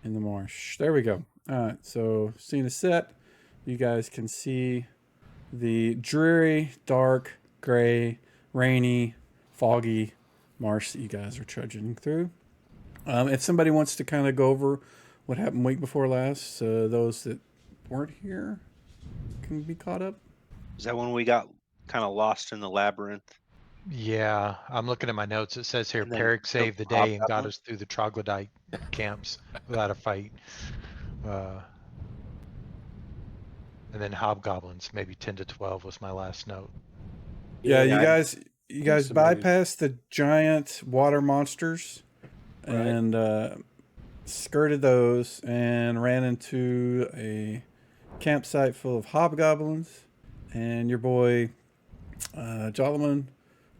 in the marsh. There we go. All right, so scene is set. You guys can see the dreary, dark, gray, rainy, foggy marsh that you guys are trudging through. If somebody wants to kind of go over what happened week before last, those that weren't here can be caught up. Is that when we got kind of lost in the labyrinth? Yeah, I'm looking at my notes. It says here, And then Peric killed saved the some day and got hobgoblins? us through the troglodyte camps without a fight. And then hobgoblins, maybe 10 to 12 was my last note. Yeah, you I- guys bypassed the giant water monsters and skirted those and ran into a campsite full of hobgoblins. And your boy Jolliman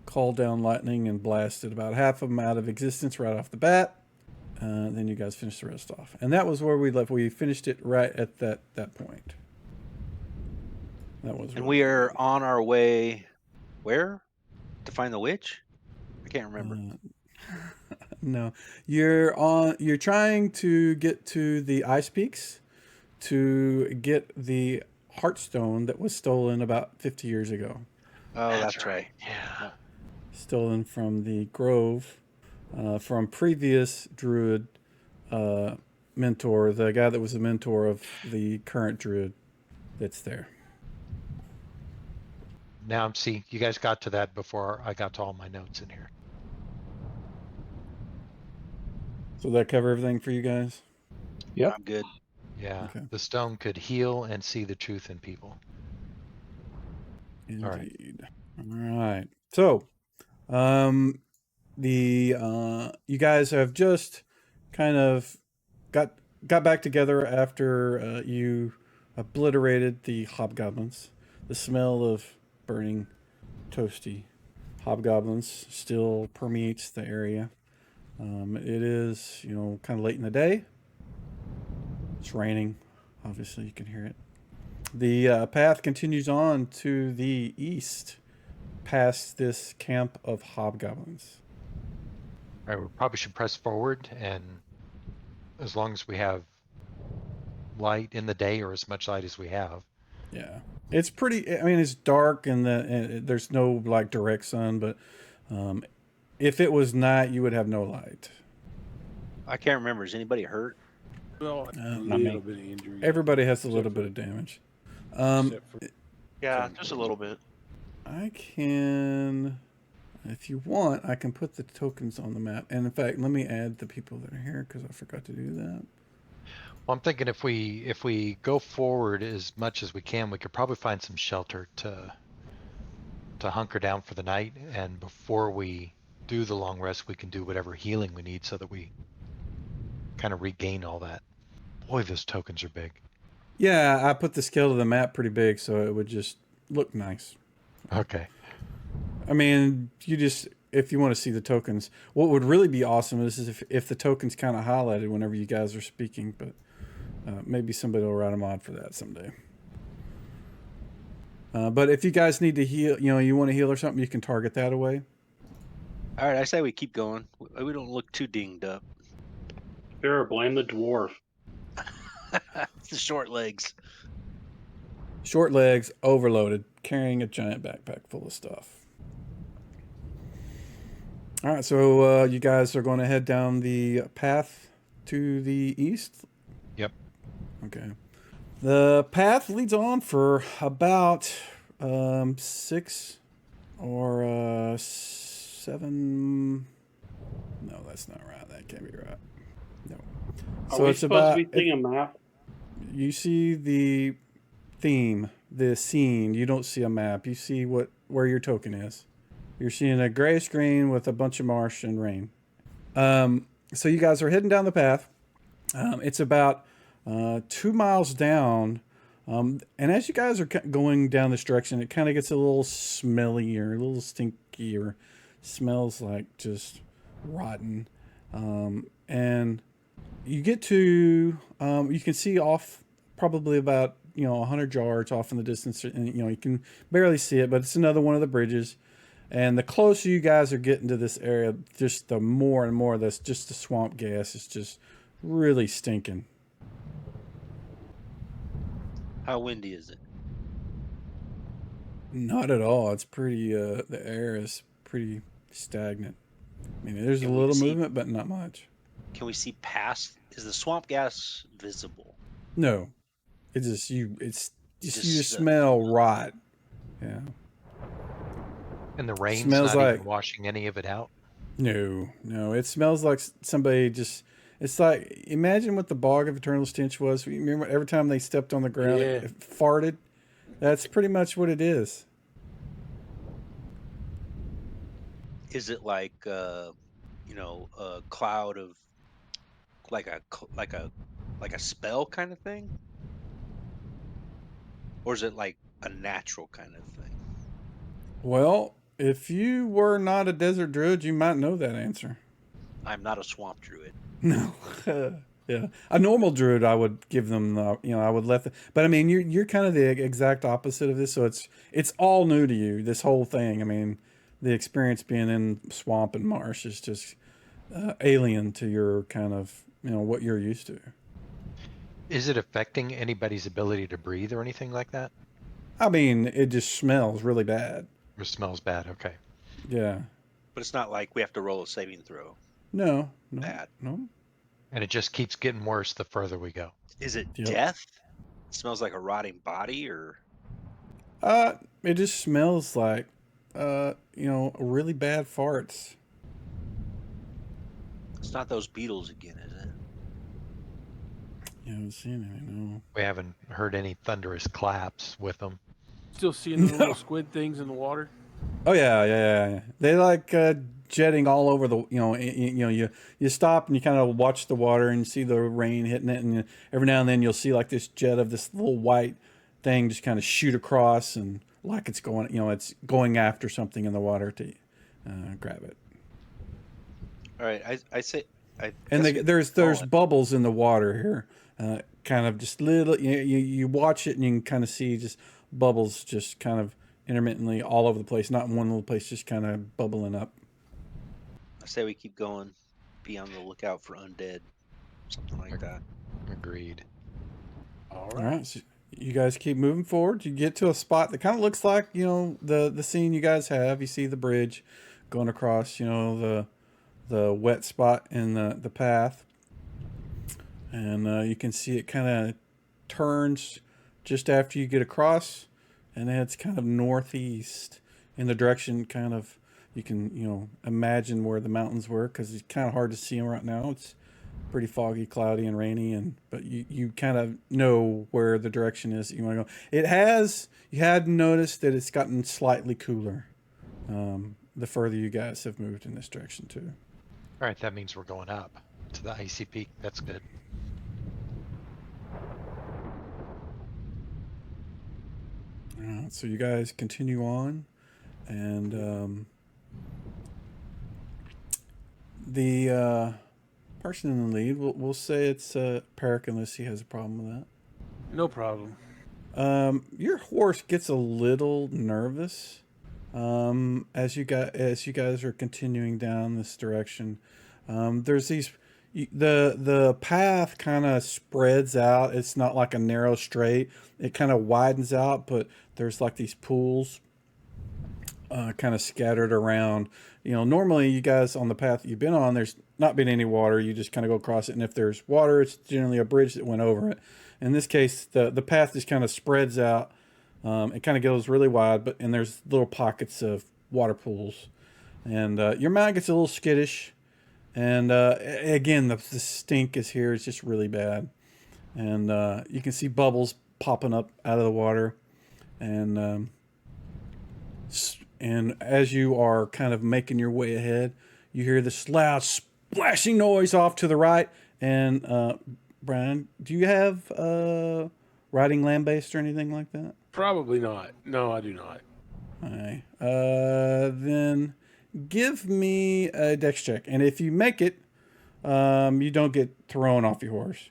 called down lightning and blasted about half of them out of existence right off the bat. Then you guys finished the rest off, and that was where we left. We finished it right at that point. That was. And we are on our way. Where? To find the witch? I can't remember. No, you're trying to get to the Ice Peaks to get the Heartstone that was stolen about 50 years ago. Oh, that's right. Yeah. Stolen from the Grove, from previous Druid mentor, the guy that was the mentor of the current Druid that's there. Now I'm see, you guys got to that before I got to all my notes in here. So that cover everything for you guys? Yep. I'm good. Yeah, Okay. the stone could heal and see the truth in people. Indeed. All right. So, you guys have just kind of got back together after you obliterated the hobgoblins. The smell of burning, toasty hobgoblins still permeates the area. It is, kind of late in the day. It's raining. Obviously, you can hear it. The path continues on to the east, past this camp of hobgoblins. All right, we probably should press forward, and as long as we have light in the day, or as much light as we have. Yeah, it's pretty. I mean, it's dark and there's no like direct sun, but if it was night, you would have no light. I can't remember. Is anybody hurt? Well, a Not me. little bit of injury. Everybody has a Except little for- bit of damage. except for Yeah, just a little bit. I can, if you want, I can put the tokens on the map. And in fact, let me add the people that are here because I forgot to do that. Well, I'm thinking if we go forward as much as we can, we could probably find some shelter to hunker down for the night, and before we do the long rest, we can do whatever healing we need so that we kind of regain all that. Boy, those tokens are big. Yeah, I put the scale of the map pretty big so it would just look nice. Okay. I mean, if you want to see the tokens, what would really be awesome is if the tokens kind of highlighted whenever you guys are speaking, but maybe somebody will write a mod for that someday. But if you guys need to heal, you want to heal or something, you can target that away. All right, I say we keep going. We don't look too dinged up. Sure, blame the dwarf. It's the short legs. Short legs, overloaded, carrying a giant backpack full of stuff. All right, so you guys are going to head down the path to the east? Yep. Okay. The path leads on for about 6 or 7. No, that's not right. That can't be right. No. Are we supposed to be seeing a map? You see the theme, the scene. You don't see a map. You see where your token is. You're seeing a gray screen with a bunch of marsh and rain. So you guys are heading down the path. It's about 2 miles down. And as you guys are going down this direction, it kind of gets a little smelly or a little stinky or smells like just rotten. And you get to, you can see off probably about, 100 yards off in the distance. And, you can barely see it, but it's another one of the bridges. And the closer you guys are getting to this area, just the more and more that's just the swamp gas is just Really stinking. How windy is it? Not at all. It's pretty. The air is pretty stagnant. I mean, there's a Can we little see- movement, but not much. Can we see past? Is the swamp gas visible? No, it's just you. It's just you just Just, smell rot. Yeah. And the rain's Smells not like- even washing any of it out. No. It smells like somebody just. It's like, imagine what the bog of eternal stench was. You remember every time they stepped on the ground, Yeah. it farted. That's pretty much what it is. Is it like a cloud of like a spell kind of thing, or is it like a natural kind of thing? Well, if you were not a desert druid, you might know that answer. I'm not a swamp druid. No. Yeah. A normal druid, I would give them the, I would let the, but I mean, you're kind of the exact opposite of this. So it's all new to you, this whole thing. I mean, the experience being in swamp and marsh is just alien to your kind of, what you're used to. Is it affecting anybody's ability to breathe or anything like that? I mean, it just smells really bad. Or smells bad? Okay. Yeah. But it's not like we have to roll a saving throw. No. Bad. No. And it just keeps getting worse the further we go. Is it Yep. death? It smells like a rotting body, or It just smells like, really bad farts. it's not those beetles again, is it? You haven't seen any, no. We haven't heard any thunderous claps with them. Still seeing the No. little squid things in the water. Oh yeah. They like jetting all over the. You stop and you kind of watch the water and you see the rain hitting it, and every now and then you'll see like this jet of this little white thing just kind of shoot across, and like it's going, it's going after something in the water to grab it. All right, I say. And there's bubbles in the water here, kind of just little. You watch it and you can kind of see just bubbles just kind of intermittently all over the place, not in one little place, just kind of bubbling up. I say we keep going. Be on the lookout for undead, something like that. Agreed. All All right. right, so you guys keep moving forward. You get to a spot that kind of looks like the scene you guys have. You see the bridge going across, the wet spot in the path, and you can see it kind of turns just after you get across, and then it's kind of northeast in the direction kind of you can imagine where the mountains were, because it's kind of hard to see them right now. It's pretty foggy, cloudy, and rainy, but you kind of know where the direction is that you want to go. You had noticed that it's gotten slightly cooler the further you guys have moved in this direction too. All right, that means we're going up to the Icy Peak. That's good. So you guys continue on, and the person in the lead, we'll say it's Peric, unless he has a problem with that. No problem. Your horse gets a little nervous as you guys are continuing down this direction. There's the path kind of spreads out. It's not like a narrow straight. It kind of widens out, but there's like these pools kind of scattered around. Normally you guys on the path that you've been on, there's not been any water. You just kind of go across it, and if there's water, it's generally a bridge that went over it. In this case, the path just kind of spreads out. It kind of goes really wide, and there's little pockets of water pools, and your mind gets a little skittish. And again, the stink is here. It's just really bad, and you can see bubbles popping up out of the water, and as you are kind of making your way ahead, you hear this loud splashing noise off to the right. And Brian, do you have riding land-based or anything like that? Probably not. No, I do not. All right. Then give me a dex check, and if you make it, you don't get thrown off your horse.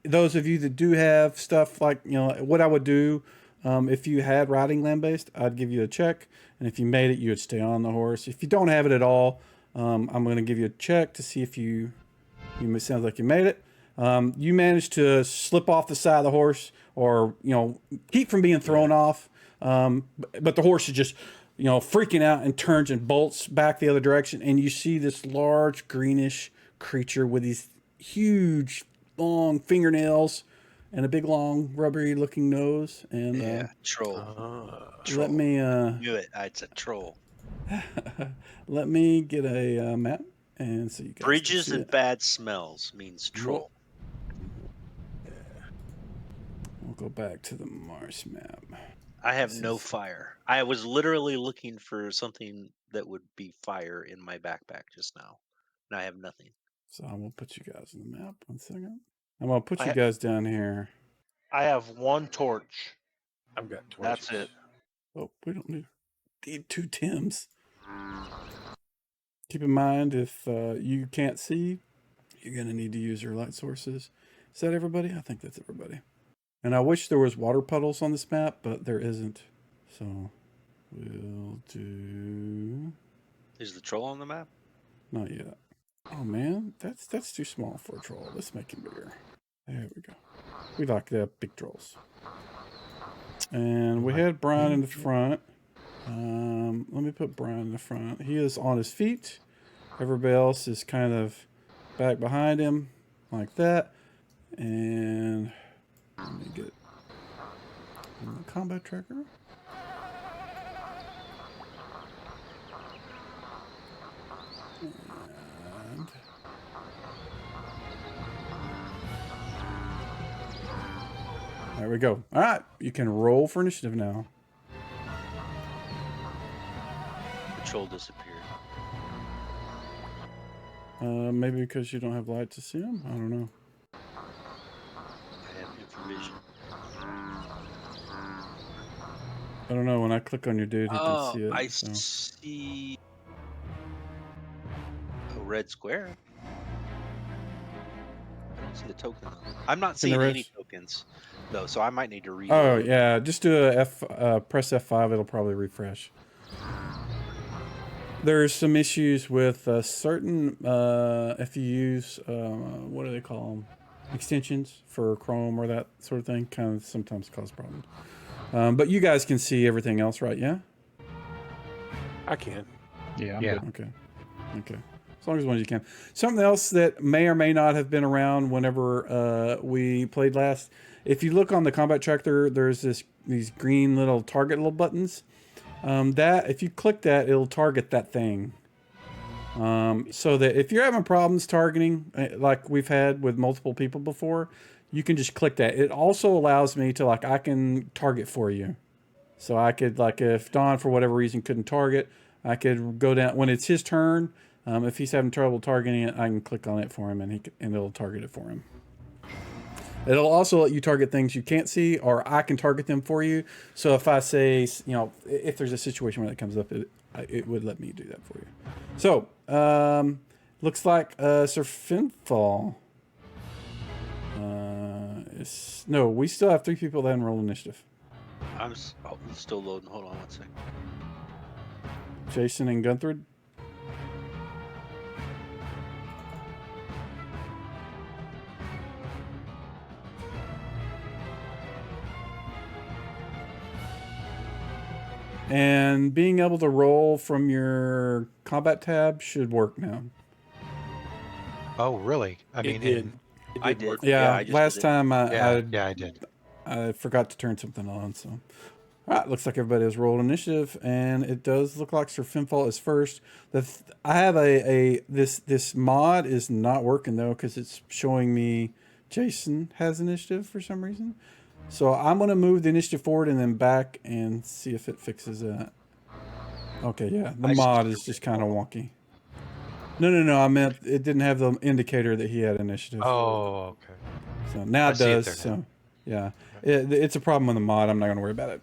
Those of you that do have stuff like, what I would do, if you had riding land-based, I'd give you a check, and if you made it, you would stay on the horse. If you don't have it at all, I'm going to give you a check to see if you sounds like you made it. You managed to slip off the side of the horse, or keep from being thrown off. But the horse is just freaking out and turns and bolts back the other direction, and you see this large greenish creature with these huge long fingernails and a big long rubbery looking nose. And Yeah, troll. let me Knew it. It's a troll. let me get a map, and so you guys can Bridges see and it. bad smells means troll. We'll go back to the Mars map. I have no fire. I was literally looking for something that would be fire in my backpack just now, and I have nothing. So I will put you guys on the map. 1 second. I'm gonna put you I- guys down here. I have 1 torch. I've got torches. That's it. Oh, we don't need 2 Tims. Keep in mind, if you can't see, you're gonna need to use your light sources. Is that everybody? I think that's everybody. And I wish there was water puddles on this map, but there isn't. So we'll do Is the troll on the map? not yet. Oh man, that's too small for a troll. Let's make him bigger. There we go. We like the big trolls. And we had Brian in the front. Let me put Brian in the front. He is on his feet. Everybody else is kind of back behind him, like that. And let me get the combat tracker. And there we go. All right, you can roll for initiative now. The troll disappeared. Maybe because you don't have light to see him. I don't know. I have information. I don't know. When I click on your dude, he can see it. I so. see a red square. I don't see the token though. I'm not seeing any tokens though, so I might need to read. Oh yeah, just do a press F5. It'll probably refresh. There's some issues with certain if you use what do they call them, extensions for Chrome or that sort of thing, kind of sometimes cause problems. But you guys can see everything else, right? Yeah. I can. Yeah. I'm Yeah. good. Okay. As long as one you can. Something else that may or may not have been around whenever we played last. If you look on the combat tracker, there's these green little target little buttons. That if you click that, it'll target that thing. So that if you're having problems targeting, like we've had with multiple people before, you can just click that. It also allows me to I can target for you. So I could if Don for whatever reason couldn't target, I could go down when it's his turn. If he's having trouble targeting it, I can click on it for him and it'll target it for him. It'll also let you target things you can't see, or I can target them for you. So if I say, if there's a situation where that comes up, it would let me do that for you. So, looks like Sir Finfall. No, we still have 3 people that enroll initiative. I'm still loading. Hold on 1 second. Jason and Gunther. And being able to roll from your combat tab should work now. Oh, really? I mean, It did. I It did did. work. Yeah, I just last did it. time I did. I forgot to turn something on. So, all right, looks like everybody has rolled initiative, and it does look like Sir Finfall is first. I have this mod is not working though because it's showing me Jason has initiative for some reason. So I'm going to move the initiative forward and then back and see if it fixes that. Okay, yeah. The mod is just kind of wonky. No. I meant it didn't have the indicator that he had initiative. Oh, okay. So now I it see it does. there So now. yeah, it's a problem with the mod. I'm not going to worry about it.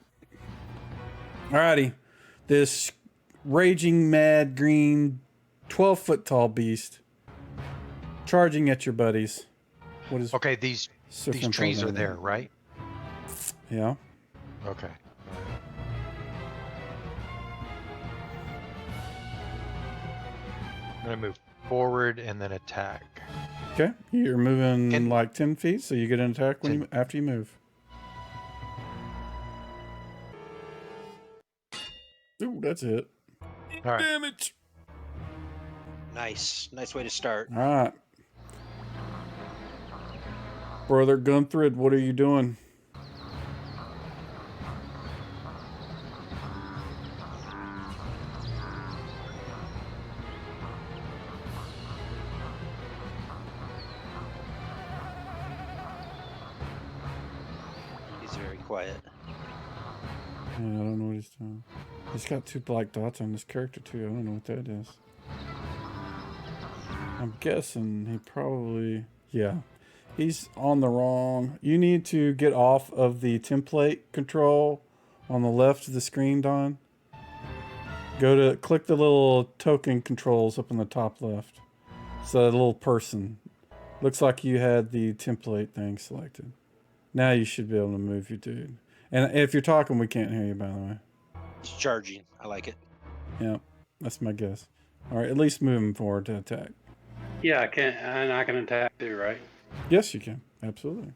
Alrighty. This raging mad green 12-foot tall beast charging at your buddies. What is Okay, these Sir trees Finfall's are name? there, right? Yeah. Okay. I'm gonna move forward and then attack. Okay, you're moving And- like 10 feet, so you get an attack when you after you move. Ooh, that's it. All right. Damage. Nice way to start. All right. Brother Gunthrid, what are you doing? He's very quiet. Yeah, I don't know what he's doing. He's got 2 black dots on this character too. I don't know what that is. I'm guessing he probably... Yeah. He's on the wrong... You need to get off of the template control on the left of the screen, Don. Go to... Click the little token controls up in the top left. So that little person. Looks like you had the template thing selected. Now you should be able to move your dude. And if you're talking, we can't hear you, by the way. He's charging. I like it. Yeah, that's my guess. All right, at least move him forward to attack. Yeah, I can, and I can attack too, right? Yes, you can. Absolutely.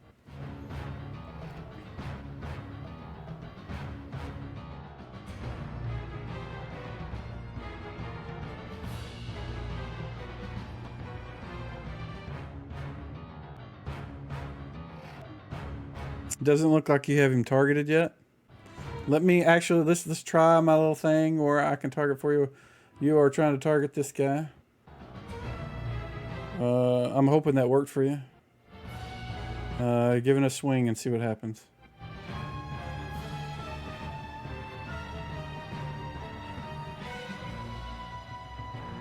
Doesn't look like you have him targeted yet. Let me actually let's try my little thing where I can target for you. You are trying to target this guy. I'm hoping that worked for you. Give it a swing and see what happens.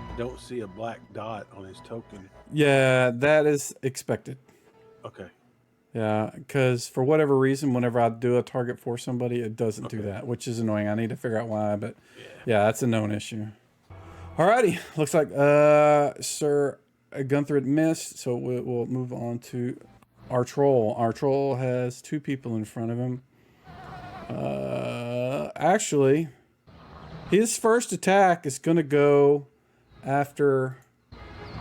I don't see a black dot on his token. Yeah, that is expected. Okay. Yeah, because for whatever reason, whenever I do a target for somebody, it doesn't do that, which is annoying. I need to figure out why, but yeah, that's a known issue. Alrighty, looks like Sir Gunthrid missed, so we'll move on to our troll. Our troll has 2 people in front of him. Actually, his first attack is going to go after...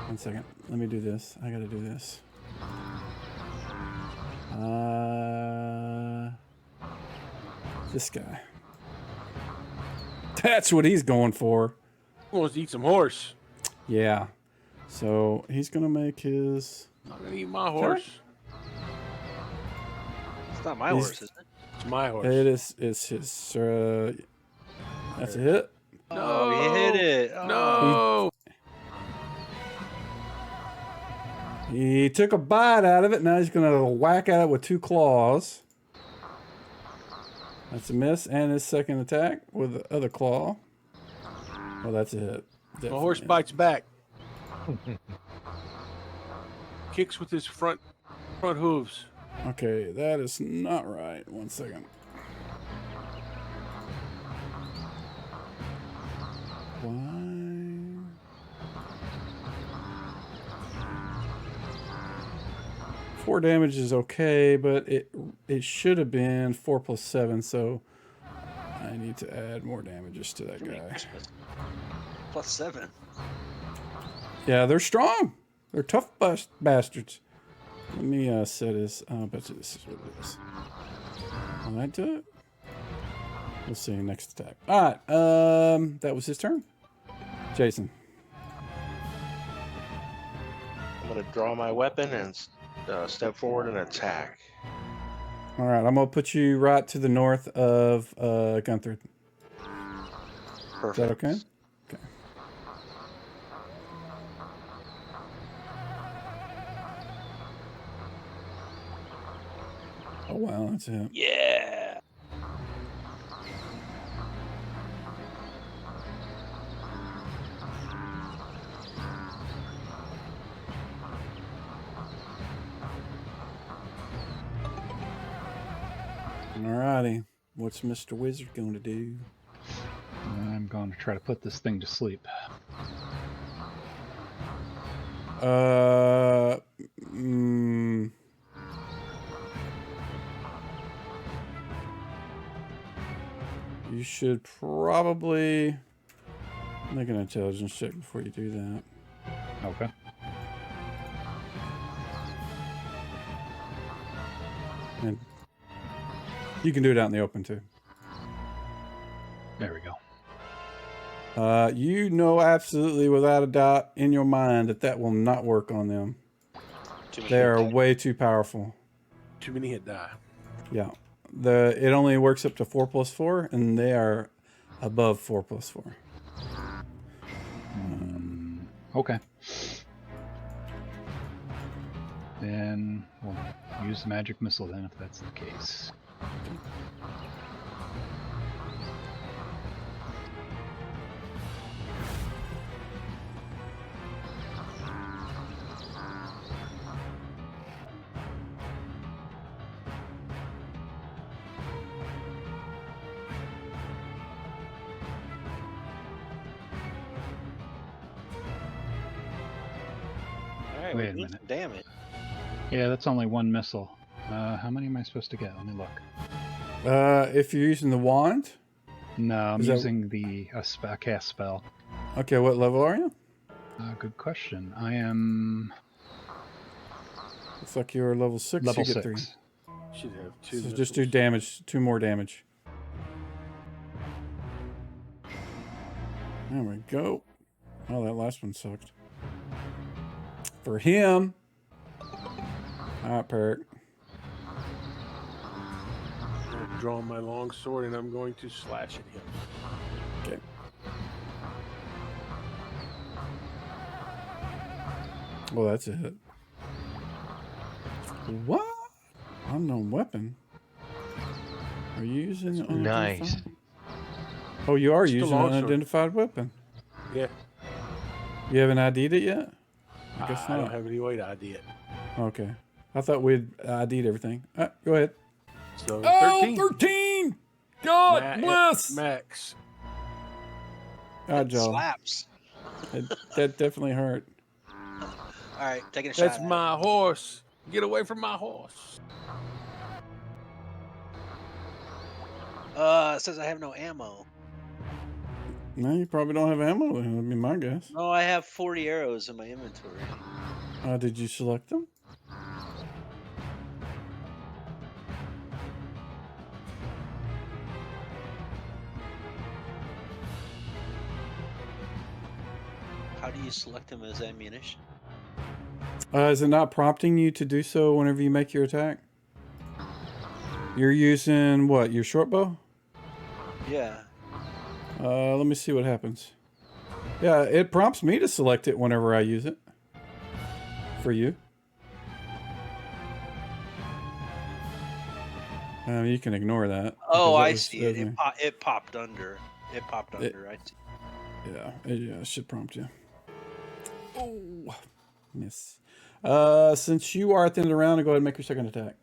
One second, let me do this. I gotta do this. This guy. That's what he's going for. He wants to eat some horse. Yeah. So he's gonna make his... Not gonna eat my horse. It's not my horse, is it? It's my horse. It is. It's his. That's a hit. Oh, he hit it. Oh. No. He took a bite out of it. Now he's gonna whack at it with 2 claws. That's a miss, and his second attack with the other claw. Oh, that's a hit. My horse bites back. Kicks with his front hooves. Okay, that is not right. 1 second. Why? 4 damage is okay, but it should have been 4 plus 7, so I need to add more damages to that guy. Plus 7. Yeah, they're strong. They're tough bastards. Let me set his... I bet you this is what it is. Will I do it? We'll see. Next attack. All right. That was his turn. Jason. I'm gonna draw my weapon and step forward and attack. All right. I'm going to put you right to the north of Gunthrid. Perfect. Is that okay? Okay. Oh, wow. That's it. Yeah. Alrighty. What's Mr. Wizard going to do? I'm going to try to put this thing to sleep. You should probably make an intelligence check before you do that. Okay. And you can do it out in the open too. There we go. You know absolutely without a doubt in your mind that will not work on them. Too many They are hit die. way too powerful. Too many hit die. Yeah. It only works up to 4+4, and they are above 4+4. Okay. Then we'll use the magic missile then if that's the case. All right, Wait we're a doing minute. some damage. Yeah, that's only one missile. How many am I supposed to get? Let me look. If you're using the wand, No, I'm Is that- using a cast spell. okay, what level are you? Good question. I am Looks like you're level 6. level you get 6. 3. Should have two. So just do missiles. damage, 2 more damage. There we go. Oh, that last one sucked. For him. All right, Perk. I'm drawing my long sword and I'm going to slash at him. Okay. Well, that's a hit. What? Unknown weapon? Are you using an Nice. unidentified? Oh, you are Just a using an longsword. unidentified weapon. Yeah. You haven't ID'd it yet? I guess I not. don't have any way to ID it. Okay. I thought we'd ID'd everything. Go ahead. So Oh, 13. 13! God Ma- bless! Max. God, It Joe. slaps. That definitely hurt. All right, taking a shot. That's at it. my horse. Get away from my horse. It says I have no ammo. No, you probably don't have ammo. Then would be my guess. No, I have 40 arrows in my inventory. Did you select them? How do you select them as ammunition? Is it not prompting you to do so whenever you make your attack? You're using what? Your short bow? Yeah. Let me see what happens. Yeah, it prompts me to select it whenever I use it. For you. You can ignore that. Oh, because that I was- see that it. was me. It popped under. It popped under. I see. Yeah, it should prompt you. Oh, miss. Since you are at the end of the round, go ahead and make your second attack.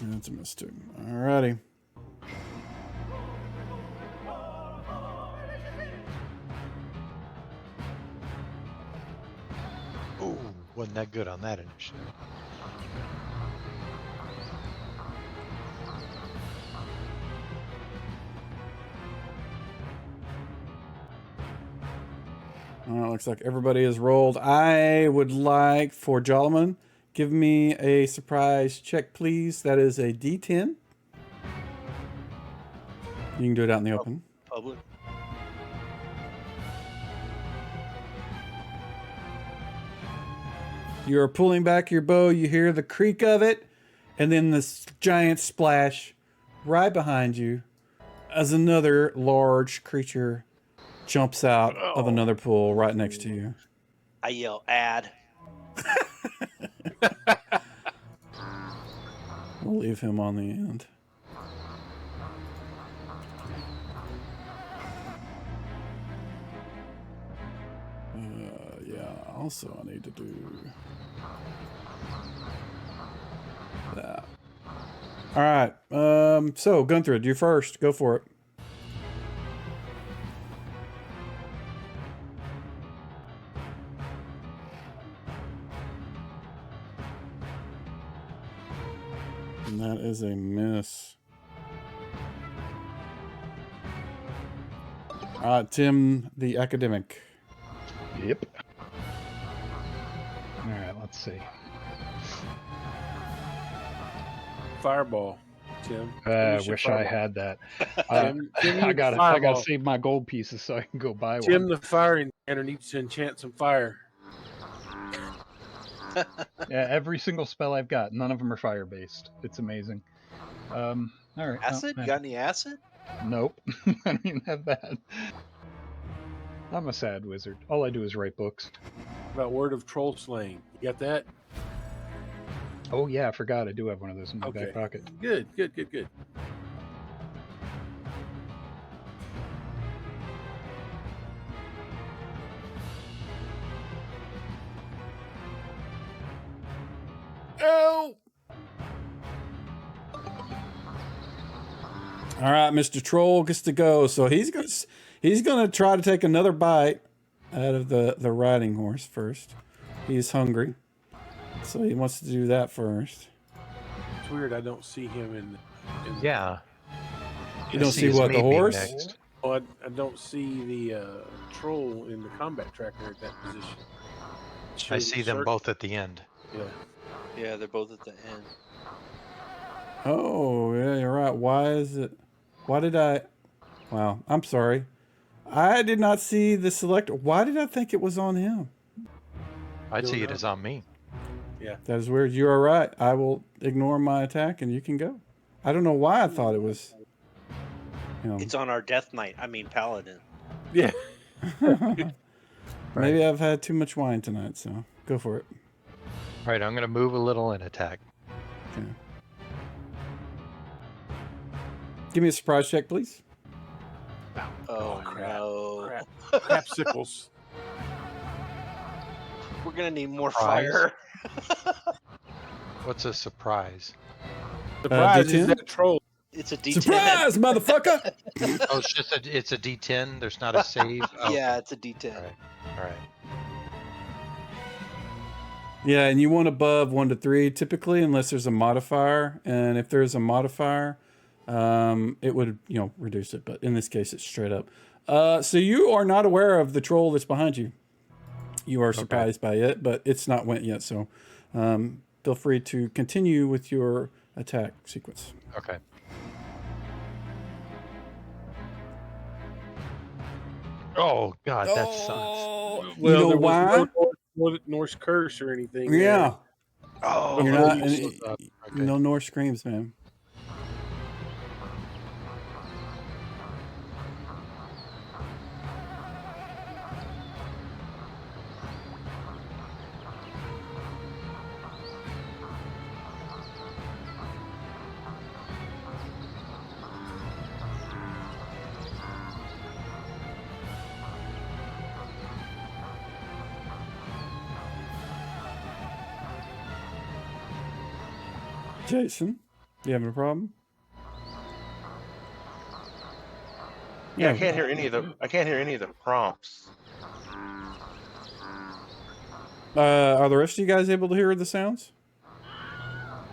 That's a miss too. Alrighty. Ooh, wasn't that good on that initiative. Looks like everybody has rolled. I would like for Jolliman, give me a surprise check, please. That is a D10. You can do it out in the open. Public. You're pulling back your bow. You hear the creak of it, and then this giant splash right behind you as another large creature jumps out of another pool right next to you. I yell, add. We'll leave him on the end. Yeah, also I need to do that. All right, so Gunther, you first. Go for it. And that is a miss. Tim, the academic. Yep. All right, let's see. fireball, Tim. I Finish your wish I fireball. had that. Tim I needs gotta fireball. save my gold pieces so I can go buy Tim, one. the fire enchanter, needs to enchant some fire. Yeah, every single spell I've got, none of them are fire based. It's amazing. All right. Acid? You got any acid? Nope. I don't even have that. I'm a sad wizard. All I do is write books. About word of troll slaying. You got that? Oh yeah, I forgot. I do have one of those in my Okay. back pocket. Good. Oh! All right, Mr. Troll gets to go. So he's gonna try to take another bite out of the riding horse first. He's hungry, so he wants to do that first. It's weird. I don't see him in. Yeah. You don't see his what, the me being horse? next. Oh, I don't see the troll in the combat tracker at that position. It I shows see them circle. both at the end. Yeah. Yeah, they're both at the end. Oh, yeah, you're right. Why did I? Wow, I'm sorry. I did not see the selector. Why did I think it was on him? I'd Don't see it know. as on me. That is weird. You are right. I will ignore my attack and you can go. I don't know why I thought it was him. It's on our death knight. I mean paladin. Yeah. Maybe I've had too much wine tonight, so go for it. All right, I'm going to move a little and attack. Okay. Give me a surprise check, please. Oh, crap. no. Crapsicles. We're gonna need more Surprise. fire. What's a surprise? Surprise D10? is that troll. It's a D10. Surprise, motherfucker! Oh, it's just it's a D10. There's not a save. Oh, Yeah, it's a D10. All right. All right. Yeah, and you want above 1 to 3 typically, unless there's a modifier. And if there's a modifier, it would reduce it. But in this case, it's straight up. So you are not aware of the troll that's behind you. You are surprised by it, but it's not went yet. So feel free to continue with your attack sequence. Okay. Oh God, that sucks. Well, Well, you know there why? was no Norse curse or anything. Yeah. Oh, You're no, not. you Okay. No Norse screams, man. Jason, you having a problem? Yeah, I can't hear any of the prompts. Are the rest of you guys able to hear the sounds?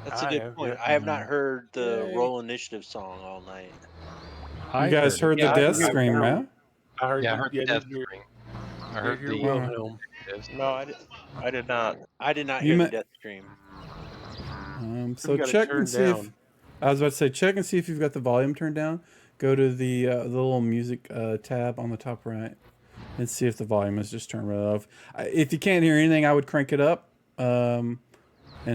that's a I good have, point. yeah. I have not heard the Yay. roll initiative song all night. You guys heard Yeah, the I death heard scream, it. right? I heard. Yeah, I you- heard yeah, the death didn't hear- scream. I didn't heard hear the Wilhelm. No, I did not. I did not You hear ma- the death scream. So You gotta check turn and see if down. I was about to say check and see if you've got the volume turned down. Go to the little music tab on the top right and see if the volume is just turned right off. If you can't hear anything, I would crank it up and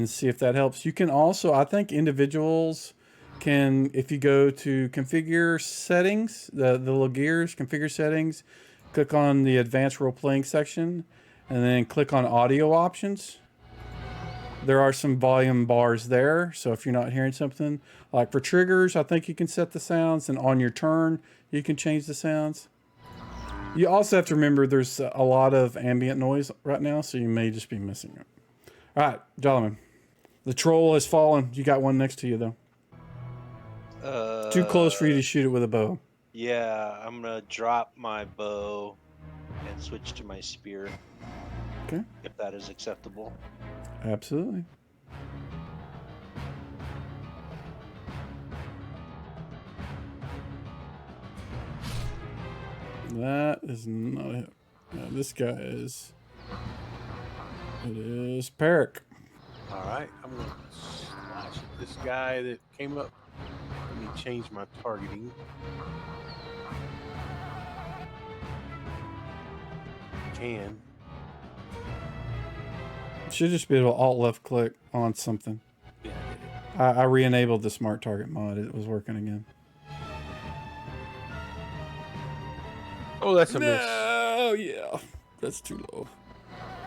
see if that helps. You can also, I think, individuals can, if you go to configure settings, the little gears, configure settings, click on the advanced role playing section, and then click on audio options. There are some volume bars there, so if you're not hearing something, like for triggers, I think you can set the sounds, and on your turn, you can change the sounds. You also have to remember there's a lot of ambient noise right now, so you may just be missing it. All right, gentlemen, the troll has fallen. You got one next to you, though. Too close for you to shoot it with a bow. Yeah, I'm gonna drop my bow and switch to my spear. Okay. If that is acceptable. Absolutely. That is not a hit. This guy is. It is Peric. All right, I'm gonna slash at this guy that came up. Let me change my targeting. Can. You should just be able to alt left click on something. Yeah, I did it. I re-enabled the smart target mod. It was working again. Oh, that's a miss. No, yeah. That's too low.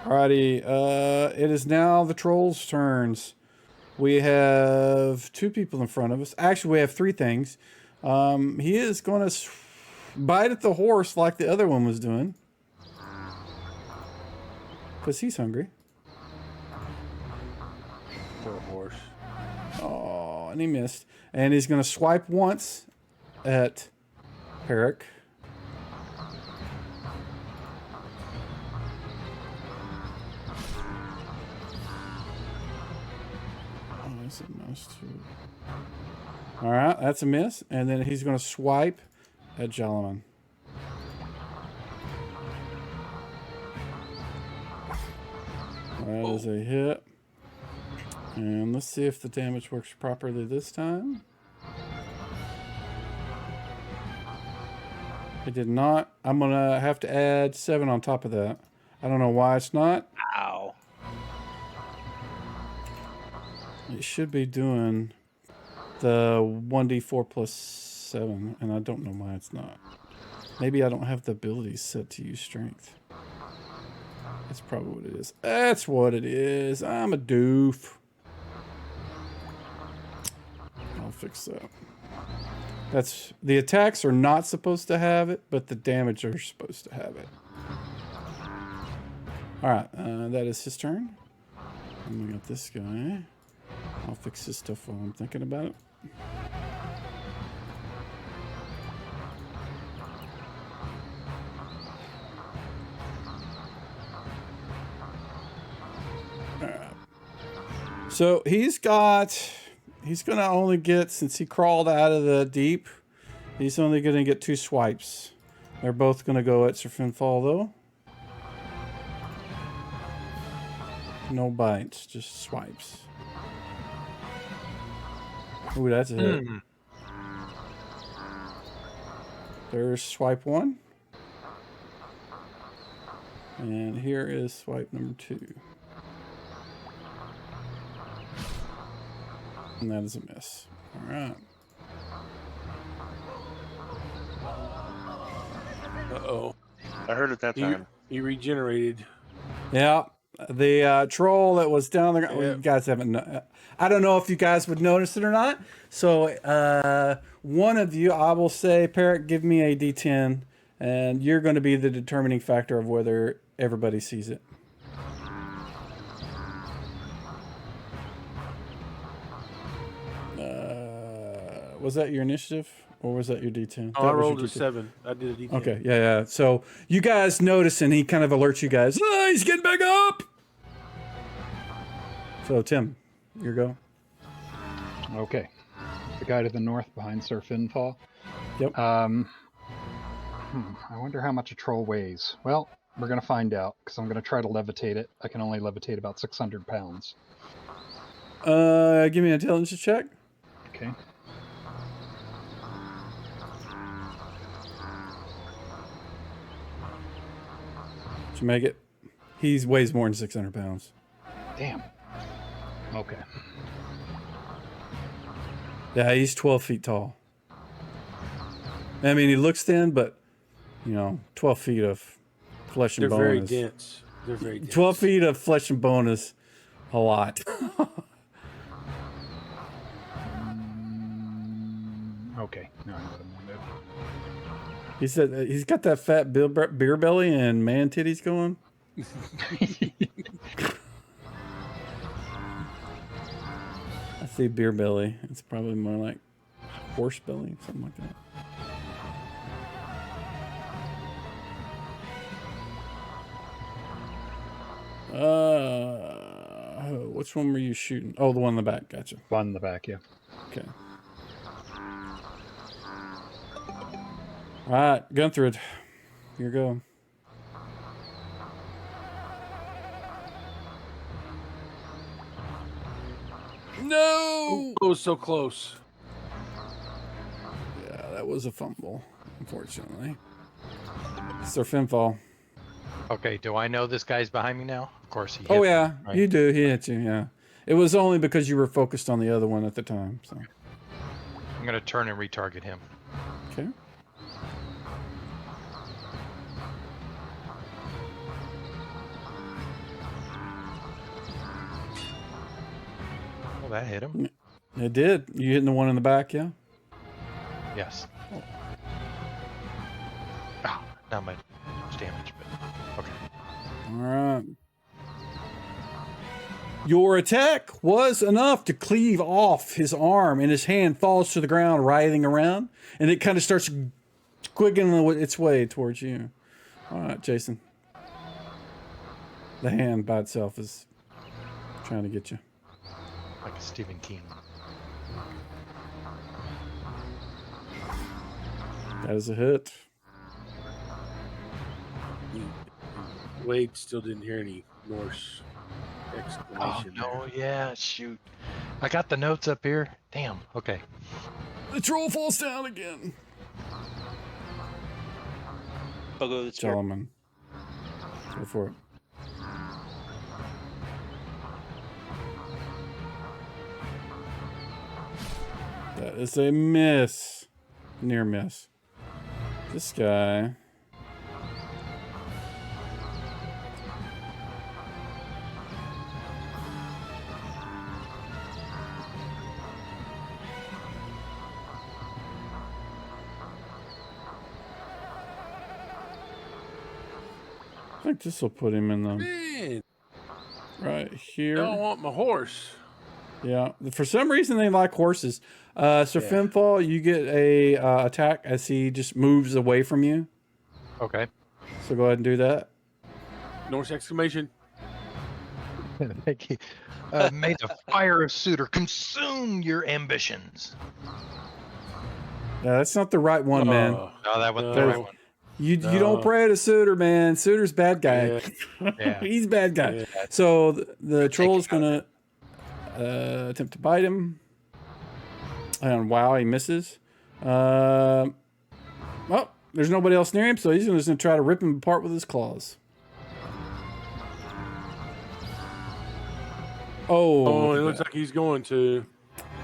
Alrighty, it is now the trolls' turns. We have 2 people in front of us. Actually, we have 3 things. He is going to bite at the horse like the other one was doing. Because he's hungry. Poor horse. Oh, and he missed. And he's going to swipe once at Herrick. Oh, that's a nice too. All right, that's a miss. And then he's going to swipe at Jalaman. That is a hit. And let's see if the damage works properly this time. It did not. I'm going to have to add 7 on top of that. I don't know why it's not. Ow. It should be doing the 1d4 plus 7, and I don't know why it's not. Maybe I don't have the ability set to use strength. That's probably what it is. That's what it is. I'm a doof. I'll fix that. That's the attacks are not supposed to have it, but the damage are supposed to have it. All right, that is his turn. And we got this guy. I'll fix his stuff while I'm thinking about it. All right. So he's going to only get, since he crawled out of the deep, he's only going to get 2 swipes. They're both going to go at Sir Finfall, though. No bites, just swipes. Ooh, that's a hit. There's swipe 1. And here is swipe number 2. And that is a miss. All right. Uh-oh. I heard it that time. He regenerated. Yeah. The troll that was down there. Well, Yeah. you guys haven't. I don't know if you guys would notice it or not. So one of you, I will say, Parrot, give me a D10, and you're going to be the determining factor of whether everybody sees it. Was that your initiative, or was that your D10? Oh, I rolled a 7. I did a D10. Okay, yeah. So you guys notice, and he kind of alerts you guys. Oh, he's getting back up. So Tim, your go. Okay. The guy to the north behind Sir Finfall. Yep. I wonder how much a troll weighs. Well, we're going to find out, because I'm going to try to levitate it. I can only levitate about 600 pounds. Give me an intelligence check. Okay. Did you make it? He weighs more than 600 pounds. Damn. Okay. Yeah, he's 12 feet tall. I mean, he looks thin, but, 12 feet of flesh and They're bone very is... dense. They're very dense. 12 feet of flesh and bone is a lot. Okay. Now I know what I'm going to do. He said he's got that fat beer belly and man titties going. I see beer belly. It's probably more like horse belly, something like that. Which one were you shooting? Oh, the one in the back. Gotcha. One in the back, yeah. Okay. All right, Gunthrud. Here you go. No! Oh, so close. Yeah, that was a fumble, unfortunately. Sir Finfall. Okay, do I know this guy's behind me now? Of course he hit Oh, me, yeah, right? you do. He hit you, yeah. It was only because you were focused on the other one at the time, so. I'm going to turn and retarget him. Okay. Oh, that hit him? It did. You hitting the one in the back, yeah? Yes. Ah, not much damage, but okay. All right. Your attack was enough to cleave off his arm, and his hand falls to the ground, writhing around, and it kind of starts squiggling its way towards you. All right, Jason. The hand by itself is trying to get you. Like a Stephen King. That is a hit. Wade still didn't hear any Norse Oh, exclamation. no, yeah, shoot. I got the notes up here. Damn, okay. The troll falls down again. I'll go to the spirit. Gentlemen. Go for it. That is a miss. Near miss. This guy. I think this will put him in the Man, right I here. don't want my horse. Yeah, for some reason they like horses. So Yeah. Finfall, you get a attack as he just moves away from you. Okay. So go ahead and do that. Norse exclamation. Thank you. May the fire of Suitor consume your ambitions. Yeah, that's not the right one, man. Oh, No, that wasn't the no. right one. You No. don't pray to Suitor, man. Suitor's bad guy. Yeah. He's bad guy. Yeah. So the troll's it out. gonna attempt to bite him. And wow, he misses. Well, there's nobody else near him, so he's just gonna try to rip him apart with his claws. Oh, look it at looks that. like he's going to.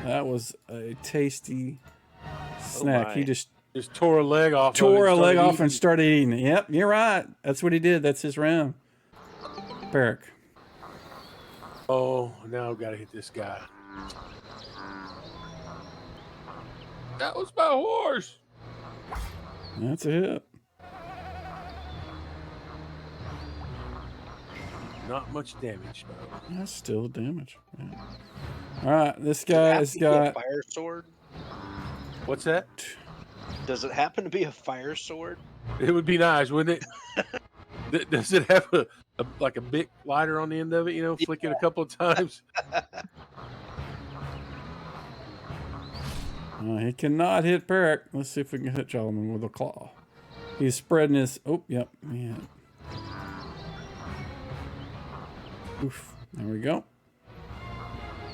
That was a tasty snack. my. He just Just tore a leg off. tore a of it, leg started off and eating. started eating it. Yep, you're right. That's what he did. That's his round. Peric. Oh, now I've got to hit this guy. That was my horse. That's a hit. Not much damage, though. That's still damage. Yeah. All right, this Does it guy happen has to be a got. fire sword. What's that? Does it happen to be a fire sword? It would be nice, wouldn't it? Does it have like a big lighter on the end of it? You know, flick it a couple of times. He cannot hit Peric. Let's see if we can hit Jolliman with a claw. He's spreading his. Oh, yep. Yeah. Oof. There we go.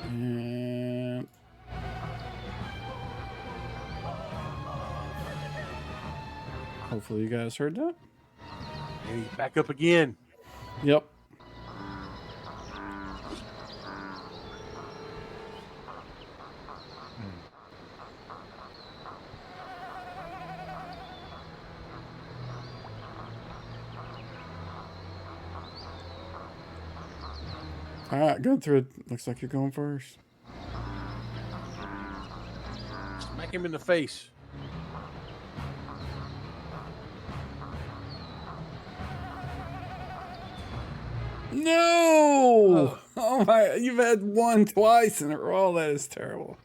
And. Hopefully you guys heard that. And he's back up again. Yep. All right, going through it. Looks like you're going first. Smack him in the face. No! Oh my! You've had one twice in a row. That is terrible.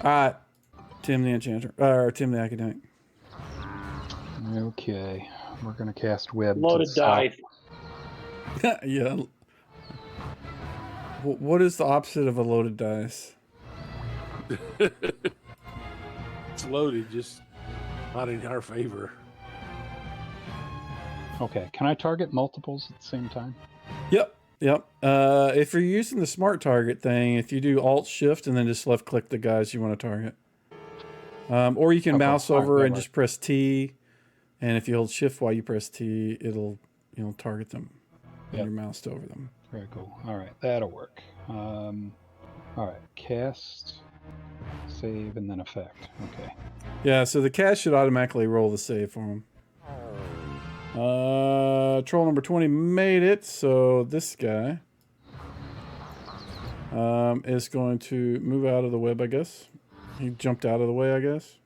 All right, Tim the Enchanter, or Tim the Academic. Okay, we're gonna cast web. to Loaded the south. dice. Yeah. What is the opposite of a loaded dice? It's loaded, just not in our favor. Okay, can I target multiples at the same time? Yep. Yep. If you're using the smart target thing, if you do Alt Shift and then just left click the guys you want to target, or you can Okay. mouse All right, over that and works. just press T, and if you hold Shift while you press T, it'll target them when Yep. you're moused over them. Very cool. All right, that'll work. All right, cast, save, and then effect. Okay. Yeah. So the cast should automatically roll the save for them. Troll number 20 made it, so this guy is going to move out of the web, I guess. He jumped out of the way, I guess.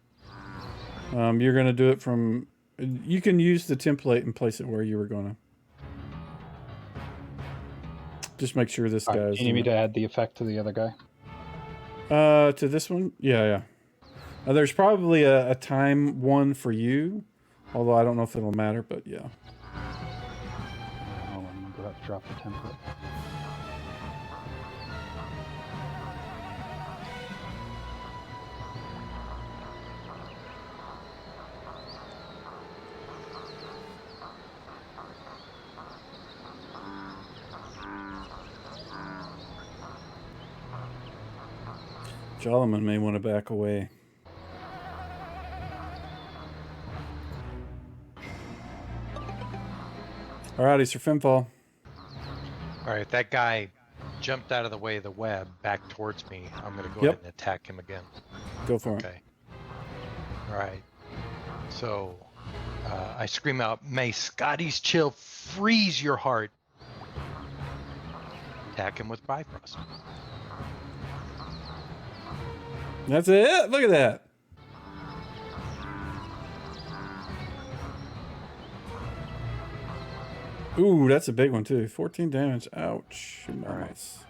You're going to do it from... You can use the template and place it where you were going to. Just make sure this All right, guy's... do you need me to add the effect to the other guy? To this one? Yeah. There's probably a time one for you, although I don't know if it'll matter, but yeah. Hold on, I'm going to have to drop the template. Jolliman may want to back away. Alrighty, Sir Finfall. All right, that guy jumped out of the way of the web back towards me. I'm going to go Yep. ahead and attack him again. Go for it. Okay. All right. So I scream out, "May Scotty's chill freeze your heart." Attack him with Bifrost. That's it. Look at that. Ooh, that's a big one too. 14 damage. Ouch. Nice.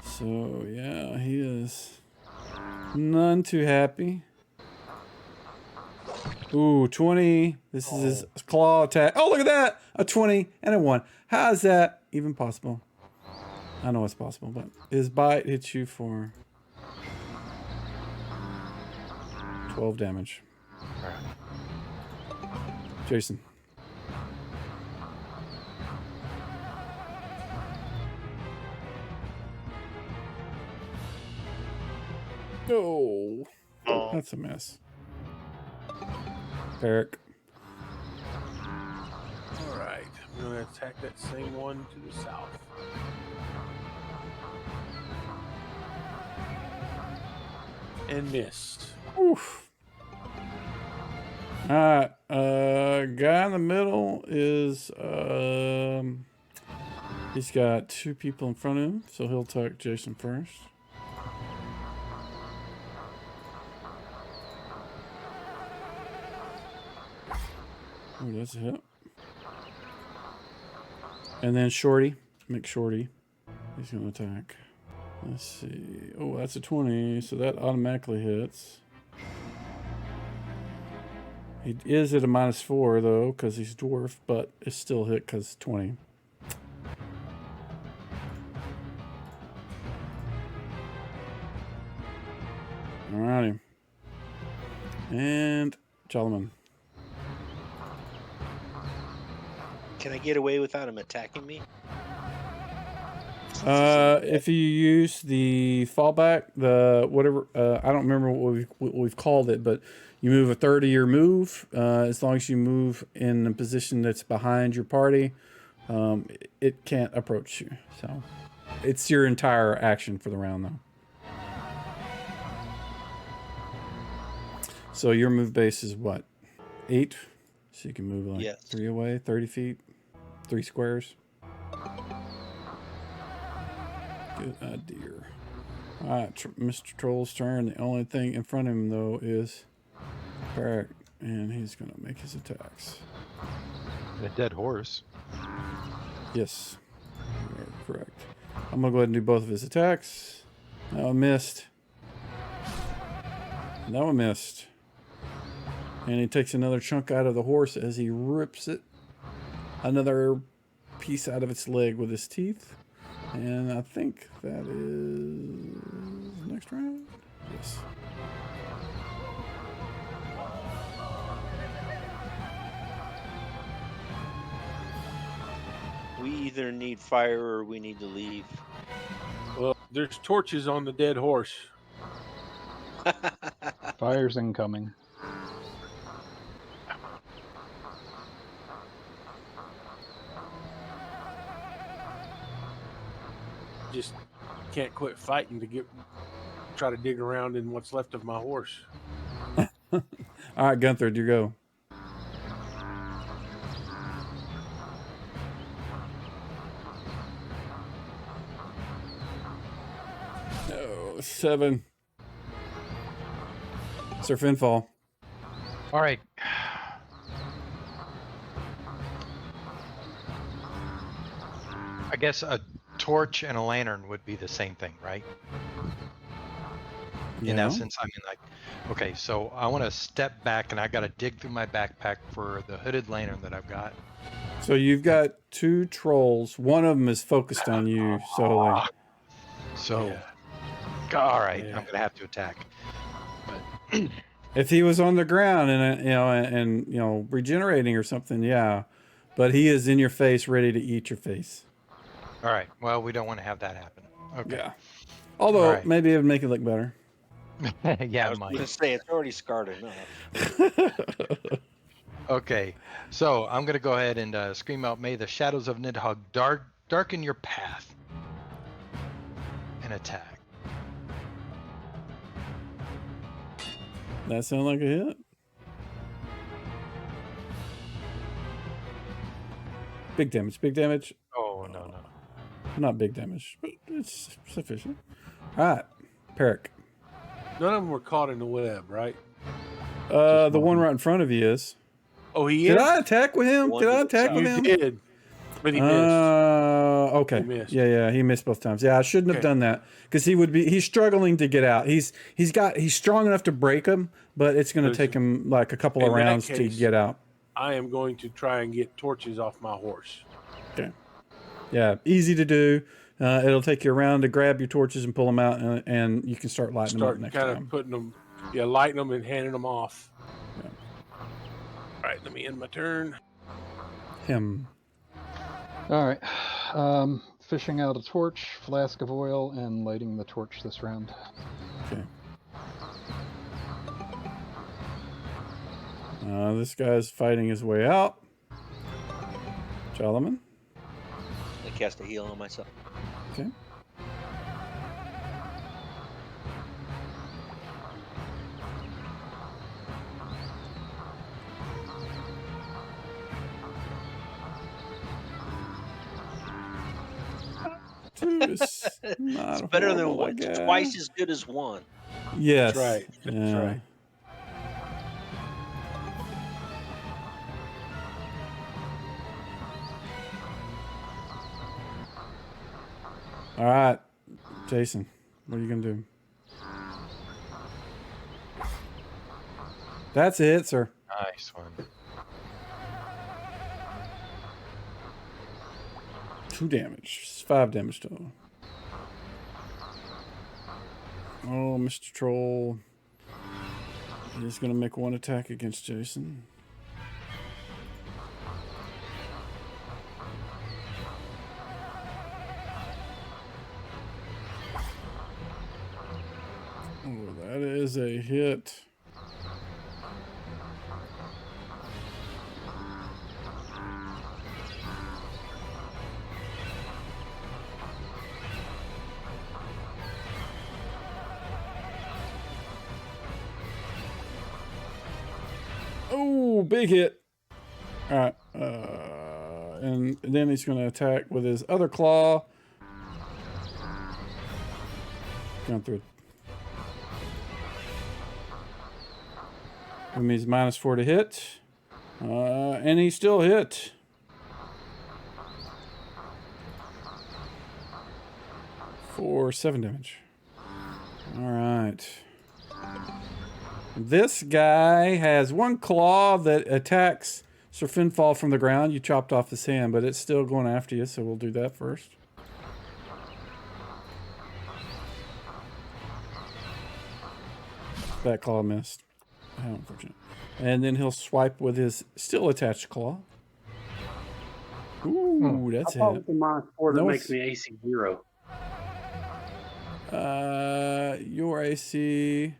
So yeah, he is none too happy. Ooh, 20. This is his claw attack. Oh, look at that. A 20 and a 1. How is that even possible? I know it's possible, but his bite hits you for 12 damage. All right. Jason. Oh, Oh, that's a mess. Eric. All right. I'm going to attack that same one to the south. And missed. Oof. All right. Guy in the middle is he's got 2 people in front of him, so he'll attack Jason first. Oh, that's a hit. And then Shorty, McShorty, he's gonna attack. Let's see. Oh, that's a 20, so that automatically hits. He is at a -4 though, because he's dwarf, but it's still hit because 20. Alrighty. And Jolliman. Can I get away without him attacking me? If you use the fallback, the whatever, I don't remember what we've called it, but you move a third of your move. As long as you move in a position that's behind your party, it can't approach you. So it's your entire action for the round, though. So your move base is what? 8? So you can move like Yes. 3 away, 30 feet, 3 squares. Good idea. All right, Mr. Troll's turn. The only thing in front of him, though, is Barrack, and he's going to make his attacks. A dead horse. Yes, you are correct. I'm going to go ahead and do both of his attacks. That one missed. That one missed. And he takes another chunk out of the horse as he rips it. Another piece out of its leg with his teeth. And I think that is next round. Yes. We either need fire or we need to leave. Well, there's torches on the dead horse. Fire's incoming. Just can't quit fighting to try to dig around in what's left of my horse. All right, Gunther, you go. Oh, 7. Sir Finfall. All right. I guess a torch and a lantern would be the same thing, right? In Yeah. essence, I mean, like, okay, so I want to step back and I got to dig through my backpack for the hooded lantern that I've got. So you've got 2 trolls. One of them is focused on you solely. So, Yeah. all right, Yeah. I'm gonna have to attack. But If he was on the ground and regenerating or something, yeah. But he is in your face, ready to eat your face. all right, well, we don't want to have that happen. Okay. Yeah. Although All right. maybe it would make it look better. Yeah, I it was might. going to say, it's already scarred enough. Okay, so I'm gonna go ahead and scream out, "May the shadows of Nidhogg darken your path," and attack. That sounds like a hit. Big damage. Big damage. Oh no. Not big damage, but it's sufficient. All right, Peric. None of them were caught in the web, right? The one right in front of you is. Oh, he Did is? I attack with him? One Did I to the attack with You him? did. But he missed. Okay. He missed. Yeah, he missed both times. Yeah, I shouldn't have Okay. done that because he's struggling to get out. He's strong enough to break him, but it's going to take him like a couple of In that rounds to case- get out. I am going to try and get torches off my horse. Okay. Yeah, easy to do. It'll take you a round to grab your torches and pull them out, and you can start lighting them up Start next kind time. of putting them, lighting them and handing them off. Yeah. All right, let me end my turn. Him. All right. Fishing out a torch, flask of oil, and lighting the torch this round. Okay. This guy's fighting his way out. Jalaman. I cast a heal on myself. Okay. Two is not It's better than horrible, I one. guess. Twice as good as one. Yes. That's right. That's Yeah. right. All right, Jason, what are you gonna do? That's it, sir. Nice one. 2 damage. It's 5 damage total. Oh, Mr. Troll is gonna make 1 attack against Jason. Oh, that is a hit. Oh, big hit. All right. And then he's going to attack with his other claw. Going through. That means -4 to hit. And he still hit. For 7 damage. All right. This guy has 1 claw that attacks Sir Finfall from the ground. You chopped off his hand, but it's still going after you, so we'll do that first. That claw missed. How unfortunate. And then he'll swipe with his still attached claw. Ooh, that's I thought it. with the -4 that No, makes it's- me AC 0. Your AC,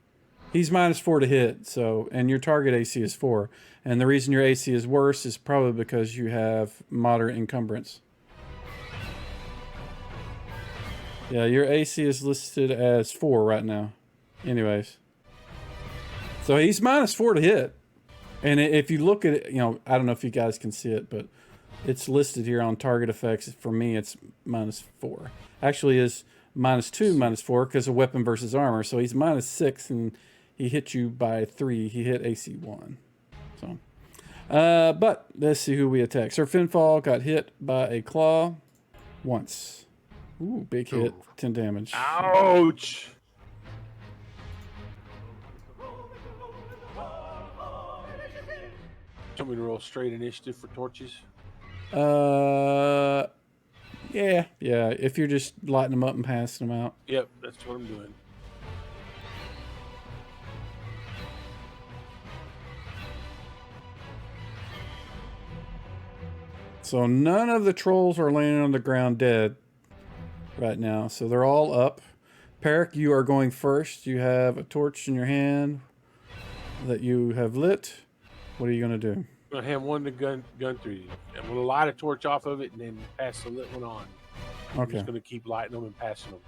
he's -4 to hit, so, and your target AC is 4. And the reason your AC is worse is probably because you have moderate encumbrance. Yeah, your AC is listed as 4 right now. Anyways. So he's -4 to hit. And if you look at it, you know, I don't know if you guys can see it, but it's listed here on target effects. For me, it's -4. Actually, is -2, -4 because of weapon versus armor. So he's -6, and he hit you by 3. He hit AC 1. So, but let's see who we attack. Sir Finfall got hit by a claw once. Ooh, big hit, 10 damage. Ouch! Want me to roll straight initiative for torches? Yeah. If you're just lighting them up and passing them out. Yep, that's what I'm doing. So none of the trolls are laying on the ground dead right now. So they're all up. Peric, you are going first. You have a torch in your hand that you have lit. What are you going to do? I'm gonna hand one to gun through you. I'm gonna light a torch off of it and then pass the lit one on. I'm Okay. just gonna keep lighting them and passing them.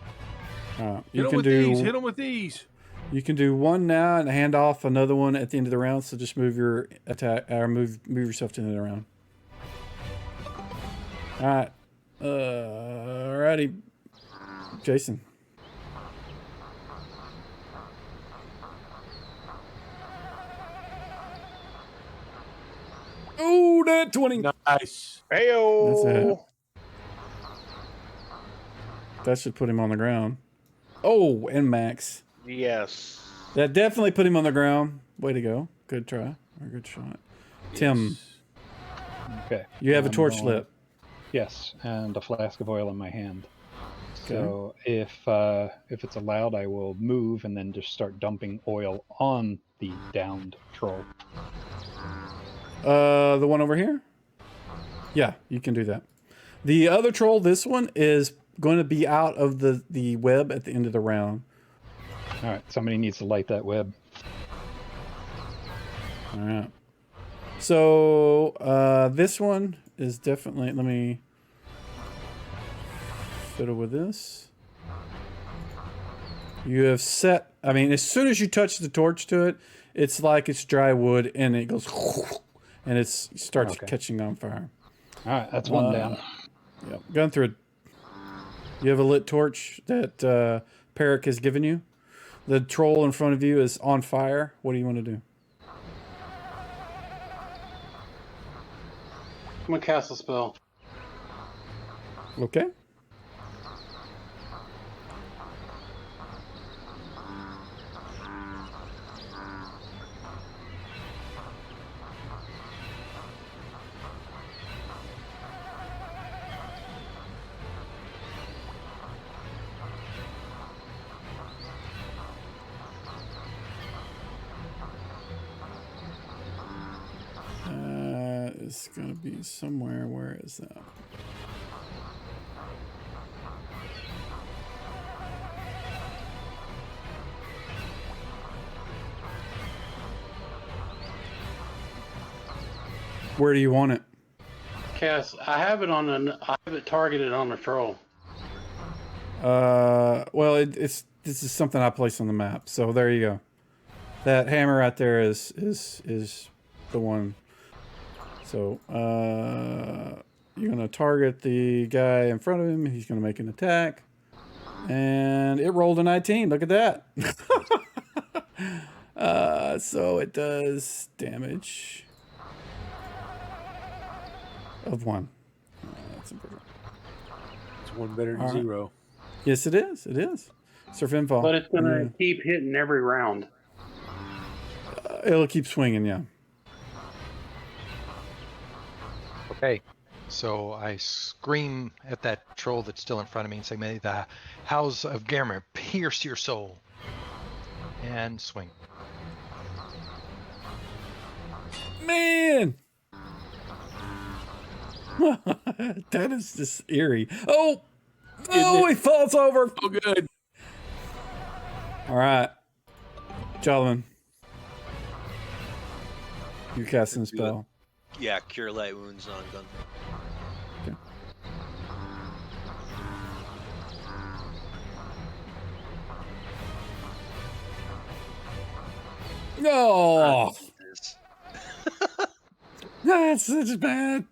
You Hit them can with do these. Hit them with these. You can do one now and hand off another one at the end of the round. So just move your attack or move yourself to the end of the round. All right. Alrighty, Jason. Oh, that 20. Nice. Heyo! That should put him on the ground. Oh, and Max. Yes. That definitely put him on the ground. Way to go. Good try. Or good shot. Tim, Okay. you have a I'm torch going- lit. Yes, and a flask of oil in my hand. Okay. So if it's allowed, I will move and then just start dumping oil on the downed troll. The one over here? Yeah, you can do that. The other troll, this one, is going to be out of the web at the end of the round. All right, somebody needs to light that web. All right. So this one is definitely. Let me fiddle with this. You have set. I mean, as soon as you touch the torch to it, it's like it's dry wood, and it goes, and it starts Okay. catching on fire. All right, that's one down. Yep. Going through it. You have a lit torch that Peric has given you. The troll in front of you is on fire. What do you want to do? I'm gonna cast a spell. Okay. It's gonna be somewhere. Where is that? Where do you want it? Cass, I have it targeted on the troll. Well, this is something I placed on the map. So there you go. That hammer right there is the one. So you're gonna target the guy in front of him. He's gonna make an attack, and it rolled a 19. Look at that. So it does damage of 1. That's important. It's one better than All right. 0. Yes, it is. It is. Sir Finfall. But it's gonna keep hitting every round. It'll keep swinging, yeah. Okay, so I scream at that troll that's still in front of me and say, "May the house of Gammer pierce your soul," and swing. Man! That is just eerie. Oh, Isn't he falls over. Oh, good. All right, Jolman, you're casting a Do it. spell. Yeah, cure light wounds on Gun. Okay. No, that's bad.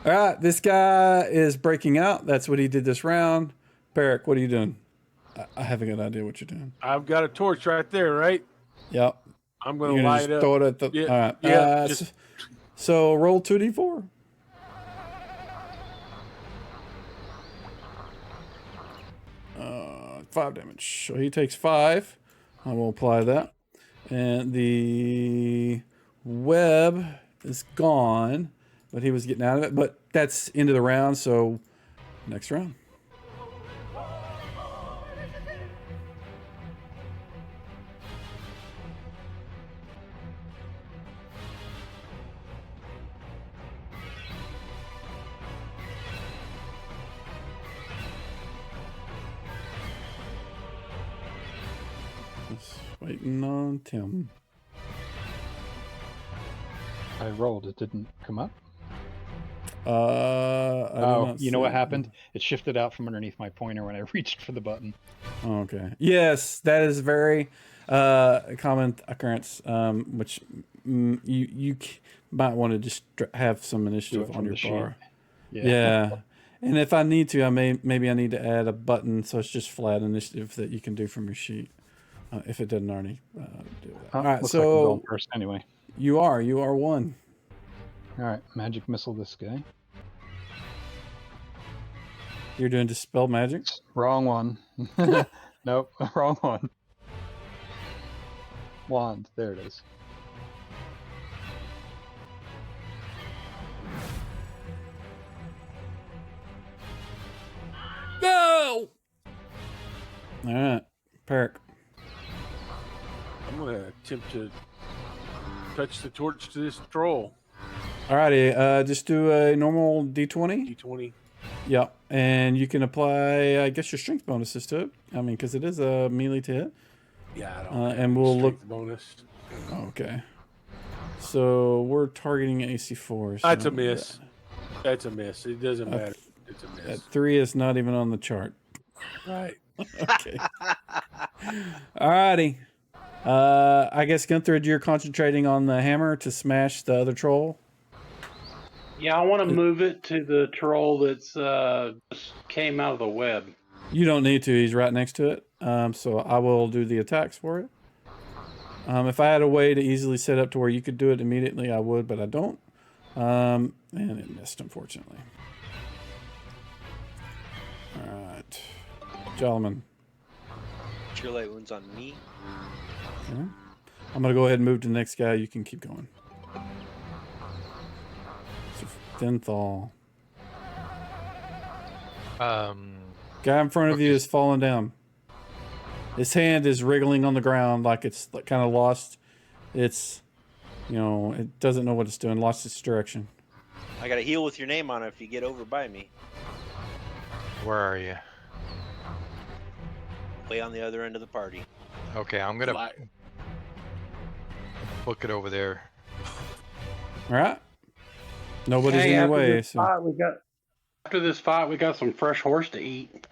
All right, this guy is breaking out. That's what he did this round. Peric, what are you doing? I have a good idea what you're doing. I've got a torch right there, right? Yep. I'm going You're to gonna light just up. throw it at the. Yeah, All right. yeah, just- So roll 2d4. Uh, 5 damage. So he takes 5. I will apply that, and the web is gone, but he was getting out of it. But that's end of the round. So next round. Just waiting on Tim. I rolled. It didn't come up. I did Oh, not you know see what it. happened? It shifted out from underneath my pointer when I reached for the button. Okay. Yes, that is very common occurrence. Which might want to just have some initiative it on from your the sheet. bar. Yeah. Yeah. And if I need to, maybe I need to add a button so it's just flat initiative that you can do from your sheet. If it doesn't already do that. Oh, All right, looks like I'm so going first anyway. you are 1. All right, magic missile this guy. You're doing dispel magic. Wrong one. Nope, wrong one. Wand, there it is. No. All right, Peric. I'm going to attempt to touch the torch to this troll. Alrighty, just do a normal d20. D20. Yep, and you can apply, I guess, your strength bonuses to it. I mean, because it is a melee to hit. Yeah, I don't have And any we'll look. strength bonus. Okay. So we're targeting AC4. So That's a miss. That's a miss. It doesn't matter. It's a That miss. 3 is not even on the chart. Right. Okay. Alrighty. I guess Gunther, you're concentrating on the hammer to smash the other troll. Yeah, I want to move it to the troll that's just came out of the web. You don't need to. He's right next to it. So I will do the attacks for it. If I had a way to easily set up to where you could do it immediately, I would, but I don't. And it missed, unfortunately. All right. Gentlemen. Cure light wounds on me. Okay. I'm going to go ahead and move to the next guy. You can keep going. So, Denthal. Guy in front of you is falling down. His hand is wriggling on the ground like it's kind of lost its, it doesn't know what it's doing, lost its direction. I got a heal with your name on it if you get over by me. Where are you? Way on the other end of the party. Okay, I'm gonna book it over there. All right. Nobody's Hey, in your after way. this So. fight, after this fight, we got some fresh horse to eat.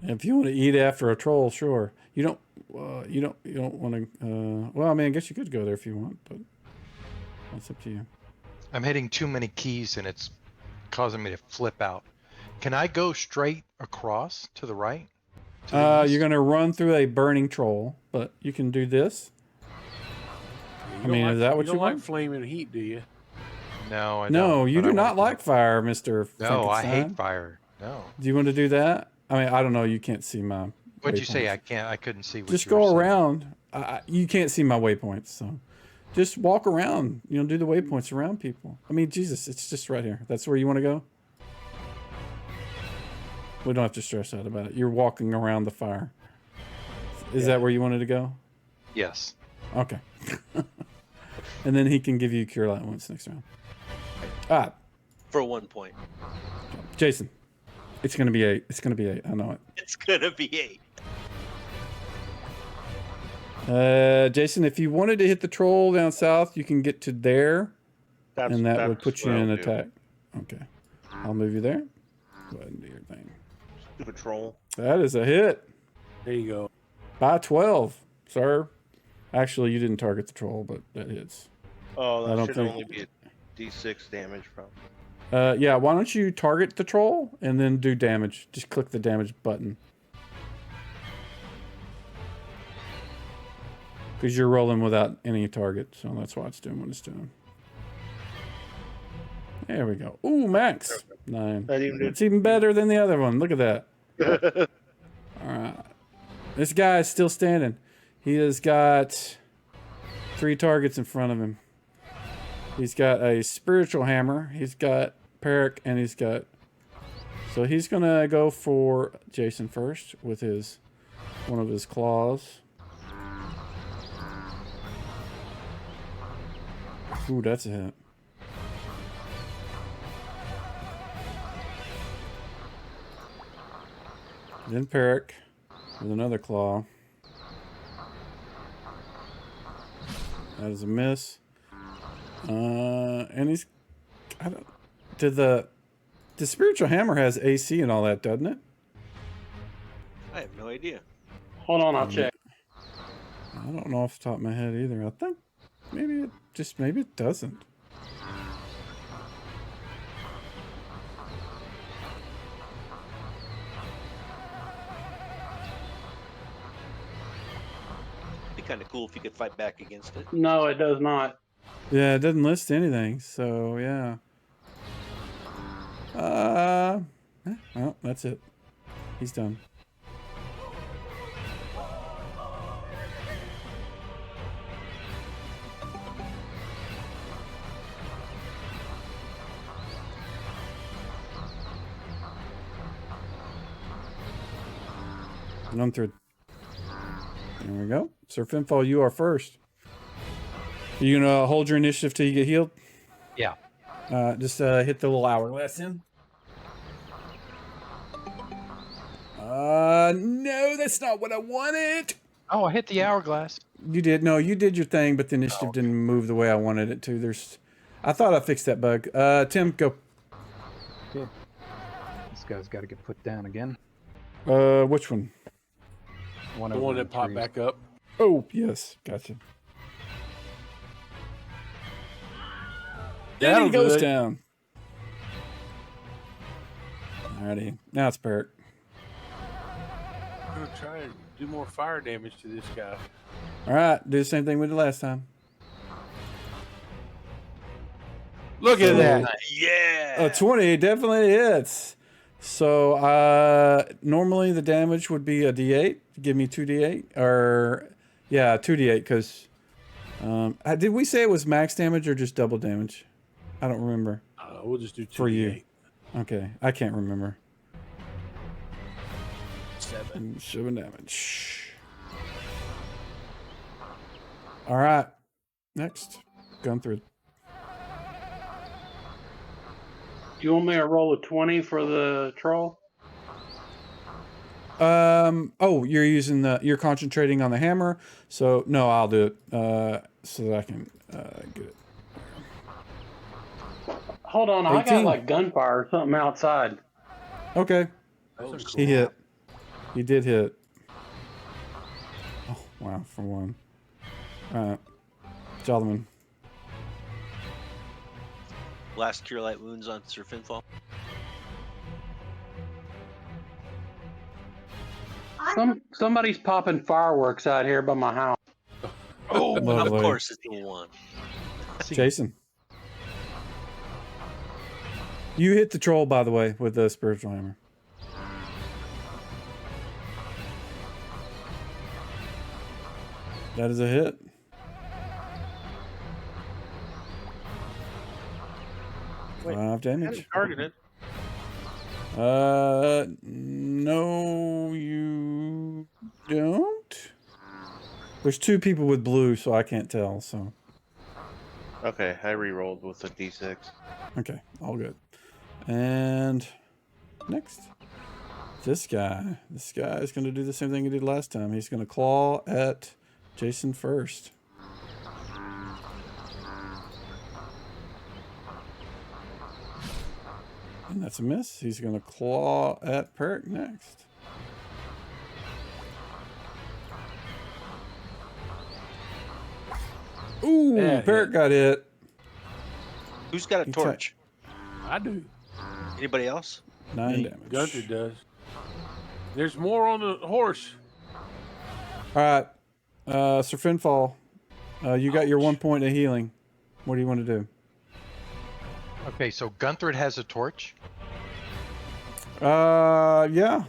If you want to eat after a troll, sure. You don't want to. Well, I mean, I guess you could go there if you want, but that's up to you. I'm hitting too many keys and it's causing me to flip out. Can I go straight across to the right? To the east? You're going to run through a burning troll, but you can do this. I mean, is that what you don't like want? flaming heat, do you? No, I don't. No, you but I do wanna not go- like fire, Mr. No, I hate Frankenstein. fire. No. Do you want to do that? I mean, I don't know. You can't see my. What'd you say? waypoints. I couldn't see what Just you were go saying. around. You can't see my waypoints, so just walk around. Do the waypoints around people. I mean, Jesus, it's just right here. That's where you want to go. We don't have to stress out about it. You're walking around the fire. Is that where you wanted to go? Yes. Okay. and then he can give you Cure Light Wounds next round. Ah, For 1 point. Jason, it's gonna be 8. It's gonna be 8. I know it. It's gonna be 8. Jason, if you wanted to hit the troll down south, you can get to there, and that would put you what in I'll do. attack. Okay, I'll move you there. Go ahead and do your thing. Stupid troll. That is a hit There you go. by 12, sir. Actually, you didn't target the troll, but that hits. Oh, I that don't should think- only be a D6 damage from. Yeah, why don't you target the troll and then do damage? Just click the damage button. Because you're rolling without any target, so that's why it's doing what it's doing. There we go. Ooh, max. 9. That even did- It's even better than the other one. Look at that. All right. This guy is still standing. He has got 3 targets in front of him. He's got a spiritual hammer. He's got Peric, and he's got... So he's going to go for Jason first with his one of his claws. Ooh, that's a hit. Then Peric with another claw. That is a miss. And he's... I don't... The spiritual hammer has AC and all that, doesn't it? I have no idea. Hold on, I'll check. I don't know off the top of my head either. I think maybe it doesn't. Be kind of cool if you could fight back against it. No, it does not. Yeah, it doesn't list anything. So yeah. Well, that's it. He's done. Run through. There we go. Sir Finfall, you are first. You gonna hold your initiative till you get healed? Yeah. Just hit the little hourglass in. No, that's not what I wanted. Oh, I hit the hourglass. You did. No, you did your thing, but the initiative didn't move the way I wanted it to. I thought I fixed that bug. Tim, go. Okay. This guy's got to get put down again. Which one? The over one in that popped threes. back up. Oh, yes. Gotcha. There That'll he goes do it. down. Alrighty. Now it's Peric. I'm gonna try and do more fire damage to this guy. Alright, do the same thing we did last time. Look at So- that. Yeah. A 20 definitely hits. So normally the damage would be a D8. Give me 2D8 or yeah, 2D8 because did we say it was max damage or just double damage? I don't remember. We'll just do 2d8. For you. Okay, I can't remember. 7 damage. All right, next, gun through. Do you want me to roll a 20 for the troll? Oh, you're concentrating on the hammer. So no, I'll do it. So that I can get it. Hold on, I 18. got like gunfire or something outside. Okay, Oh, he hit. He did hit. Oh wow, for one. All right, Jolliman. Last cure light wounds on Sir Finfall. Somebody's popping fireworks out here by my house. Oh, of Lovely. course it's the one. Jason. You hit the troll, by the way, with the spiritual hammer. That is a hit. Wait, 5 damage. Targeted. No, you don't. There's 2 people with blue, so I can't tell. So Okay, I re-rolled with a d6. Okay, all good. And next, this guy. This guy is going to do the same thing he did last time. He's going to claw at Jason first. And that's a miss. He's going to claw at Perk next. Ooh, Yeah, Perk hit. got hit. Who's got a He torch? I do. Anybody else? 9 Me. damage. Gunther does. There's more on the horse. All right. Sir Finfall, you got your 1 point of healing. What do you want to do? Okay, so Gunther has a torch. Yeah.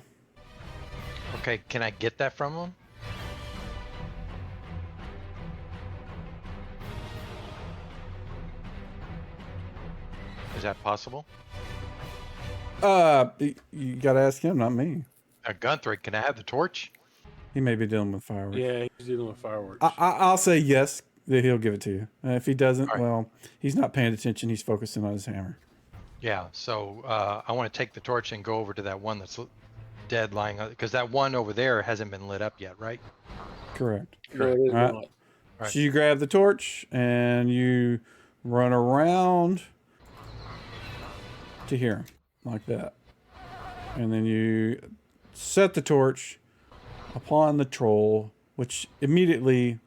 Okay, can I get that from him? Is that possible? You got to ask him, not me. Gunther, can I have the torch? He may be dealing with fireworks. Yeah, he's dealing with fireworks. I'll say yes, that he'll give it to you. If he doesn't, All right. well, he's not paying attention. He's focusing on his hammer. Yeah, so I want to take the torch and go over to that one that's dead lying, because that one over there hasn't been lit up yet, right? Correct. No, it is All right. not. Right. So you grab the torch and you run around to here, like that. And then you set the torch upon the troll, which immediately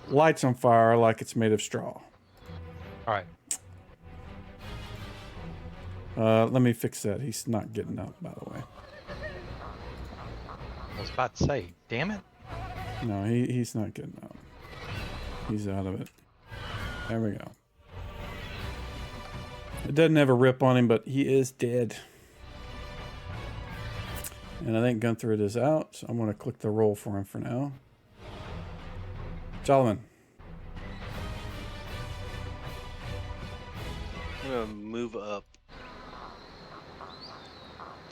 lights on fire like it's made of straw. All right. Let me fix that. He's not getting up, by the way. I was about to say, damn it. No, he's not getting up. He's out of it. There we go. It doesn't have a rip on him, but he is dead. And I think Gunther is out, so I'm going to click the roll for him for now. Solomon. I'm gonna move up.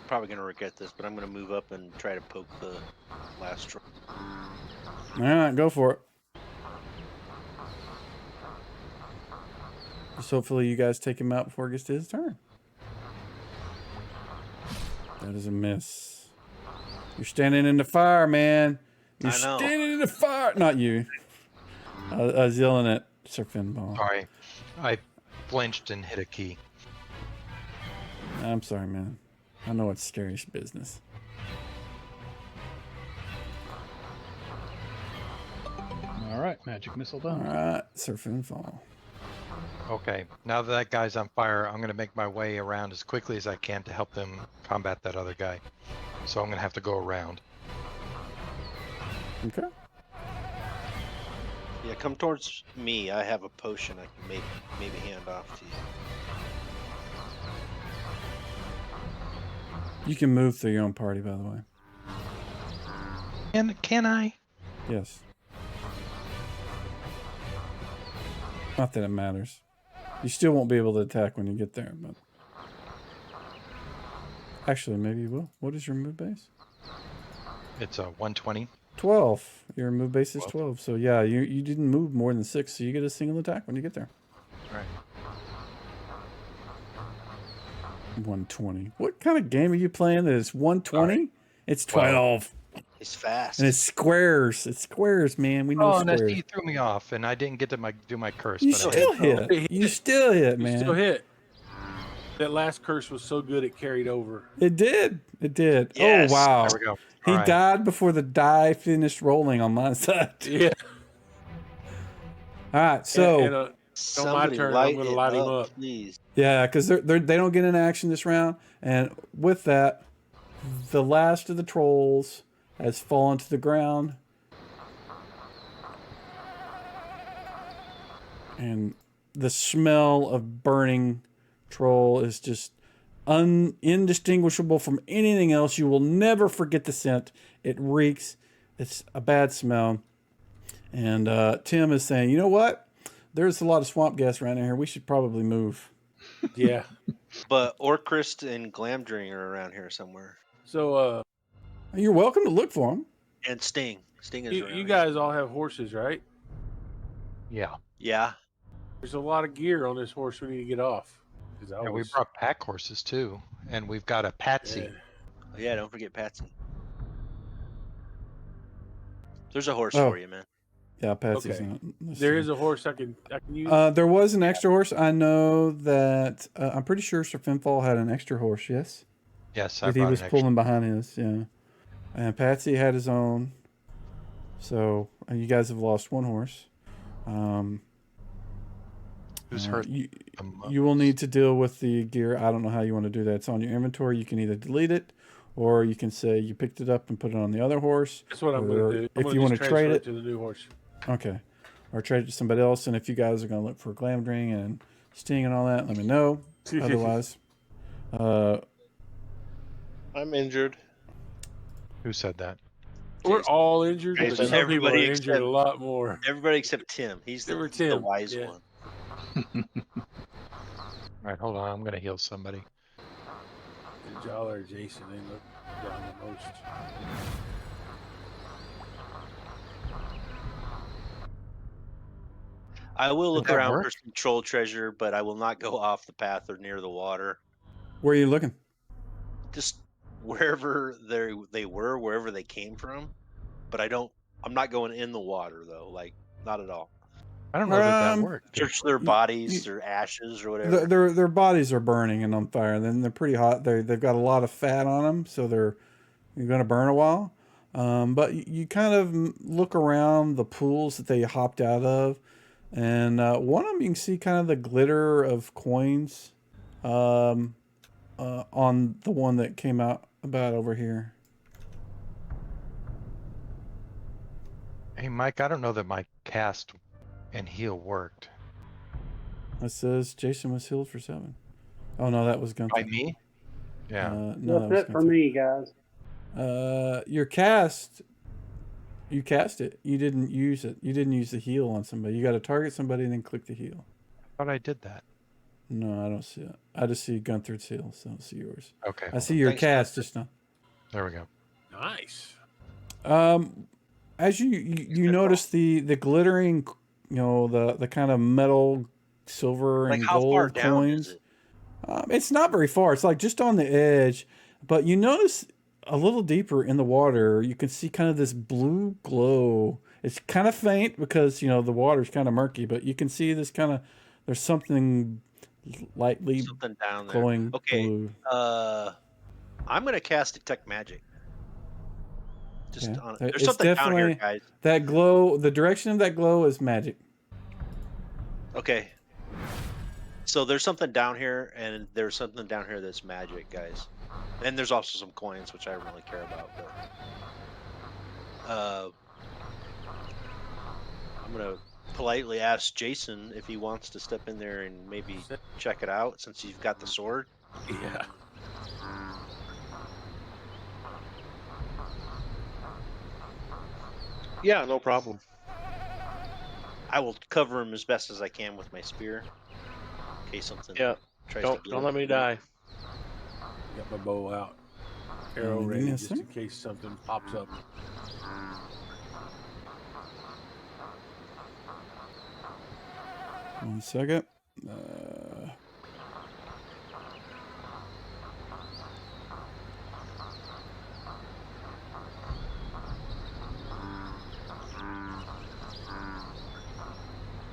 Probably gonna regret this, but I'm gonna move up and try to poke the last troll. All right, go for it. Just hopefully you guys take him out before it gets to his turn. That is a miss. You're standing in the fire, man. You're I know. standing in the fire. Not you. I was yelling at Sir Finball. Sorry. I flinched and hit a key. I'm sorry, man. I know it's scary business. All right, magic missile All done. right, Sir Finfall. Okay, now that that guy's on fire, I'm going to make my way around as quickly as I can to help them combat that other guy. So I'm going to have to go around. Okay. Yeah, come towards me. I have a potion I can maybe hand off to you. You can move through your own party, by the way. And can I? Yes. Not that it matters. You still won't be able to attack when you get there, but... Actually, maybe you will. What is your move base? It's a 120. 12. Your move base is 12. So yeah, you didn't move more than 6, so you get a single attack when you get there. All right. 120. What kind of game are you playing that is 120? Right. It's 12. He's fast. And it's squares. It's squares, man. We know Oh, and squares. he threw me off, and I didn't get to do my curse. You but I still hit. hit. You still hit, You man. still hit. That last curse was so good it carried over. It did. It did. Yes. Oh, wow. There we go. He All right. died before the die finished rolling on my side. Yeah. All right, so And, on my Somebody turn, I'm light gonna it light him up, up. please. yeah, because they don't get an action this round, and with that, the last of the trolls has fallen to the ground, and the smell of burning troll is just indistinguishable from anything else. You will never forget the scent. It reeks. It's a bad smell. And Tim is saying, you know what? There's a lot of swamp gas around here. We should probably move. Yeah. But Orcrist and Glamdring are around here somewhere. So You're welcome to look for them. And Sting. Sting is you around you here. guys all have horses, right? Yeah. Yeah. There's a lot of gear on this horse we need to get off. 'Cause I Yeah, we was- brought pack horses too, and we've got a Patsy. yeah. Oh, yeah, don't forget Patsy. There's a horse Oh. for you, man. Yeah, Patsy's Okay. not. There is a horse I can use. There was an extra horse. I know that. I'm pretty sure Sir Finfall had an extra horse. Yes. Yes, I That he brought was an extra. pulling behind his. Yeah. And Patsy had his own. So you guys have lost one horse. Who's hurt? You will need to deal with the gear. I don't know how you want to do that. It's on your inventory. You can either delete it, or you can say you picked it up and put it on the other horse. That's what I'm or going to do. If you want to trade it to the new horse. okay, or trade it to somebody else. And if you guys are going to look for Glamdring and Sting and all that, let me know. Otherwise, I'm injured. Who said that? We're all injured, but Jason. some people are Everybody injured except- a lot more. Everybody except Tim. He's the wise yeah. one. All right, hold on. I'm gonna heal somebody. Y'all or Jason, they look down the most. I will look that around work? for some troll treasure, but I will not go off the path or near the water. where are you looking? Just wherever they were, wherever they came from. But I'm not going in the water though. Like, not at all. I don't know that Um, worked. Search their bodies, their ashes, or whatever. Their bodies are burning and on fire. Then they're pretty hot. They've got a lot of fat on them, so you're going to burn a while. But you kind of look around the pools that they hopped out of, and one of them you can see kind of the glitter of coins on the one that came out about over here. Hey, Mike, I don't know that my cast and heal worked. It says Jason was healed for 7. Oh no, that was Gunther. By me? Yeah. No, that was That's it for Gunther. me, guys. Your cast, you cast it. You didn't use it. You didn't use the heal on somebody. You got to target somebody and then click the heal. I thought I did that. No, I don't see it. I just see Gunther's heal, so I don't see yours. Okay. I see your Thanks, cast just now. There we go. Nice. As you notice the glittering, the kind of metal, silver Like, and how far gold down coins. is it? It's not very far. It's like just on the edge, but you notice a little deeper in the water, you can see kind of this blue glow. It's kind of faint because the water's kind of murky, but you can see this kind of there's something lightly Something down there. glowing Okay. blue. I'm gonna cast detect magic. Just Yeah. on It's there's something down here, definitely- guys. That glow, the direction of that glow is magic. Okay. So there's something down here, and there's something down here that's magic, guys. And there's also some coins, which I don't really care about. But I'm gonna politely ask Jason if he wants to step in there and maybe check it out, since you've got the sword. Yeah. Yeah, no problem. I will cover him as best as I can with my spear, in case something Yeah. tries Don't to let me die. Got my bow out. Arrow Anything ready else, just sir? in case something pops up. One second.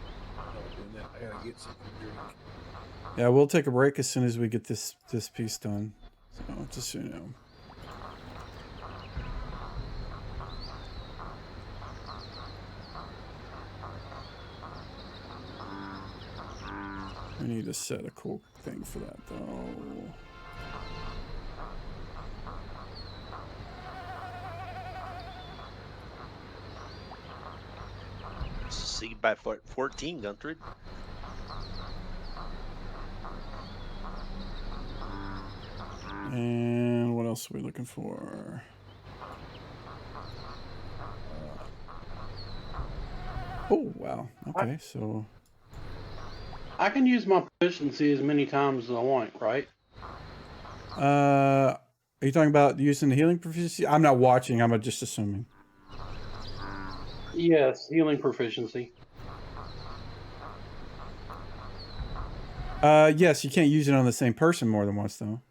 I gotta get something to drink. Yeah, we'll take a break as soon as we get this piece done. So just so you know. We need to set a cool thing for that though. Succeed by 14, Gunther. And what else are we looking for? Oh wow. Okay, so I can use my proficiency as many times as I want, right? are you talking about using the healing proficiency? I'm not watching. I'm just assuming. Yes, healing proficiency. Yes, you can't use it on the same person more than once, though.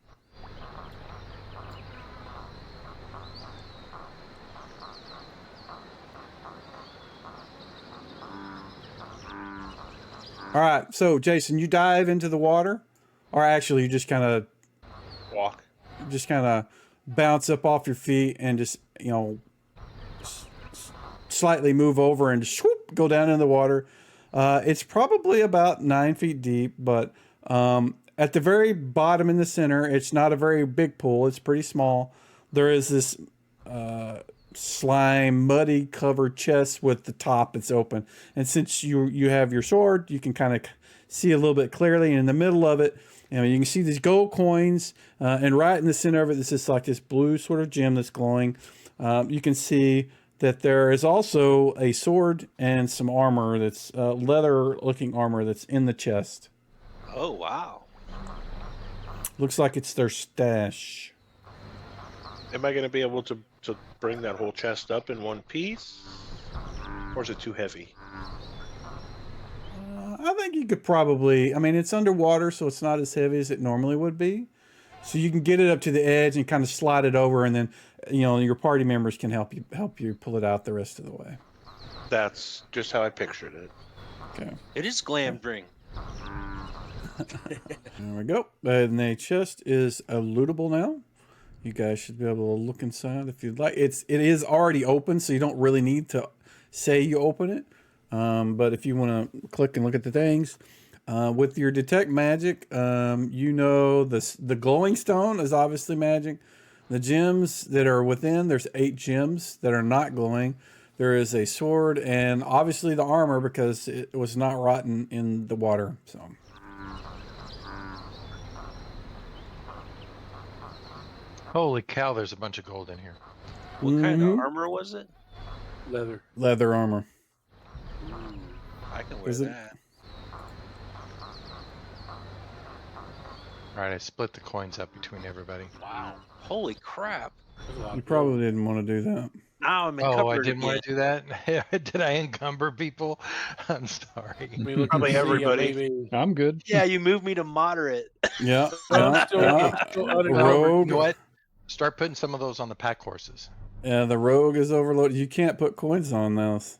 All right, so Jason, you dive into the water, or actually, you just kind of Walk. bounce up off your feet and just slightly move over and swoop, go down in the water. It's probably about 9 feet deep, but at the very bottom in the center, it's not a very big pool. It's pretty small. There is this slime, muddy covered chest with the top that's open. And since you have your sword, you can kind of see a little bit clearly. And in the middle of it, you can see these gold coins. And right in the center of it, this is like this blue sort of gem that's glowing. You can see that there is also a sword and some armor that's leather-looking armor that's in the chest. Oh, wow. Looks like it's their stash. Am I going to be able to bring that whole chest up in one piece? Or is it too heavy? I think you could probably, it's underwater, so it's not as heavy as it normally would be. So you can get it up to the edge and kind of slide it over, and then, your party members can help you pull it out the rest of the way. That's just how I pictured it. Okay. It is glamdring. There we go. And the chest is lootable now. You guys should be able to look inside if you'd like. It is already open, so you don't really need to say you open it. But if you want to click and look at the things, with your detect magic, the glowing stone is obviously magic. The gems that are within, there's 8 gems that are not glowing. There is a sword and obviously the armor because it was not rotten in the water. So. Holy cow, there's a bunch of gold in here. What kind of armor was it? Leather armor. I can wear Is it- that. All right, I split the coins up between everybody. Wow. Holy crap. You probably didn't want to do that. Now I'm Oh, I encumbered didn't want again. to do that? Did I encumber people? I'm sorry. Probably everybody. Maybe. I'm good. Yeah, you moved me to moderate. Yeah. I'm still unencumbered. Rogue. You know what? Start putting some of those on the pack horses. Yeah, the rogue is overloaded. You can't put coins on those.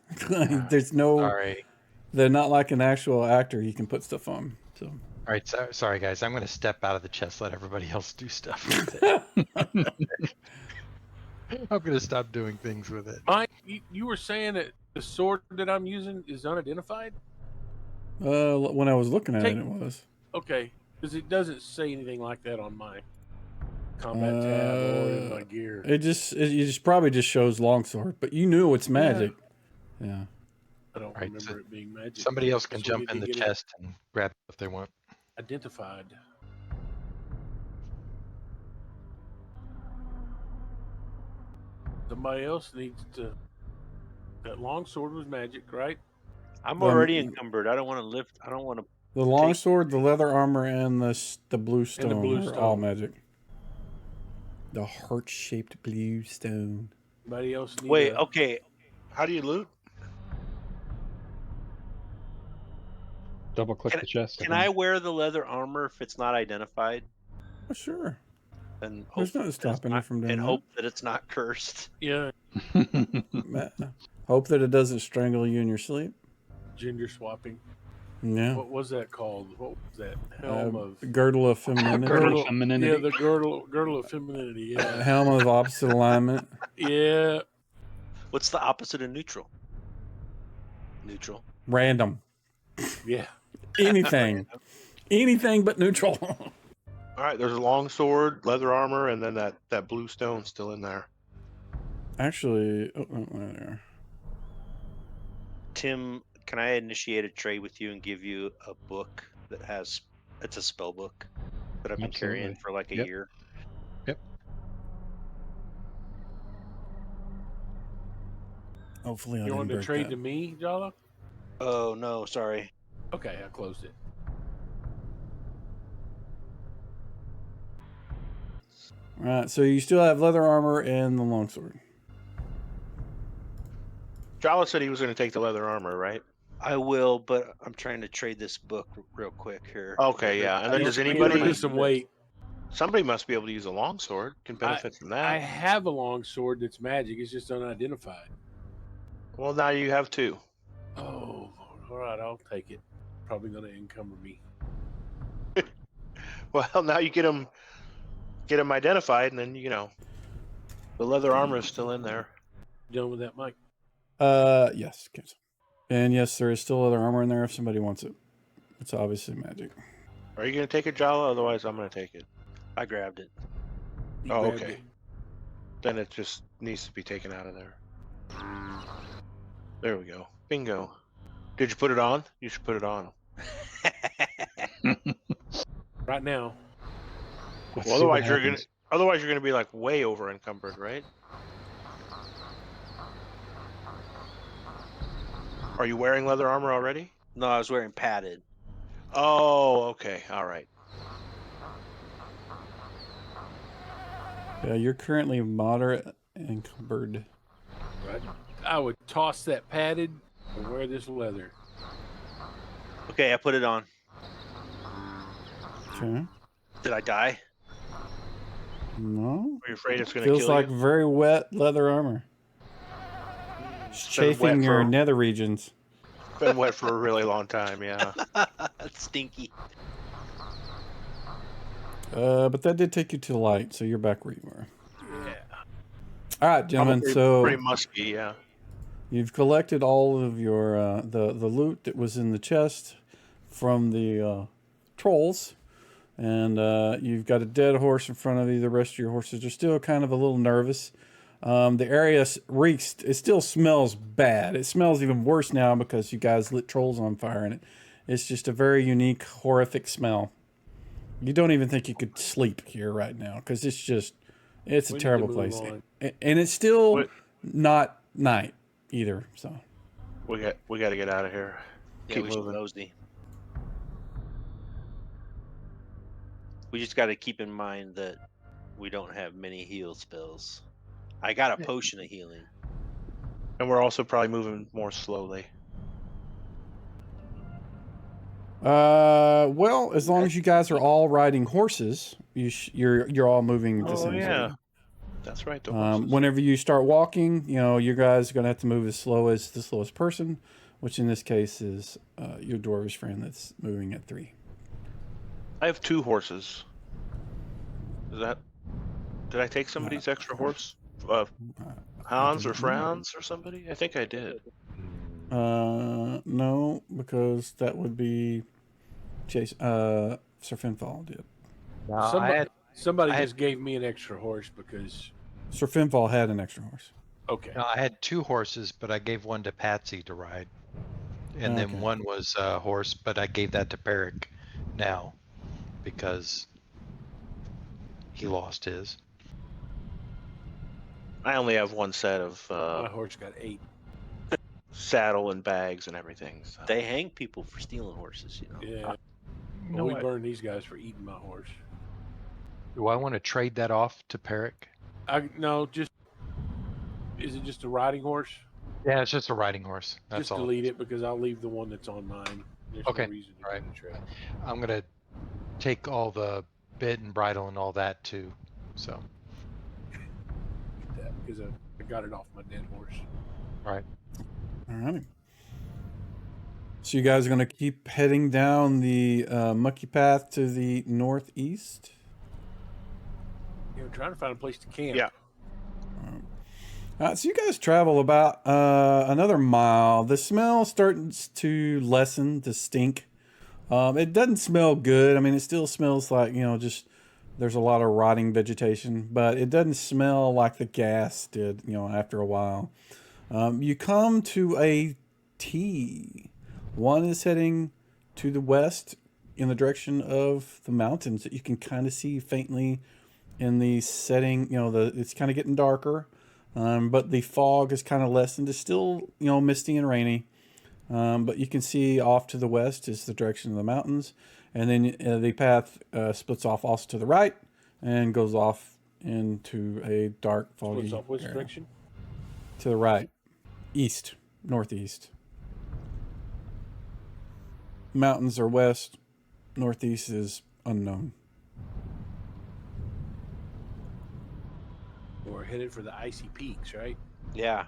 There's no. Sorry. They're not like an actual actor. You can put stuff on. So. All right, sorry guys. I'm going to step out of the chest. Let everybody else do stuff with it. I'm going to stop doing things with it. Mike, you were saying that the sword that I'm using is unidentified? When I was looking at Take- it was. Okay, because it doesn't say anything like that on my combat tab or in my gear. It just probably just shows longsword, but you knew it's magic. Yeah. I don't Right, remember so it being magic. Somebody else can So we jump need in to the get it chest and grab it if they want. Identified. Somebody else needs to. That longsword was magic, right? I'm already encumbered. I don't want to lift. I don't want to. The longsword, the leather armor, and the blue stone blue are all stone. magic. The heart-shaped blue stone. Anybody else need Wait, a- okay. How do you loot? Double click the chest. Can I wear the leather armor if it's not identified? Oh, sure. And There's hope nothing that it's stopping you not- from doing and that. hope that it's not cursed. Yeah, Hope that it doesn't strangle you in your sleep. gender swapping. Yeah. What was that called? What was that? Helm of Girdle of femininity. Girdle of femininity. Yeah, the girdle of femininity. Yeah, Helm of opposite alignment. yeah. What's the opposite of neutral? Neutral. Random. Yeah. Anything. Anything but neutral. All right, there's a long sword, leather armor, and then that blue stone still in there. Actually, there. Tim, can I initiate a trade with you and give you a book that has? It's a spell book that I've been carrying Absolutely. for like a Yep. year. Hopefully, I You didn't wanted to break trade that. to me, Jala? Oh no, sorry. Okay, I closed it. All right, so you still have leather armor and the longsword. Jala said he was going to take the leather armor, right? I will, but I'm trying to trade this book real quick here. Okay, yeah. And then You does can anybody? lose some weight. Somebody must be able to use a longsword. Can benefit from that. I have a long sword that's magic. It's just unidentified. Well, now you have 2. Oh, all right, I'll take it. Probably going to encumber me. Well, now you get them identified, and then the leather armor is still in there. Done with that, Mike? Yes. Cancel. And yes, there is still other armor in there if somebody wants it. It's obviously magic. Are you going to take it, Jala? Otherwise, I'm going to take it. I grabbed it. You Oh, grabbed okay. it. Then it just needs to be taken out of there. There we go. Bingo. Did you put it on? You should put it on. Right now. Let's Well, see what otherwise you're gonna be like way over encumbered, right? Are you wearing leather armor already? No, I was wearing padded. Oh, okay. All right. Yeah, you're currently moderate encumbered. Right. I would toss that padded and wear this leather. Okay, I put it on. Okay. Did I die? No. Are you afraid it's gonna Feels kill like you? very wet leather armor. It's It's been wet chafing your for- nether regions. Been wet for a really long time. Yeah. That's stinky. But that did take you to the light, so you're back where you were. Yeah. All right, gentlemen. So pretty musky. Yeah. you've collected all of your the loot that was in the chest from the trolls, and you've got a dead horse in front of you. The rest of your horses are still kind of a little nervous. The area reeks. It still smells bad. It smells even worse now because you guys lit trolls on fire in it. It's just a very unique, horrific smell. You don't even think you could sleep here right now because it's a We need to terrible move place. on. And it's still What- not night either. So We got to get out of here. Yeah, Keep we should moving. nosy. We just got to keep in mind that we don't have many heal spells. I got a potion of healing. And we're also probably moving more slowly. well, as long as you guys are all riding horses, you're all moving the Oh same yeah, speed. that's right. The horses. Whenever you start walking, you guys are going to have to move as slow as the slowest person, which in this case is your dwarvish friend that's moving at 3. I have 2 horses. Did I take somebody's extra horse? Hans or Franz or somebody? I think I did. No, because that would be Chase. Sir Finfall did. Somebody I had- just gave me an extra horse because. Sir Finfall had an extra horse. Okay. No, I had 2 horses, but I gave one to Patsy to ride, and Okay. then one was a horse, but I gave that to Peric now because he lost his. I only have one set of My horse got 8. saddle and bags and everything. So. They hang people for stealing horses, Yeah. You Well, know we what? burned these guys for eating my horse. Do I want to trade that off to Peric? No, just. Is it just a riding horse? Yeah, it's just a riding horse. That's Just all. delete it because I'll leave the one that's on mine. There's Okay, no reason to alright. do the trade. I'm gonna take all the bit and bridle and all that too. So, That because I got it off my dead horse. all right. All right. So you guys are going to keep heading down the mucky path to the northeast? Trying to find a place to camp. Yeah. So you guys travel about another mile. The smell starts to lessen, the stink. It doesn't smell good. I mean, it still smells like, just there's a lot of rotting vegetation, but it doesn't smell like the gas did, after a while. You come to a T. One is heading to the west in the direction of the mountains that you can kind of see faintly in the setting. It's kind of getting darker. But the fog is kind of lessened. It's still, misty and rainy. But you can see off to the west is the direction of the mountains. And then the path splits off also to the right and goes off into a dark, foggy What's up? Which area. direction? To the right. East. Northeast. mountains are west, northeast is unknown. We're headed for the Icy Peaks, right? Yeah,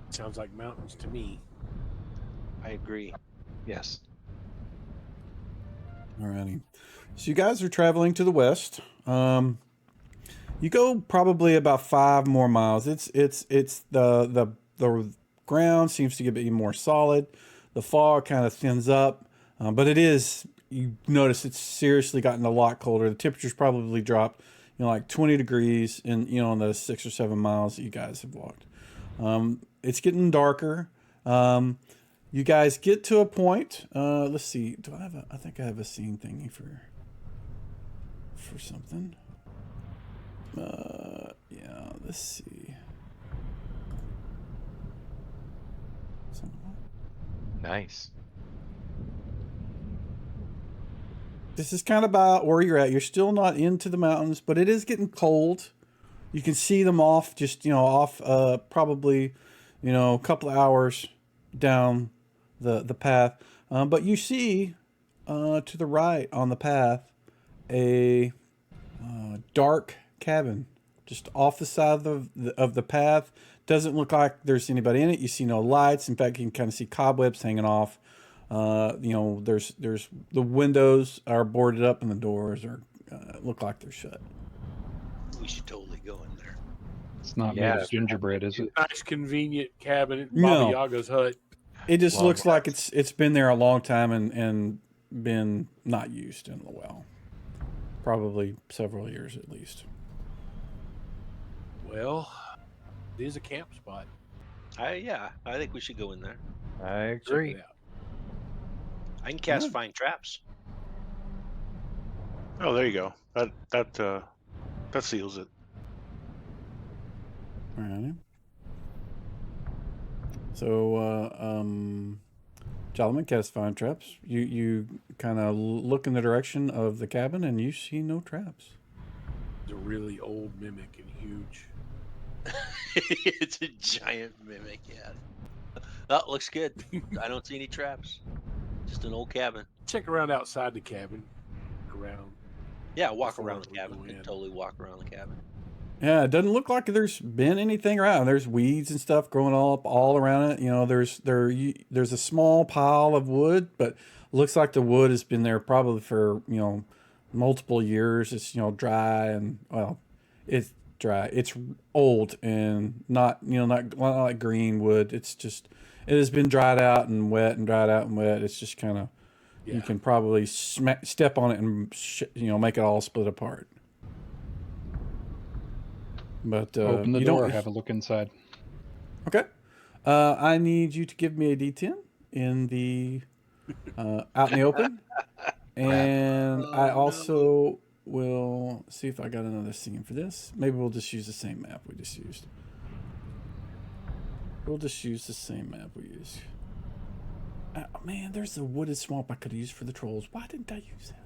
Sounds like mountains to me. I agree. Yes. Alrighty. So you guys are traveling to the west. You go probably about 5 more miles. It's the ground seems to get a bit more solid. The fog kind of thins up, but you notice it's seriously gotten a lot colder. The temperature's probably dropped, like 20 degrees in in the 6 or 7 miles that you guys have walked. It's getting darker. You guys get to a point. Let's see. I think I have a scene thingy for something. Yeah, let's see. Nice. This is kind of about where you're at. You're still not into the mountains, but it is getting cold. You can see them off, probably, a couple of hours down the path. But you see to the right on the path a dark cabin just off the side of the path. Doesn't look like there's anybody in it. You see no lights. In fact, you can kind of see cobwebs hanging off. There's the windows are boarded up and the doors are look like they're shut. We should totally go in there. It's not made Yeah. of gingerbread, is it? Nice, convenient cabin at No. Baba Yaga's hut. It just Long looks like it's been there a long time and been not used in a while. Probably several years at least. Well, it is a camp spot. I think we should go in there. I Check agree. it out. I can cast Yeah. find traps. Oh, there you go. That seals it. All right. So, Jalaman casts find traps. You kind of look in the direction of the cabin and you see no traps. It's a really old mimic and huge. It's a giant mimic, yeah. Oh, looks good. I don't see any traps. Just an old cabin. Check around outside the cabin. Around. Yeah, walk Before around the we cabin. go We can in. totally walk around the cabin. Yeah, it doesn't look like there's been anything around. There's weeds and stuff growing all around it. There's a small pile of wood, but looks like the wood has been there probably for multiple years. It's dry and it's dry. It's old and not like green wood. It's just it has been dried out and wet and dried out and wet. It's just kind of you can probably step on it and make it all split apart. But Open the you door, don't have a look inside. Okay. I need you to give me a D10 in the out in the open, and I also will see if I got another scene for this. Maybe we'll just use the same map we just used. We'll just use the same map we used. Man, there's the wooded swamp I could have used for the trolls. Why didn't I use that?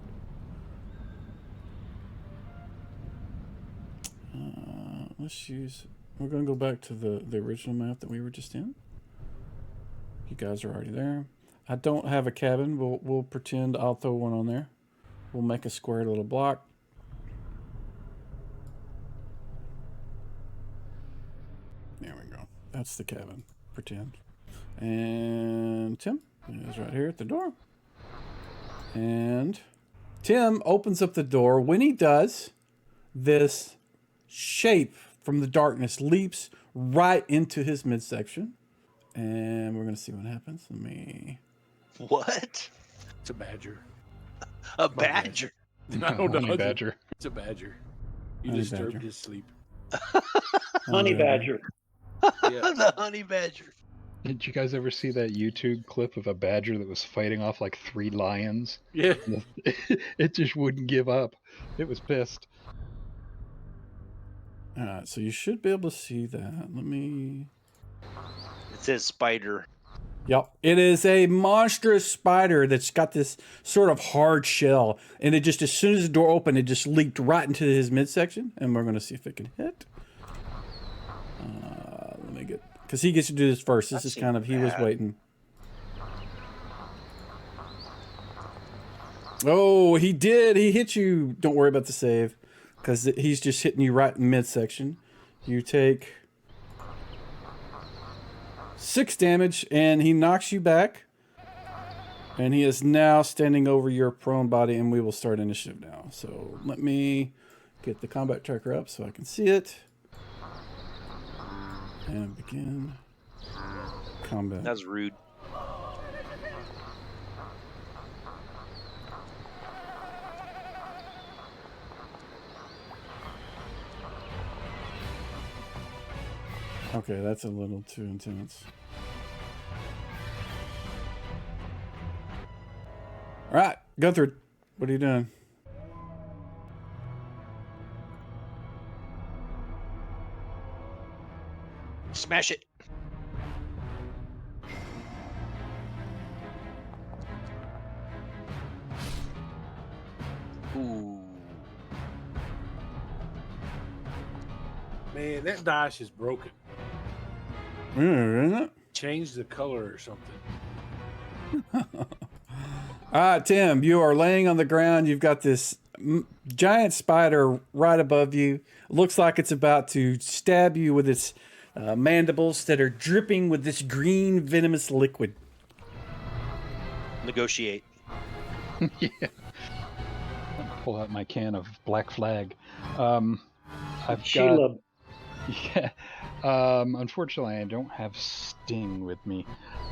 We're going to go back to the original map that we were just in. You guys are already there. I don't have a cabin. We'll pretend I'll throw one on there. We'll make a square little block. There we go. That's the cabin. Pretend. And Tim is right here at the door. And Tim opens up the door. When he does, this shape from the darkness leaps right into his midsection. And we're going to see what happens. What? It's a badger. A badger? I don't know. Honey badger. It's a badger. You Honey disturbed badger. his sleep. Honey badger. Yeah. The honey badger. Did you guys ever see that YouTube clip of a badger that was fighting off like 3 lions? Yeah. It just wouldn't give up. It was pissed. All right, so you should be able to see that. It says spider. Yep. It is a monstrous spider that's got this sort of hard shell. And it just, as soon as the door opened, it just leaped right into his midsection. And we're going to see if it can hit. Because he gets to do this first. This is kind of, he was waiting. Oh, he did. He hit you. Don't worry about the save, because he's just hitting you right in midsection. You take 6 damage, and he knocks you back. And he is now standing over your prone body, and we will start initiative now. So let me get the combat tracker up so I can see it. And begin combat. That's rude. Okay, that's a little too intense. All right, Gunther, what are you doing? Smash it. Ooh. Man, that dice is broken. Isn't it? Change the color or something. All right, Tim, you are laying on the ground. You've got this giant spider right above you. Looks like it's about to stab you with its mandibles that are dripping with this green venomous liquid. Negotiate. Yeah. Pull out my can of Black Flag. I've Sheila. got. Yeah. Unfortunately, I don't have Sting with me,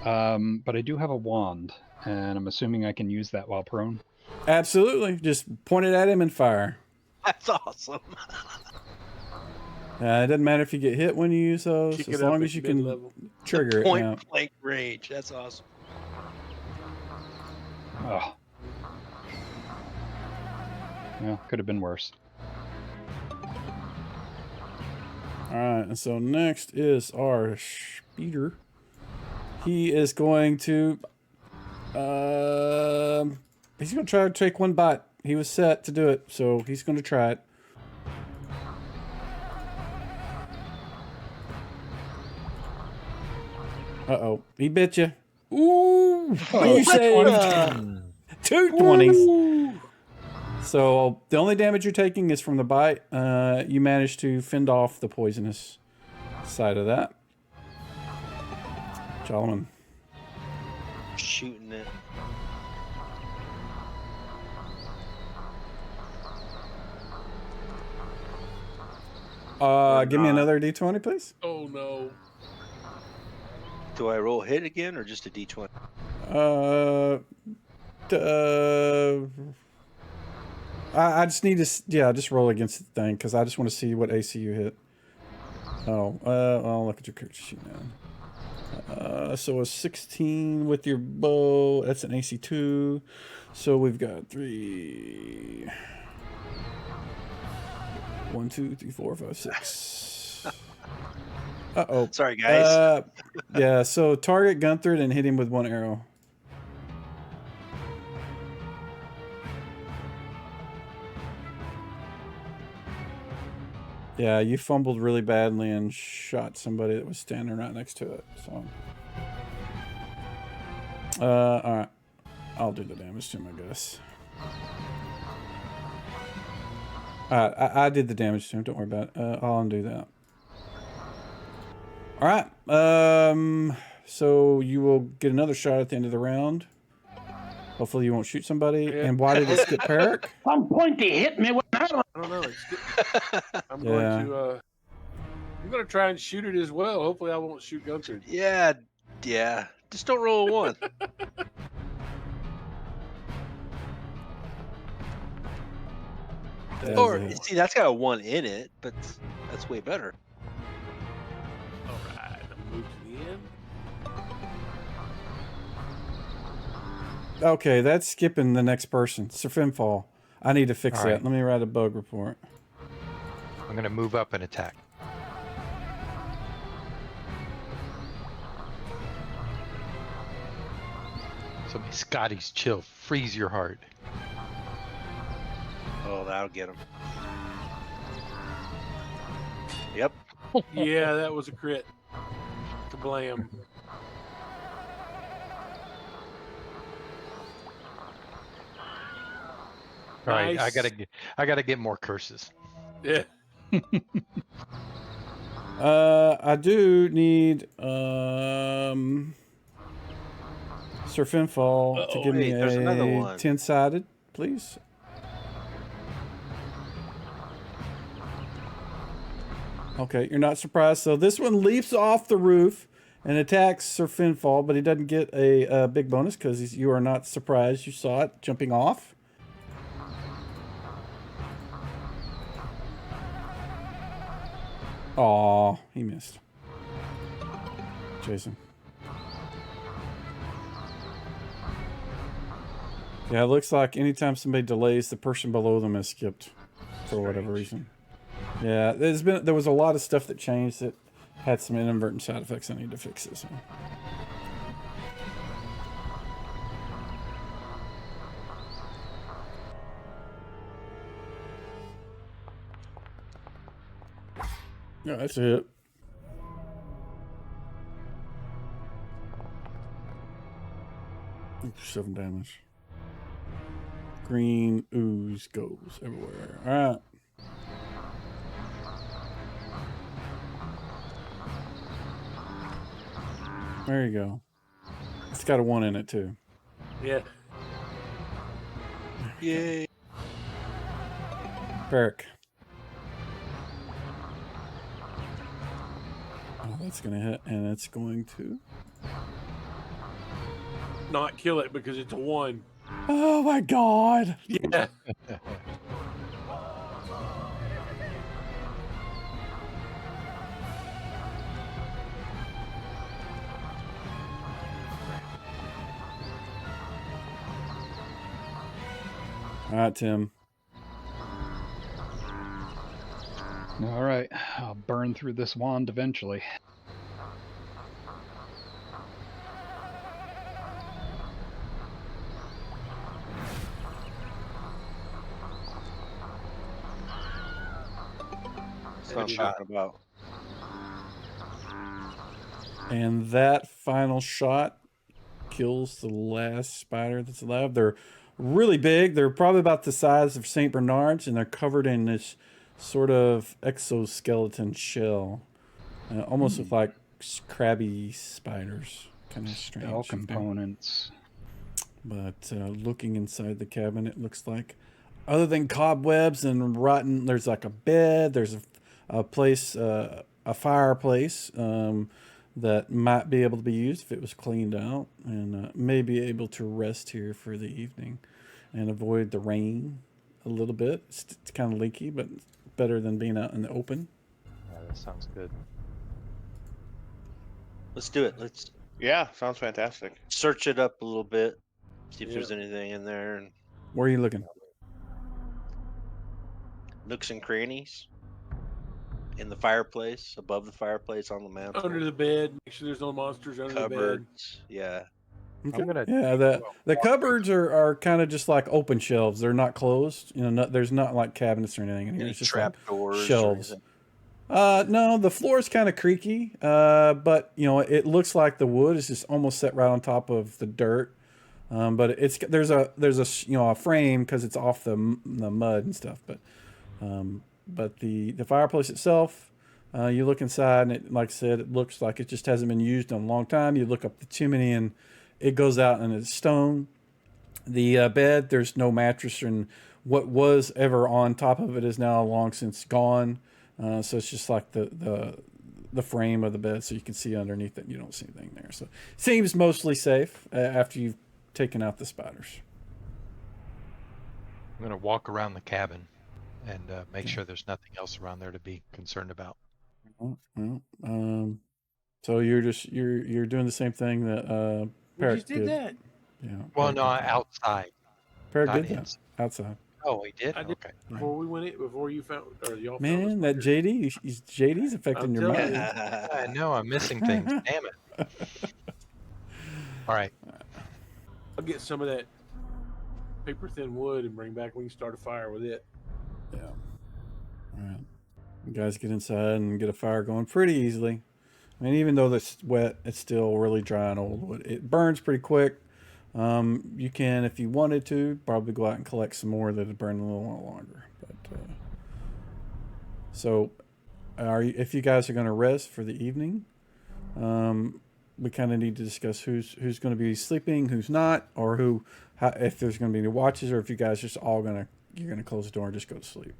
but I do have a wand, and I'm assuming I can use that while prone. Absolutely. Just point it at him and fire. That's awesome. It doesn't matter if you get hit when you use those, Kick as it up long at as you can mid-level. trigger it. Point Yeah. blank range. That's awesome. Oh. Well, could have been worse. All right, and so next is our speeder. He is going to, he's going to try to take one bite. He was set to do it, so he's going to try it. Uh-oh, he bit you. Ooh, you saved 2 20s. So the only damage you're taking is from the bite. You managed to fend off the poisonous side of that. Jolman. Shooting it. Give me another D20, please. Oh no. Do I roll hit again or just a D20? I just need to, just roll against the thing because I just want to see what AC you hit. Oh, I'll look at your character sheet now. So a 16 with your bow, that's an AC 2. So we've got 3. 1, 2, 3, 4, 5, 6. Uh-oh. Sorry, guys. Yeah, so target Gunther and hit him with 1 arrow. Yeah, you fumbled really badly and shot somebody that was standing right next to it. So, all right, I'll do the damage to him, I guess. All right, I did the damage to him. Don't worry about it. I'll undo that. All right. So you will get another shot at the end of the round. Hopefully you won't shoot somebody. Yeah. And why did it skip Peric? Some point they hit me with that one. I don't know. I'm going to. I'm going to try and shoot it as well. Hopefully, I won't shoot Gunther. Yeah. Just don't roll a 1. Or see, that's got a 1 in it, but that's way better. All right, I'm moved to the end. Okay, that's skipping the next person. Sir Finfall. I need to fix All that. right. Let me write a bug report. I'm going to move up and attack. So may Scotty's chill freeze your heart. Oh, that'll get him. Yep. Yeah, that was a crit. Kablam. All right, Nice. I gotta get more curses. Yeah. I do need Sir Finfall to give me wait, there's another a one. 10-sided, please. Okay, you're not surprised. So this one leaps off the roof and attacks Sir Finfall, but he doesn't get a big bonus because you are not surprised. You saw it jumping off. Aw, he missed. Jason. Yeah, it looks like anytime somebody delays, the person below them is skipped for whatever reason. Yeah, there was a lot of stuff that changed that had some inadvertent side effects I need to fix this one. Yeah, that's it. Oops, 7 damage. Green ooze goes everywhere. All right. There you go. It's got a 1 in it too. Yeah. Yay. Peric. Oh, that's going to hit, and it's going to... Not kill it because it's a 1. Oh my god! Yeah. All right, Tim. All right, I'll burn through this wand eventually. That's what I'm talking about. And that final shot kills the last spider that's alive. They're really big. They're probably about the size of St. Bernard's, and they're covered in this sort of exoskeleton shell. Almost look like crabby spiders. Kind of strange. All components. But looking inside the cabin, it looks like, other than cobwebs and rotten, there's like a bed, there's a place, a fireplace that might be able to be used if it was cleaned out, and may be able to rest here for the evening and avoid the rain a little bit. It's kind of leaky, but better than being out in the open. Yeah, that sounds good. Let's do it. Let's Yeah, sounds fantastic. search it up a little bit. See if there's anything in there. And Where are you looking? nooks and crannies. In the fireplace, above the fireplace, on the mantle. Under the bed. Make sure there's no monsters under the bed. Cupboards. Yeah. Okay. gonna Yeah, the cupboards are kind of just like open shelves. They're not closed. You know, there's not like cabinets or anything in here. Any It's just trap like doors? shelves. No, the floor is kind of creaky, but you know, it looks like the wood is just almost set right on top of the dirt. But there's a you know, a frame because it's off the mud and stuff. But the fireplace itself, you look inside and it, like I said, it looks like it just hasn't been used in a long time. You look up the chimney and it goes out and it's stone. The bed, there's no mattress, and what was ever on top of it is now long since gone. So it's just like the frame of the bed, so you can see underneath it. You don't see anything there. So it seems mostly safe after you've taken out the spiders. I'm gonna walk around the cabin and make sure there's nothing else around there to be concerned about. Well, so you're doing the same thing that We Peric just did that. Yeah. Well, Peric no, did that. outside. Peric not did that inside. outside. Oh, he did. I did. Okay. Before we went in, before you found, or y'all found Man, that us. JD's affecting I'm your telling mind. I know I'm missing things. Damn it. All right. I'll get some of that paper thin wood and bring back. We can start a fire with it. Yeah. All right. You guys get inside and get a fire going pretty easily. I mean, even though it's wet, it's still really dry and old wood. It burns pretty quick, You can, if you wanted to, probably go out and collect some more that would burn a little longer. But so, if you guys are going to rest for the evening, we kind of need to discuss who's going to be sleeping, who's not, or if there's going to be any watches, or if you guys just all you're going to close the door and just go to sleep.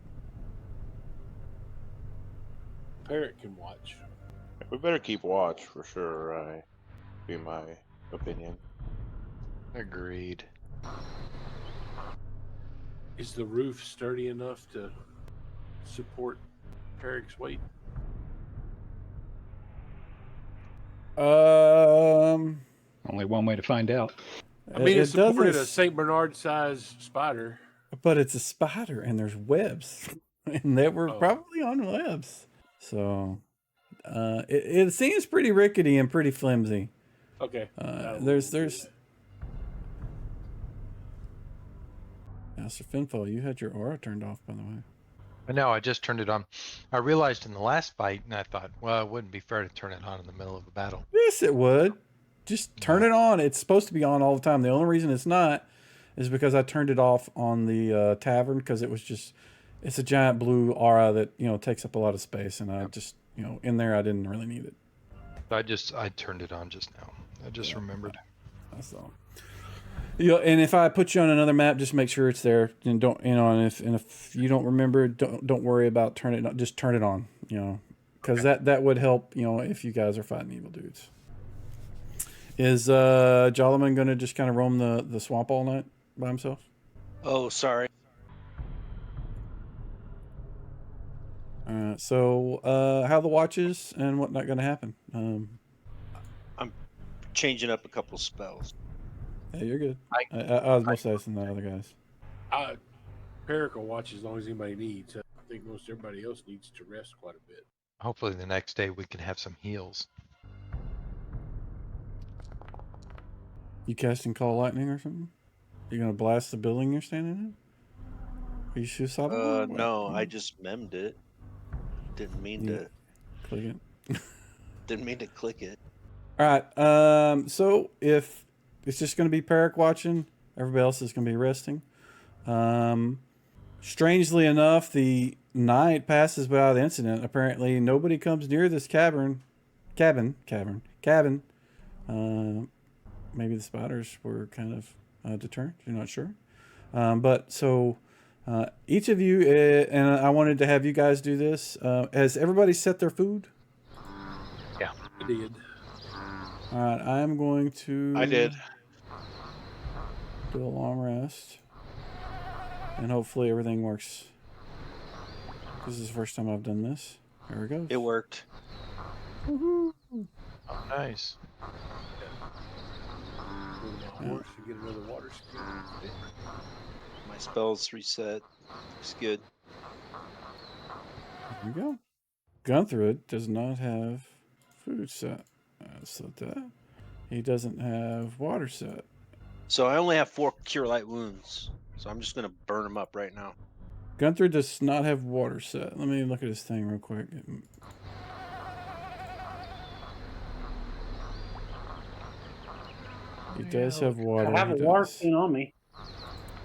Parrot can watch. We better keep watch for sure. Be my opinion. Agreed. Is the roof sturdy enough to support Parrot's weight? Only one way to find out. I mean, it supported a doesn't, St. Bernard-sized spider. but it's a spider and there's webs, and they were probably on webs. So it seems pretty rickety and pretty flimsy. Okay. There's Master Finfo, you had your aura turned off, by the way. I know, I just turned it on. I realized in the last fight, and I thought, well, it wouldn't be fair to turn it on in the middle of a battle. Yes, it would. Just turn it on. It's supposed to be on all the time. The only reason it's not is because I turned it off on the tavern, because it's a giant blue aura that, takes up a lot of space, and I just, in there I didn't really need it. I turned it on just now. I just remembered. That's all. And if I put you on another map, just make sure it's there, and don't, and if you don't remember, don't worry about turning it on. Just turn it on, because that would help, if you guys are fighting evil dudes. Is Jolliman going to just kind of roam the swamp all night by himself? Oh, sorry. So how the watches and whatnot going to happen? I'm changing up a couple spells. Yeah, you're good. I was most asking the other guys. Parrot will watch as long as anybody needs. I think most everybody else needs to rest quite a bit. Hopefully the next day we can have some heals. You casting Call Lightning or something? You gonna blast the building you're standing in? Are you suicidal? No, I just memmed it. Didn't mean to click it. Didn't mean to click it. All right. So if it's just gonna be Peric watching, everybody else is gonna be resting. Strangely enough, the night passes without incident. Apparently, nobody comes near this cabin. Maybe the spiders were kind of deterrent. You're not sure. But so each of you, and I wanted to have you guys do this. Has everybody set their food? Yeah, I did. All right, I am going to. I did. Do a long rest, and hopefully everything works. This is the first time I've done this. Here we go. It worked. Woohoo! oh, nice. Horse to get another water skin. My spells reset. Looks good. Here we go. Gunthrud does not have food set. So that he doesn't have water set. So I only have 4 cure light wounds. So I'm just gonna burn them up right now. Gunther does not have water set. Let me look at his thing real quick. He does have water. I have a water skin on me.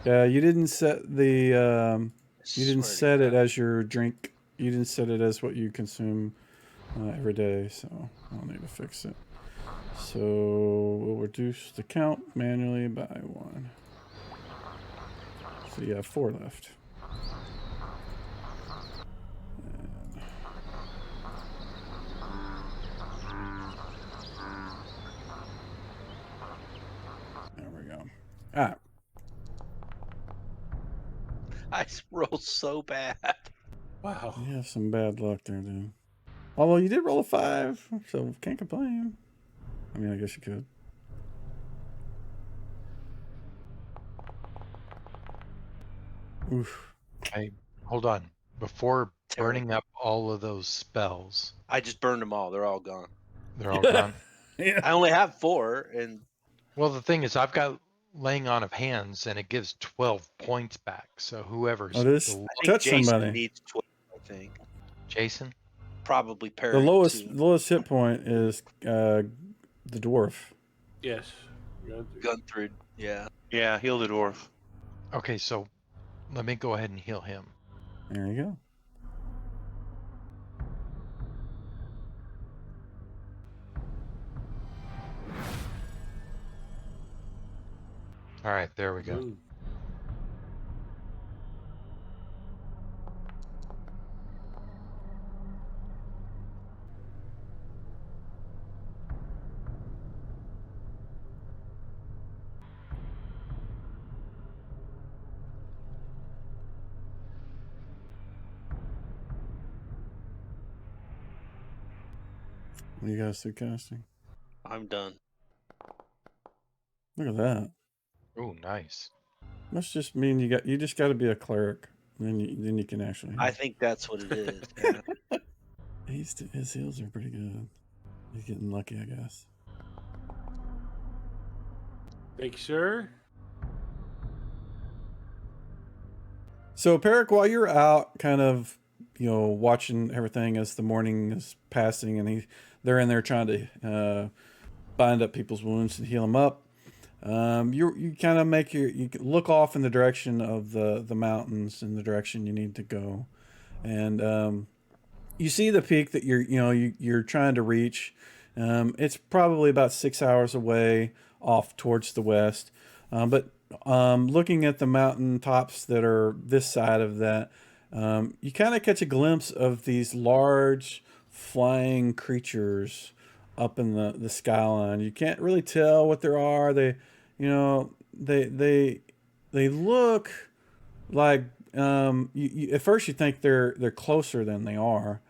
Yeah, you didn't set the. You didn't Swear to set it God. as your drink. You didn't set it as what you consume every day. So I'll need to fix it. So we'll reduce the count manually by 1. So you have 4 left. There we go. All right. I rolled so bad. Wow. You have some bad luck there, dude. Although you did roll a 5, so can't complain. I mean, I guess you could. Oof. Hey, hold on. Before burning up all of those spells, I just burned them all. They're all gone. they're all gone. Yeah. I only have 4, and Well, the thing is, I've got laying on of hands, and it gives 12 points back. So whoever's Oh, this I think touch Jason somebody. needs 12. I think Jason, probably Perry. The lowest too. hit point is the dwarf. Yes. Gunthrud. Yeah. Yeah, heal the dwarf. Okay, so let me go ahead and heal him. There you go. All right, there we go. Ooh. What do you guys do casting? I'm done. Look at that. Oh, nice. Must just mean you just got to be a cleric. Then you can actually. I think that's what it is. Yeah. His heals are pretty good. He's getting lucky, I guess. Thank you, sir. So, Peric, while you're out, kind of, watching everything as the morning is passing, and they're in there trying to bind up people's wounds and heal them up. You kind of you look off in the direction of the mountains, in the direction you need to go, and you see the peak that you're trying to reach. It's probably about 6 hours away off towards the west, but looking at the mountain tops that are this side of that, you kind of catch a glimpse of these large flying creatures up in the skyline. You can't really tell what there are. They look like at first you think they're closer than they are.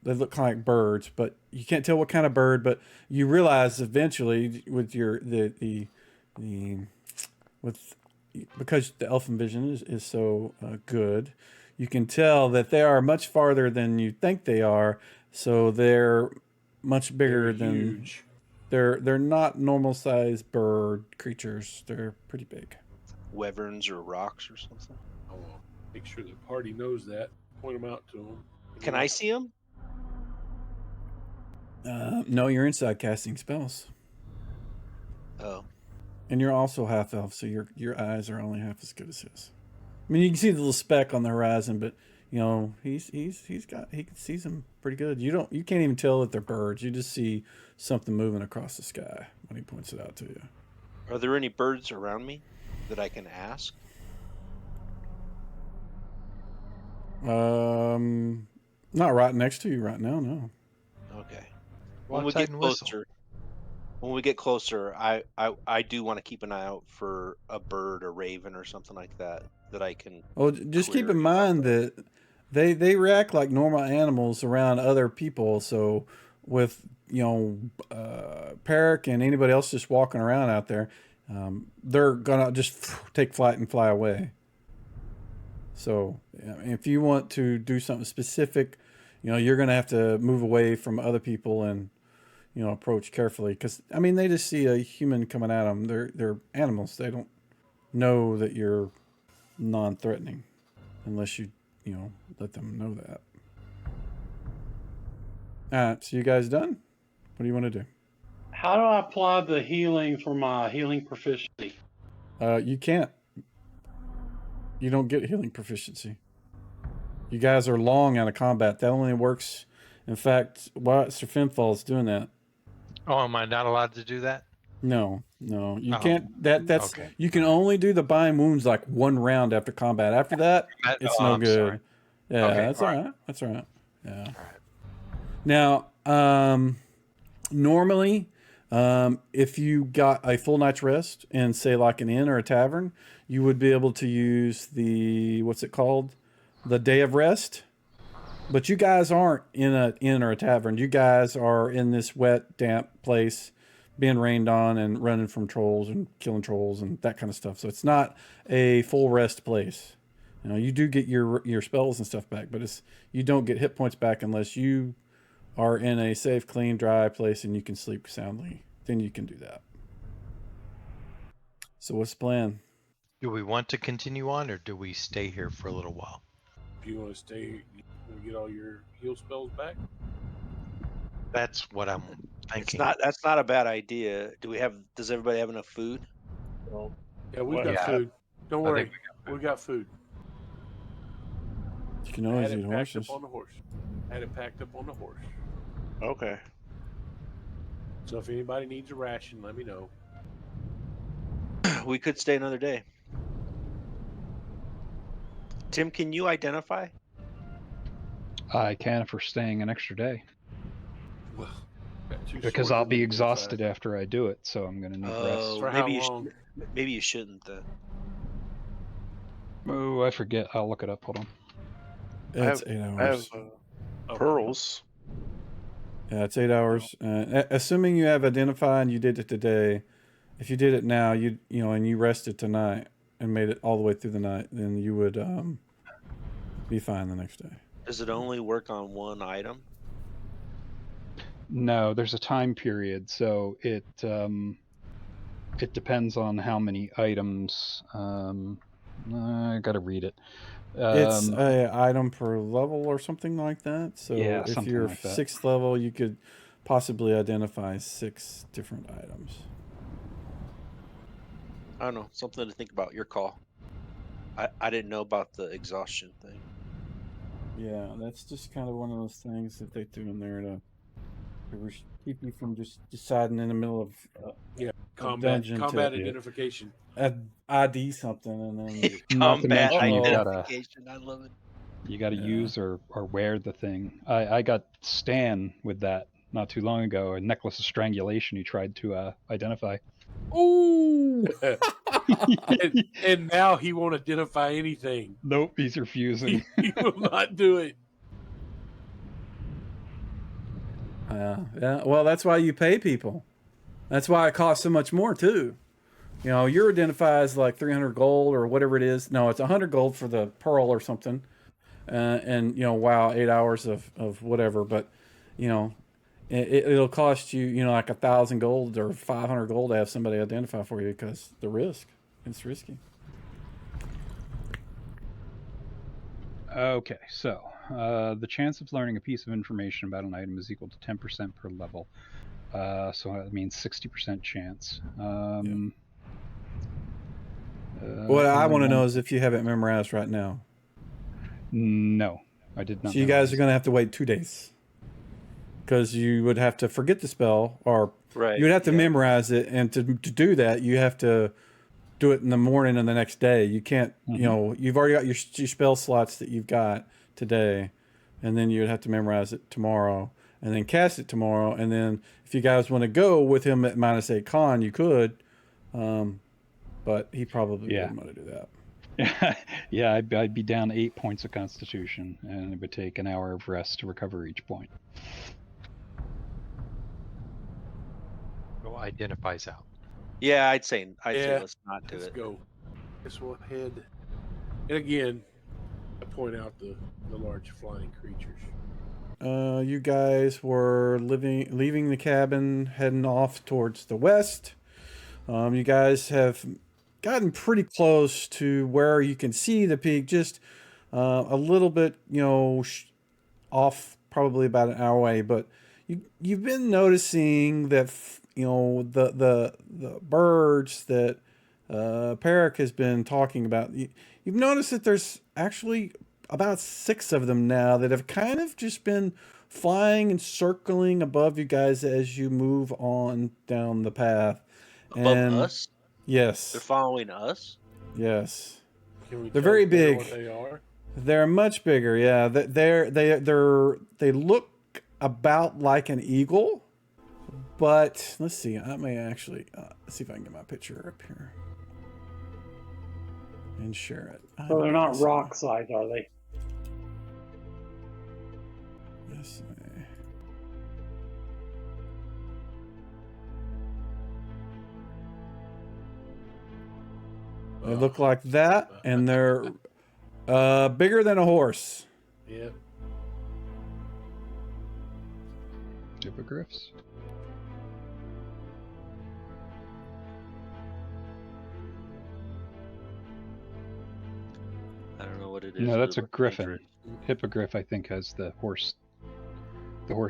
They look kind of like birds, but you can't tell what kind of bird. But you realize eventually with because the elfin vision is so good, you can tell that they are much farther than you think they are. So they're much bigger They're than huge. they're not normal sized bird creatures. They're pretty big. Wyverns or rocks or something. Oh, well, make sure the party knows that. Point them out to them. Can I see them? No, you're inside casting spells, Oh. and you're also half elf, so your eyes are only half as good as his. I mean, you can see the little speck on the horizon, but he sees them pretty good. You can't even tell that they're birds. You just see something moving across the sky when he points it out to you. Are there any birds around me that I can ask? Not right next to you right now, no. Okay. Go When we outside get and whistle. closer, I do want to keep an eye out for a bird, a raven, or something like that I can. Well, just keep clear in and mark mind out. that they react like normal animals around other people. So with Peric and anybody else just walking around out there, they're gonna just take flight and fly away. So if you want to do something specific, you're gonna have to move away from other people and approach carefully, because I mean they just see a human coming at them. They're animals. They don't know that you're non-threatening unless you let them know that. All right, so you guys done? What do you want to do? How do I apply the healing for my healing proficiency? You can't. You don't get healing proficiency. You guys are long out of combat. That only works. In fact, Sir Finfall's doing that. Oh, am I not allowed to do that? No, you Oh, can't. That's okay. You can only do the bind wounds like one round after combat. After that, it's no I'm good. sorry. Yeah, Okay, that's all all right. right. That's all right. Yeah. All right. Now, normally, if you got a full night's rest in, say, like an inn or a tavern, you would be able to use what's it called? The day of rest. But you guys aren't in an inn or a tavern. You guys are in this wet, damp place, being rained on and running from trolls and killing trolls and that kind of stuff. So it's not a full rest place. You do get your spells and stuff back, but you don't get hit points back unless you are in a safe, clean, dry place and you can sleep soundly. Then you can do that. So what's the plan? Do we want to continue on, or do we stay here for a little while? If you want to stay, you want to get all your heal spells back. That's what I'm thinking. That's not a bad idea. Does everybody have enough food? So, Yeah, we've Well, got food. Don't I worry, think we got food. You can I always had eat it packed horses. up on the horse. Had it packed up on the horse. Okay. So if anybody needs a ration, let me know. We could stay another day. Tim, can you identify? I can if we're staying an extra day. Well, got two Because swords I'll in be the exhausted inside. after I do it, so I'm going to need rest. Oh, For how maybe you long? maybe you shouldn't then. Oh, I forget. I'll look it up. Hold on. It's have- 8 I have hours. Okay. pearls. Yeah, it's 8 hours. Assuming you have identify and you did it today, if you did it now, you know, and you rested tonight and made it all the way through the night, then you would be fine the next day. Does it only work on one item? No, there's a time period, so it depends on how many items. I gotta read it. It's a item per level or something like that. So Yeah, if something you're like that. 6th level, you could possibly identify 6 different items. I don't know. Something to think about. Your call. I didn't know about the exhaustion thing. Yeah, that's just kind of one of those things that they threw in there to keep you from just deciding in the middle of Combat dungeon combat to- identification. ID something and then Not to Combat mention you gotta identification. I love it. Yeah. use or wear the thing. I got Stan with that not too long ago. A necklace of strangulation he tried to identify. ooh. and now he won't identify anything. Nope, he's refusing. He will not do it. Yeah. Well, that's why you pay people. That's why it costs so much more too. You know, your identify is like 300 gold or whatever it is. No, it's 100 gold for the pearl or something. And you know, wow, 8 hours of whatever. But you know, it'll cost you, you know, like 1,000 gold or 500 gold to have somebody identify for you because the risk. It's risky. Okay, so the chance of learning a piece of information about an item is equal to 10% per level. So that means 60% chance. What I only want to one- know is if you have it memorized right now. No, I did not. So you guys are going to have to wait 2 days because you would have to forget the spell, or Right. you would have to yeah. memorize it. And to do that, you have to do it in the morning and the next day. You can't, you know, you've already got your spell slots that you've got today, and then you'd have to memorize it tomorrow and then cast it tomorrow. And then if you guys want to go with him at -8 con, you could, but he probably Yeah. wouldn't want to do that. Yeah, I'd be down 8 points of Constitution, and it would take an hour of rest to recover each point. Go identifies out. Yeah, I'd say Yeah, let's not do Let's it. go. Guess we'll head. And again, I point out the large flying creatures. You guys were leaving the cabin, heading off towards the west. You guys have gotten pretty close to where you can see the peak, just a little bit, you know, off, probably about an hour away. But you've been noticing that, you know, the birds that Peric has been talking about. You've noticed that there's actually about 6 of them now that have kind of just been flying and circling above you guys as you move on down the path. Above And us? yes, They're following us? yes, Can we they're tell very better big. what they are? They're much bigger. Yeah, they look about like an eagle, but let's see. I may actually see if I can get my picture up here and share it. So they're not Let's rock size, are they? see. They look like that, and they're bigger than a horse. Yep. Hippogriffs. I don't know what it is. No, but that's it a looks griffin. dangerous. Hippogriff, I think, has the horse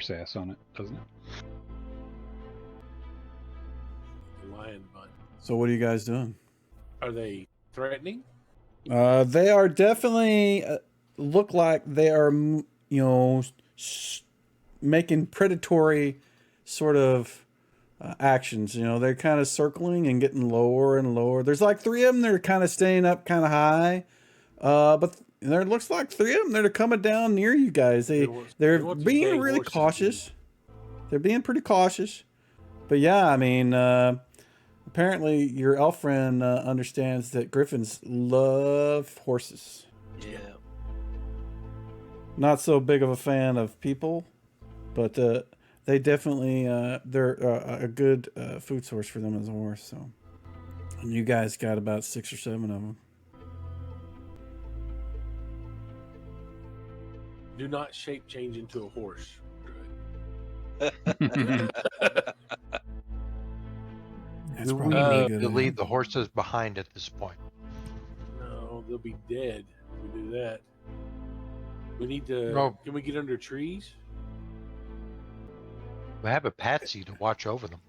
ass on it, doesn't it? The lion butt. So what are you guys doing? Are they threatening? They are definitely look like they are, making predatory sort of actions. They're kind of circling and getting lower and lower. There's like three of them that are kind of staying up kind of high, but there looks like three of them that are coming down near you guys. They're want these being dang really horses, cautious. They're being pretty cautious. But yeah, I mean, apparently your elf friend understands that griffins love horses. Yeah. Not so big of a fan of people, but they definitely they're a good food source for them as a horse. So, and you guys got about 6 or 7 of them. Do not shape change into a horse. That's Do we probably a need good to idea. leave the horses behind at this point? No, they'll be dead if we do that. We need to. No. Can we get under trees? We have a patsy to watch over them.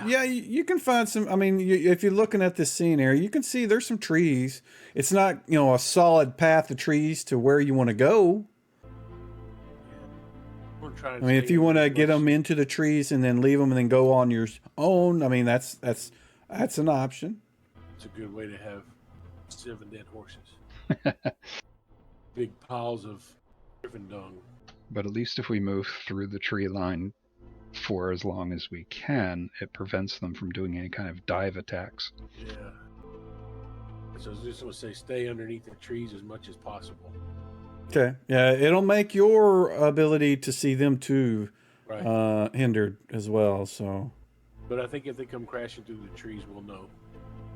Yeah, you can find some. I mean, if you're looking at this scene area, you can see there's some trees. It's not, a solid path of trees to where you want to go. We're trying I mean, if you want to get them into the trees and then leave them and then go on your own, I mean, that's an option. It's a good way to have 7 dead horses. Big piles of griffin dung. But at least if we move through the tree line for as long as we can, it prevents them from doing any kind of dive attacks. Yeah. So I was just going to say, stay underneath the trees as much as possible. Okay. Yeah, it'll make your ability to see them too Right. hindered as well. So. But I think if they come crashing through the trees, we'll know.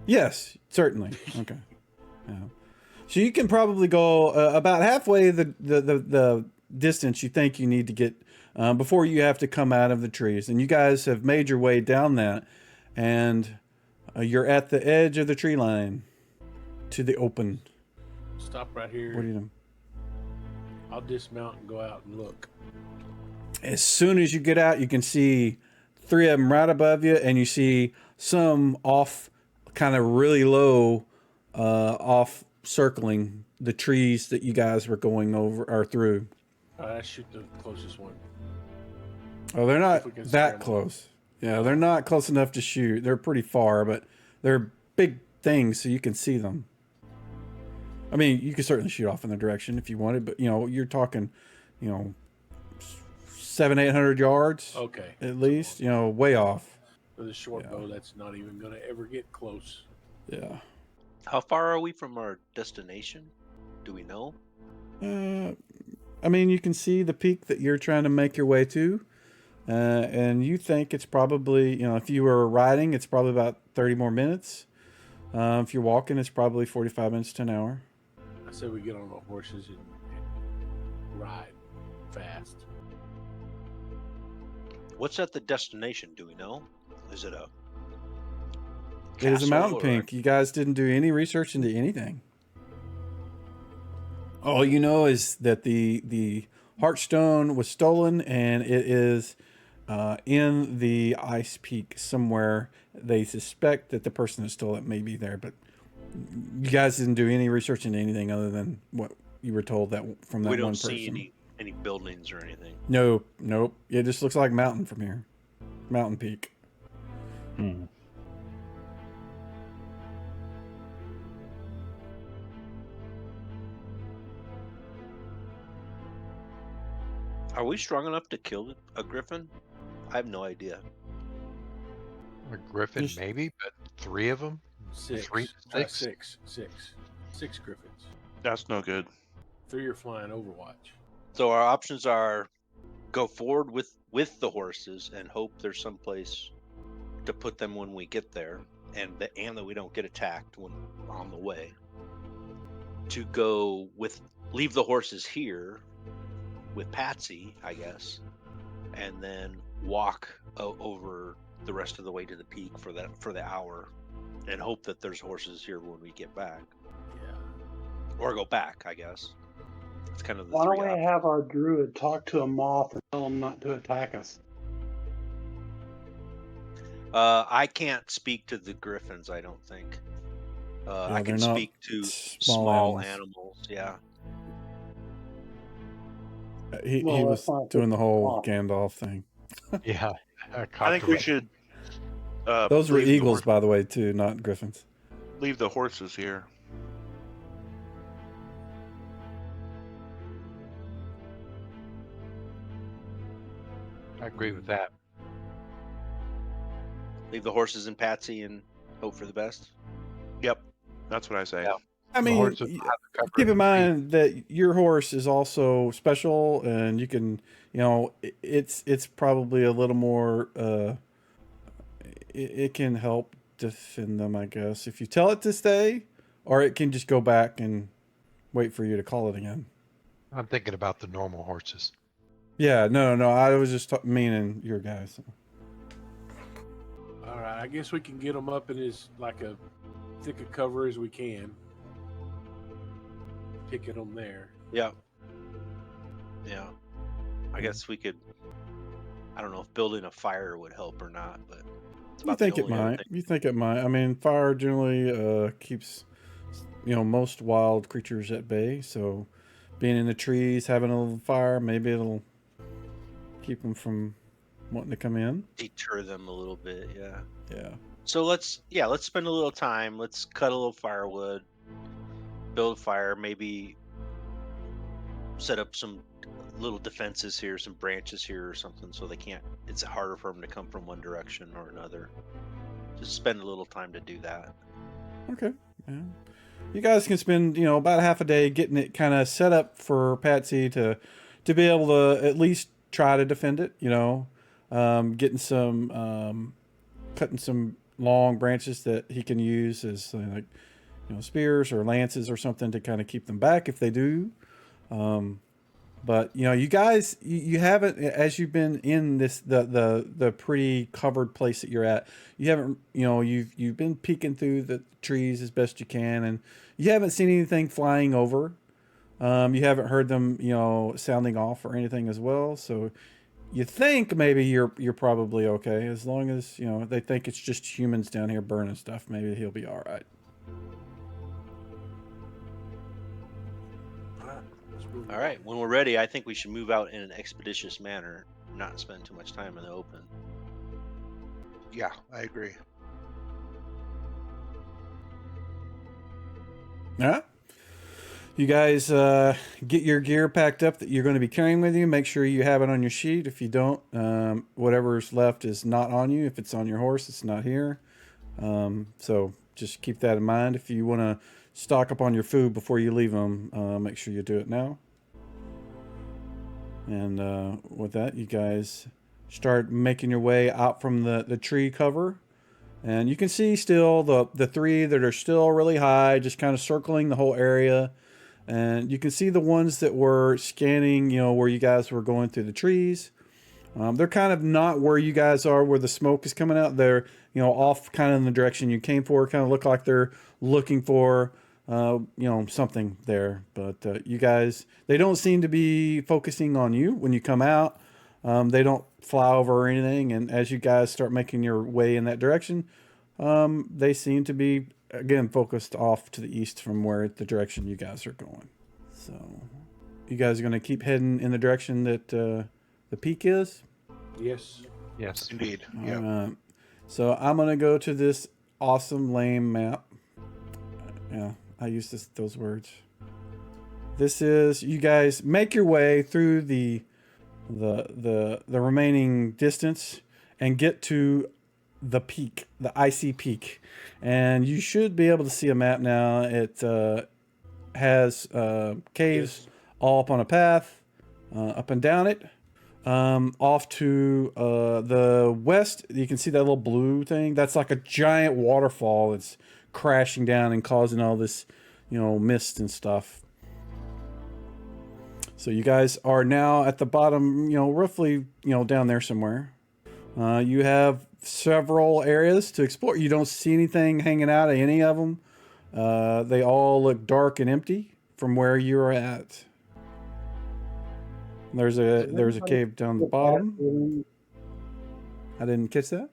Yes, certainly. Okay. Yeah. So you can probably go about halfway the distance you think you need to get before you have to come out of the trees. And you guys have made your way down that, and you're at the edge of the tree line to the open. Stop right here. What do you do? I'll dismount and go out and look. As soon as you get out, you can see 3 of them right above you, and you see some off, kind of really low, off circling the trees that you guys were going over or through. I shoot the closest one. Oh, they're If not we can scare that 'em. close. Yeah, they're not close enough to shoot. They're pretty far, but they're big things, so you can see them. I mean, you can certainly shoot off in their direction if you wanted, but you're talking, 700-800 yards Okay. at least. Way off. With a short Yeah. bow, that's not even going to ever get close. Yeah. How far are we from our destination? Do we know? I mean, you can see the peak that you're trying to make your way to, and you think it's probably, if you were riding, it's probably about 30 more minutes. If you're walking, it's probably 45 minutes to an hour. I say we get on the horses and ride fast. What's at the destination? Do we know? Is it a It is a castle mountain or- peak. You guys didn't do any research into anything. All you know is that the Heartstone was stolen, and it is in the Ice Peak somewhere. They suspect that the person that stole it may be there, but you guys didn't do any research into anything other than what you were told that from that We don't one person. see any buildings or anything. Nope. It just looks like mountain from here. Mountain peak. Hmm. Are we strong enough to kill a griffin? I have no idea. A griffin, Just- maybe, but 3 of them? 6. Three- Try six? 6. 6 griffins. That's no good. 3 are flying Overwatch. So our options are go forward with the horses and hope there's some place to put them when we get there, and that we don't get attacked when on the way. To go leave the horses here with Patsy, I guess, and then walk over the rest of the way to the peak for the hour, and hope that there's horses here when we get back, Yeah. or go back. I guess it's kind of the Why don't three we options. have our druid talk to a moth and tell him not to attack us? I can't speak to the griffins, I don't think. Yeah, I they're can not speak to small small animals. animals. Yeah. He Well, was that's not doing the whole off. Gandalf thing. Yeah. I think we should Those were leave the eagles, by the way, too, not griffins. leave the horses here. I agree with that. Leave the horses in Patsy and hope for the best. Yep, that's what I say. Yeah. I The mean, horses will have the cover keep of in the feet. mind that your horse is also special, and you can, it's probably a little more. It can help defend them, I guess, if you tell it to stay, or it can just go back and wait for you to call it again. I'm thinking about the normal horses. Yeah, no, I was just meaning your guys. All right, I guess we can get them up in as like a thick a cover as we can. Picking them there. Yeah. Yeah. I guess we could. I don't know if building a fire would help or not, but it's You about the think it only other might? thing. You think it might? I mean, fire generally keeps, most wild creatures at bay. So, being in the trees, having a little fire, maybe it'll keep them from wanting to come in. Deter them a little bit. Yeah. Yeah. So let's spend a little time. Let's cut a little firewood, build a fire, maybe set up some little defenses here, some branches here or something, so they can't. It's harder for them to come from one direction or another. Just spend a little time to do that. Okay. Yeah. You guys can spend, about half a day getting it kind of set up for Patsy to be able to at least try to defend it. Getting some, cutting some long branches that he can use as spears or lances or something to kind of keep them back if they do. But you guys, you haven't, as you've been in this the pretty covered place that you're at, you haven't, you've been peeking through the trees as best you can, and you haven't seen anything flying over. You haven't heard them, sounding off or anything as well. So you think maybe you're probably okay, as long as they think it's just humans down here burning stuff. Maybe he'll be all right. All right. When we're ready, I think we should move out in an expeditious manner, not spend too much time in the open. Yeah, I agree. All right. You guys get your gear packed up that you're going to be carrying with you. Make sure you have it on your sheet. If you don't, whatever's left is not on you. If it's on your horse, it's not here. So just keep that in mind. If you want to stock up on your food before you leave them, make sure you do it now. And with that, you guys start making your way out from the tree cover. And you can see still the three that are still really high, just kind of circling the whole area. And you can see the ones that were scanning, where you guys were going through the trees. They're kind of not where you guys are, where the smoke is coming out. They're, off kind of in the direction you came for. Kind of look like they're looking for, something there. But you guys, they don't seem to be focusing on you when you come out. They don't fly over or anything. And as you guys start making your way in that direction, they seem to be, again, focused off to the east from where the direction you guys are going. So you guys are going to keep heading in the direction that the peak is? Yes. Yes. Indeed. All Yeah. right. So I'm going to go to this awesome lame map. Yeah, I use those words. This is, you guys make your way through the remaining distance and get to the peak, the Icy Peak. And you should be able to see a map now. It has caves all up on a path, up and down it. Off to the west, you can see that little blue thing. That's like a giant waterfall that's crashing down and causing all this, mist and stuff. So you guys are now at the bottom, roughly, down there somewhere. You have several areas to explore. You don't see anything hanging out of any of them. They all look dark and empty from where you're at. There's a cave down the bottom. I didn't catch that.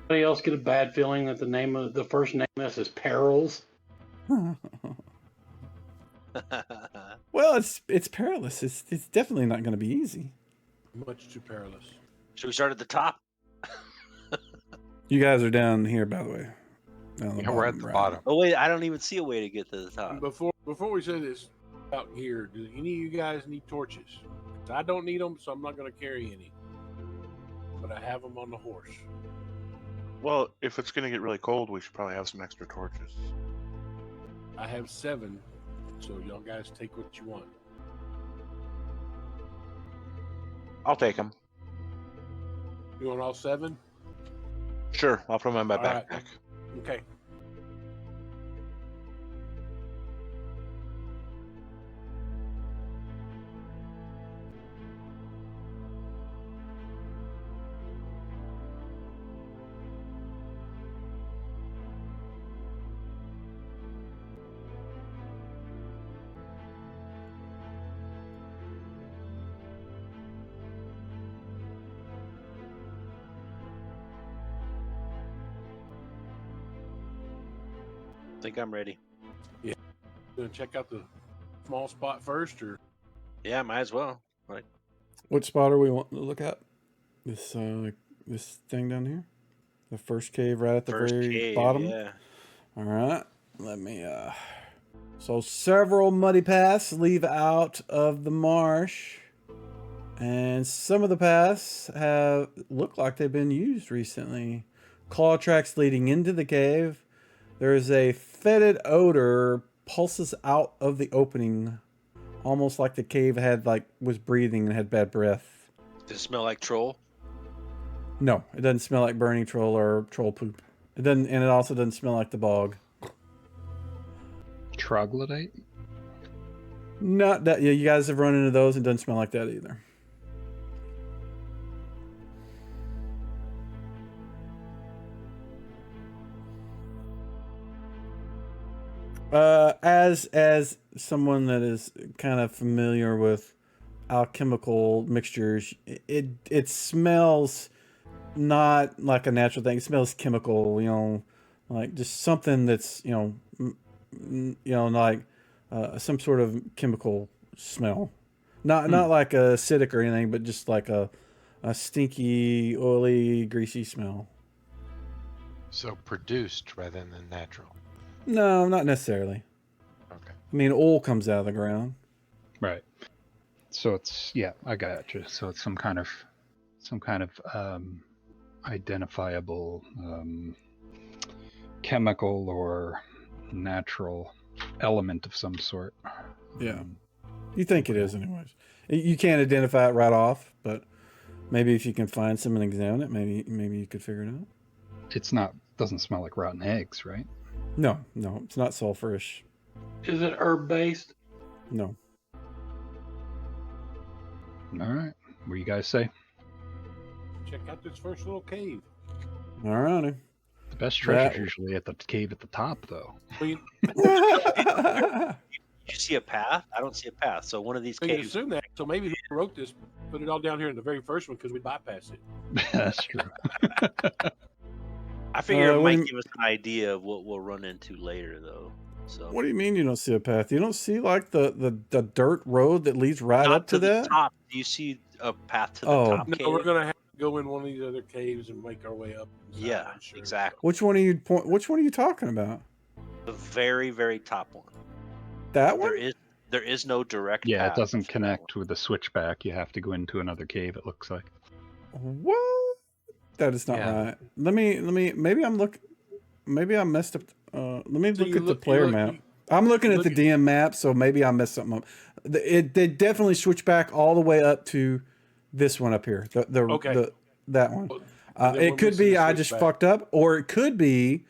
Anybody else get a bad feeling that the first name of this is Perils? Well, it's perilous. It's definitely not going to be easy. Much too perilous. Should we start at the top? You guys are down here, by the way. Yeah, we're at the right. bottom. Oh wait, I don't even see a way to get to the top. Before we say this out here, do any of you guys need torches? 'Cause I don't need them, so I'm not going to carry any. But I have them on the horse. Well, if it's going to get really cold, we should probably have some extra torches. I have 7, so y'all guys take what you want. I'll take them. You want all 7? Sure, I'll put them in my All right. backpack. Okay. Think I'm ready. Gonna check out the small spot first, or Yeah, might as well. What spot are we wanting to look at? This this thing down here, the first cave right at the First very cave, bottom. yeah. All right, let me. So several muddy paths lead out of the marsh, and some of the paths look like they've been used recently. Claw tracks leading into the cave. There is a fetid odor pulses out of the opening, almost like the cave was breathing and had bad breath. Does it smell like troll? No, it doesn't smell like burning troll or troll poop. It doesn't, and it also doesn't smell like the bog. Troglodyte? Not that. Yeah, you guys have run into those. It doesn't smell like that either. As someone that is kind of familiar with alchemical mixtures, it smells not like a natural thing. It smells chemical, like just something that's like some sort of chemical smell. Not like acidic or anything, but just like a stinky, oily, greasy smell. So produced rather than natural. No, not necessarily. Okay. I mean, oil comes out of the ground. Right. So it's, yeah, I got you. So it's some kind of identifiable chemical or natural element of some sort. Yeah. You think it is anyways. You can't identify it right off, but maybe if you can find some and examine it, maybe you could figure it out. It's doesn't smell like rotten eggs, right? No, it's not sulfurish. Is it herb based? No. All right. What do you guys say? check out this first little cave. All righty. The best treasure's usually at the cave at the top, though. Well, you, You see a path? I don't see a path. So one of these so you caves. assume that. So maybe who wrote this put it all down here in the very first one because we bypassed it. That's true. I figure it what might do you- give us an idea of what we'll run into later, though. So What do you mean you don't see a path? You don't see like the dirt road that leads right not up to the that? top. Do you see a path to the Oh. top? No, cave? we're gonna have to go in one of these other caves and make our way up. inside, Yeah, I'm sure. exactly. Which one are you talking about? The very, very top one. That one? There is no direct. Yeah, it path doesn't to that connect with the switchback. You have to go into another cave, it looks like. What? That is not Yeah. right. Let me maybe I messed up. Let me So look you at the look- player you look- map. you- I'm looking at look the at- DM map, so maybe I messed something up. They definitely switch back all the way up to this one up here. Okay. That one. then It we're could missing be the I just switchback. fucked up, or it could be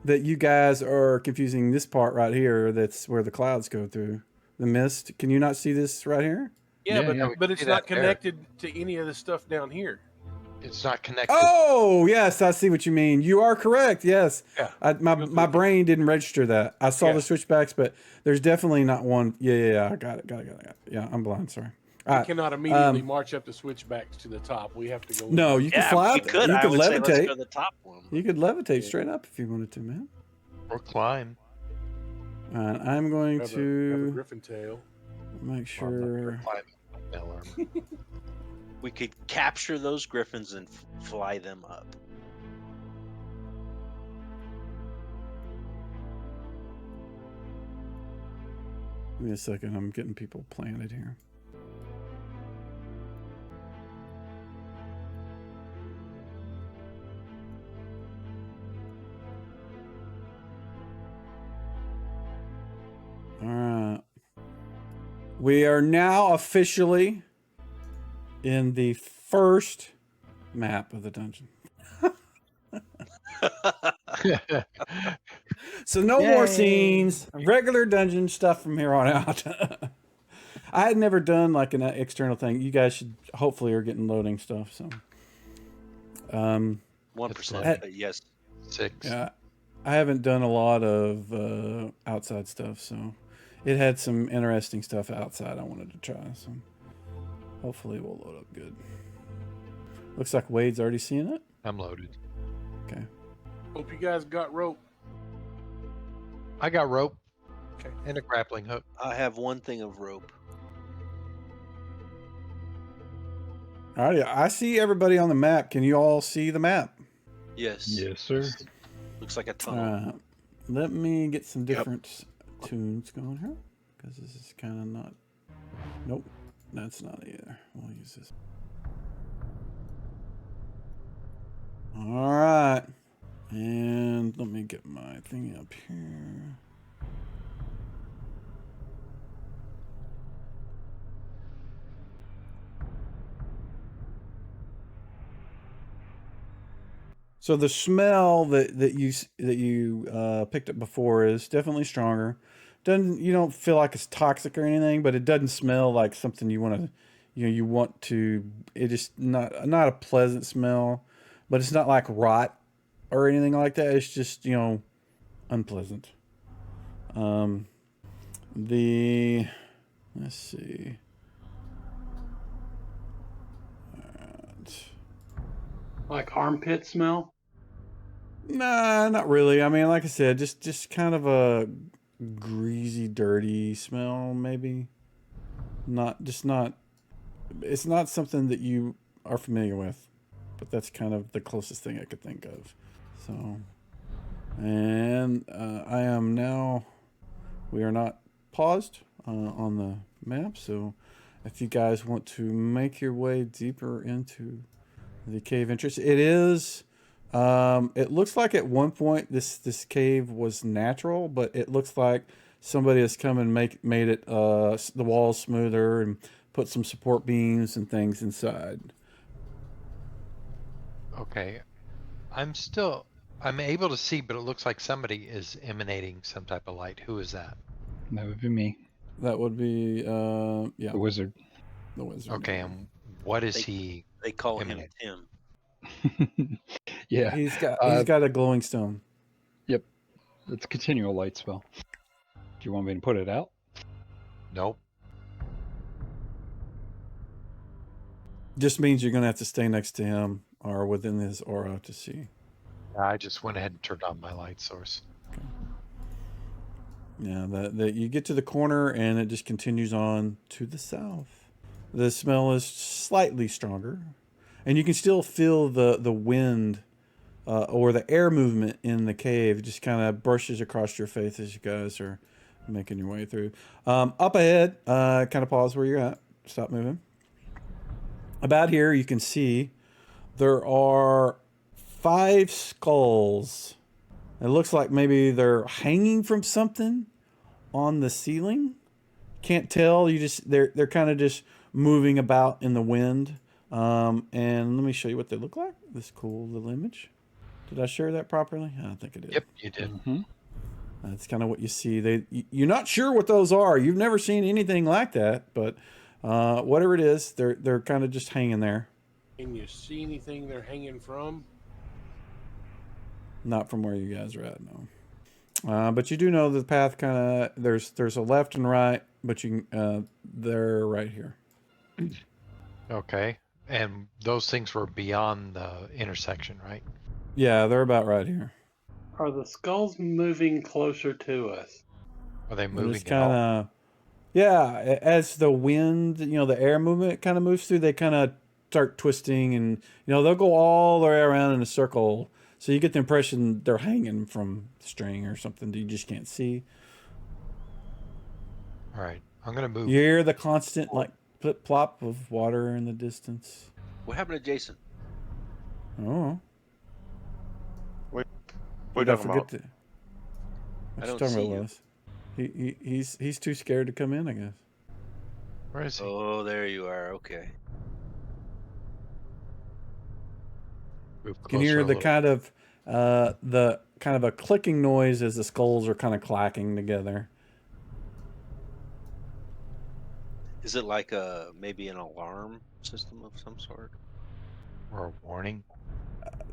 that you guys are confusing this part right here. That's where the clouds go through the mist. Can you not see this right here? Yeah, Yeah, but yeah. but it's See not that there. connected to any of the stuff down here. It's not connected. Oh yes, I see what you mean. You are correct. Yes, Yeah. my Go through my the- brain didn't register that. I saw Yeah. the switchbacks, but there's definitely not one. Yeah. I got it. Yeah, I'm blind. Sorry. All We right. cannot immediately march up the switchbacks to the top. We have to go. No, you can Yeah, fly we up. could. You I could would say let's go to levitate. the top one. You could levitate Yeah. straight up if you wanted to, man. Or climb. All right, I'm going have a to griffin tail. make Well, I'm not gonna sure. climb with mail armor. We could capture those griffins and fly them up. Give me a second. I'm getting people planted here. All right. We are now officially in the first map of the dungeon. So no more Yay. scenes, regular dungeon stuff from here on out. I had never done like an external thing. You guys should hopefully are getting loading stuff. So, 1%, but yes. 6. yeah, I haven't done a lot of outside stuff. So, it had some interesting stuff outside I wanted to try. So, hopefully it will load up good. Looks like Wade's already seeing it. I'm loaded. Okay. Hope you guys got rope. I got rope. Okay. And a grappling hook. I have one thing of rope. All right. I see everybody on the map. Can you all see the map? Yes. Yes, sir. Looks like a tunnel. Let me get some different tunes going here, because this is kind of not. Nope, that's not either. We'll use this. All right, and let me get my thing up here. So the smell that you picked up before is definitely stronger. You don't feel like it's toxic or anything, but it doesn't smell like something you want to, you want to. It just not a pleasant smell, but it's not like rot or anything like that. It's just unpleasant. Let's see. Like armpit smell? Nah, not really. I mean, like I said, just kind of a greasy, dirty smell, maybe. It's not something that you are familiar with, but that's kind of the closest thing I could think of. So, and we are not paused on the map. So, if you guys want to make your way deeper into the cave entrance, it is. It looks like at one point this cave was natural, but it looks like somebody has come and made it the walls smoother and put some support beams and things inside. Okay. I'm able to see, but it looks like somebody is emanating some type of light. Who is that? That would be me, That would be the wizard. the wizard. Okay, and what is he? They call him Emanate. Tim. Yeah, He's got a glowing stone. yep. It's a continual light spell. Do you want me to put it out? Nope. Just means you're gonna have to stay next to him or within his aura to see. I just went ahead and turned on my light source. Yeah, you get to the corner and it just continues on to the south. The smell is slightly stronger, and you can still feel the wind or the air movement in the cave. It just kind of brushes across your face as you guys are making your way through. Up ahead, kind of pause where you're at. Stop moving. About here, you can see there are 5 skulls. It looks like maybe they're hanging from something on the ceiling. Can't tell. They're kind of just moving about in the wind. And let me show you what they look like. This cool little image. Did I share that properly? I think I did. Yep, you did. Mm-hmm. That's kind of what you see. You're not sure what those are. You've never seen anything like that, but whatever it is, they're kind of just hanging there. Can you see anything they're hanging from? Not from where you guys are at, no. But you do know the path kind of there's a left and right, but they're right here. Okay. And those things were beyond the intersection, right? Yeah, they're about right here. Are the skulls moving closer to us? Are they They're just moving at kind all? of, yeah, as the wind, the air movement kind of moves through, they kind of start twisting and, they'll go all the way around in a circle. So you get the impression they're hanging from string or something that you just can't see. All right. I'm going to move. You hear the constant, like, plip plop of water in the distance. What happened to Jason? Oh, What did are I you talking forget about? to? What I you don't talking see about, you. Willis? He's too scared to come in, I guess. Where is he? Oh, there you are. Okay. Move You can closer hear a little. the kind of a clicking noise as the skulls are kind of clacking together. Is it like maybe an alarm system of some sort? Or a warning.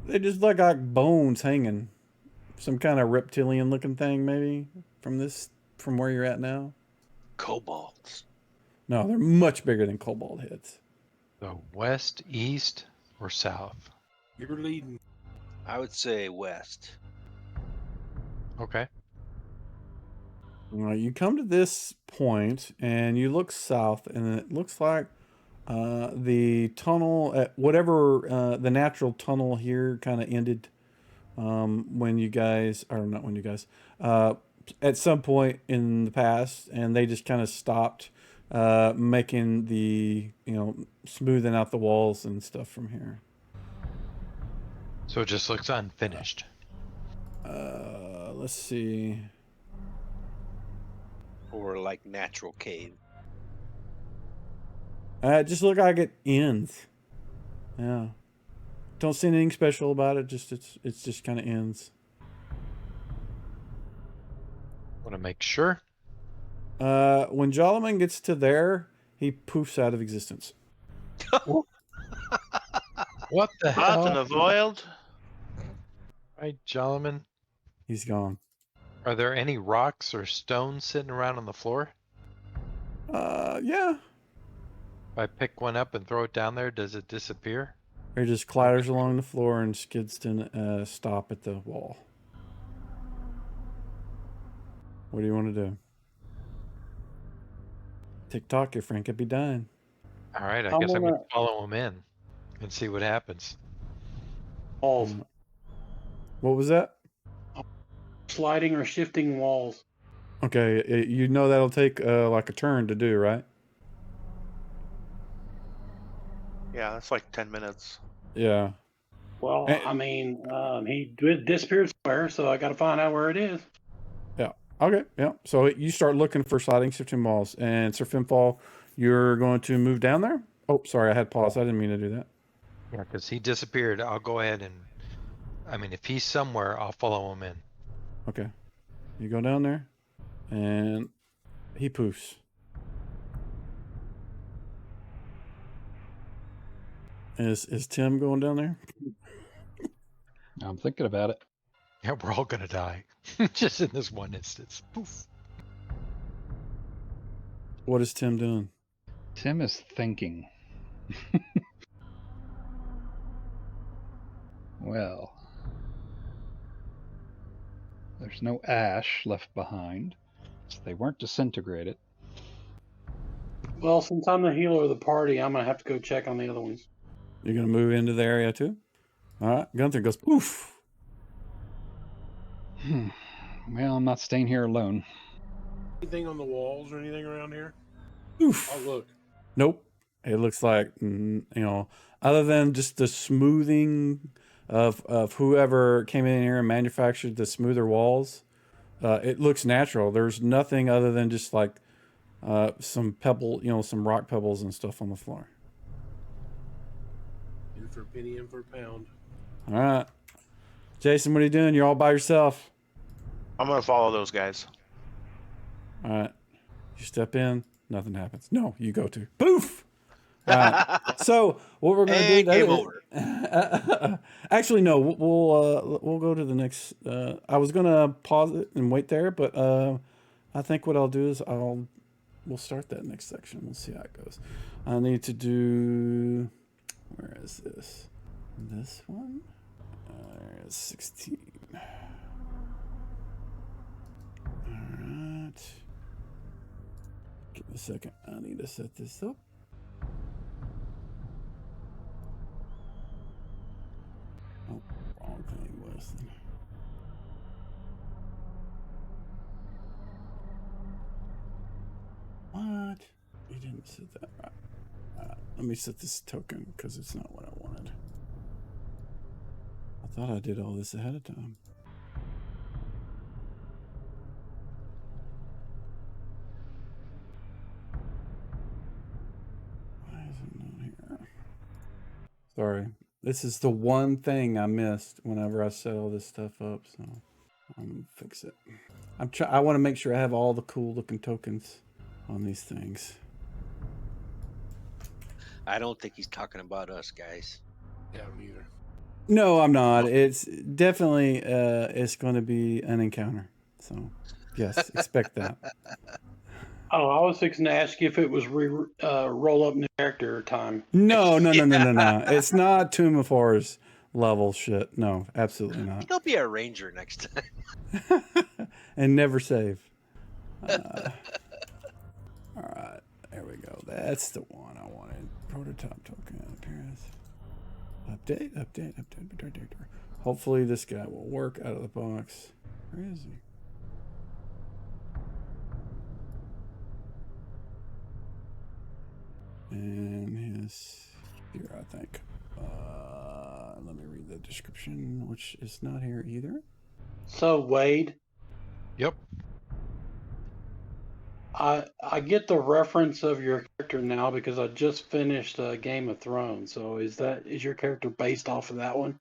They just look like bones hanging. Some kind of reptilian looking thing, maybe, from where you're at now. Kobolds. No, they're much bigger than cobalt heads. The west, east, or south? You're leading. I would say west. Okay. You come to this point and you look south, and it looks like the tunnel, whatever the natural tunnel here, kind of ended when you guys, or not when you guys, at some point in the past, and they just kind of stopped making the, smoothing out the walls and stuff from here. So it just looks unfinished. Let's see. Or like natural cave. Just look like it ends. Yeah. Don't see anything special about it. It's just kind of ends. Want to make sure. When Jolliman gets to there, he poofs out of existence. What the Out in hell? the wild? Right, Jolliman? He's gone. Are there any rocks or stones sitting around on the floor? Yeah. If I pick one up and throw it down there, does it disappear? He just clatters along the floor and skids to stop at the wall. What do you want to do? TikTok, your friend could be dying. All right, I I'm guess I'm gonna- going to follow him in and see what happens. Walls. What was that? Sliding or shifting walls. Okay, that'll take like a turn to do, right? Yeah, that's like 10 minutes. Yeah. Well, Eh. I mean, he disappeared somewhere, so I got to find out where it is. Yeah. Okay. Yeah. So you start looking for sliding shifting walls, and Sir Finfall, you're going to move down there. Oh, sorry, I had pause. I didn't mean to do that. Yeah, because he disappeared. I'll go ahead and, if he's somewhere, I'll follow him in. Okay. You go down there, and he poofs. Is Tim going down there? I'm thinking about it. Yeah, we're all going to die. Just in this one instance. Poof. What is Tim doing? Tim is thinking. Well, there's no ash left behind, so they weren't disintegrated. Well, since I'm the healer of the party, I'm going to have to go check on the other ones. You're going to move into the area too? All right. Gunther goes poof. Well, I'm not staying here alone. Anything on the walls or anything around here? Oof. Oh, look. Nope. It looks like, other than just the smoothing of whoever came in here and manufactured the smoother walls, it looks natural. There's nothing other than just like some some rock pebbles and stuff on the floor. In for a penny, in for a pound. All right. Jason, what are you doing? You're all by yourself. I'm going to follow those guys. All right. You step in, nothing happens. No, you go to. Poof! All right. So what we're going to do... Game over. Actually, no. We'll go to the next... I was going to pause it and wait there, but I think what I'll do is I'll we'll start that next section. We'll see how it goes. I need to do. Where is this? This one. There's 16. All right. Give me a second. I need to set this up. Oh, wrong thing, Weston. What? You didn't set that right. Let me set this token because it's not what I wanted. I thought I did all this ahead of time. Why is it not here? Sorry. This is the one thing I missed whenever I set all this stuff up, so I'm gonna fix it. I want to make sure I have all the cool looking tokens on these things. I don't think he's talking about us, guys. Yeah, neither. No, I'm not. It's definitely it's going to be an encounter. So, yes, expect that. Oh, I was fixing to ask you if it was roll up new character time. No. It's not Tomb of Horrors level shit. No, absolutely not. He'll be a ranger next time. And never save. All right, there we go. That's the one I wanted. Prototype token appearance. Update. Hopefully this guy will work out of the box. Where is he? And his here, I think. Let me read the description, which is not here either. So Wade, Yep. I get the reference of your character now because I just finished Game of Thrones. So is your character based off of that one?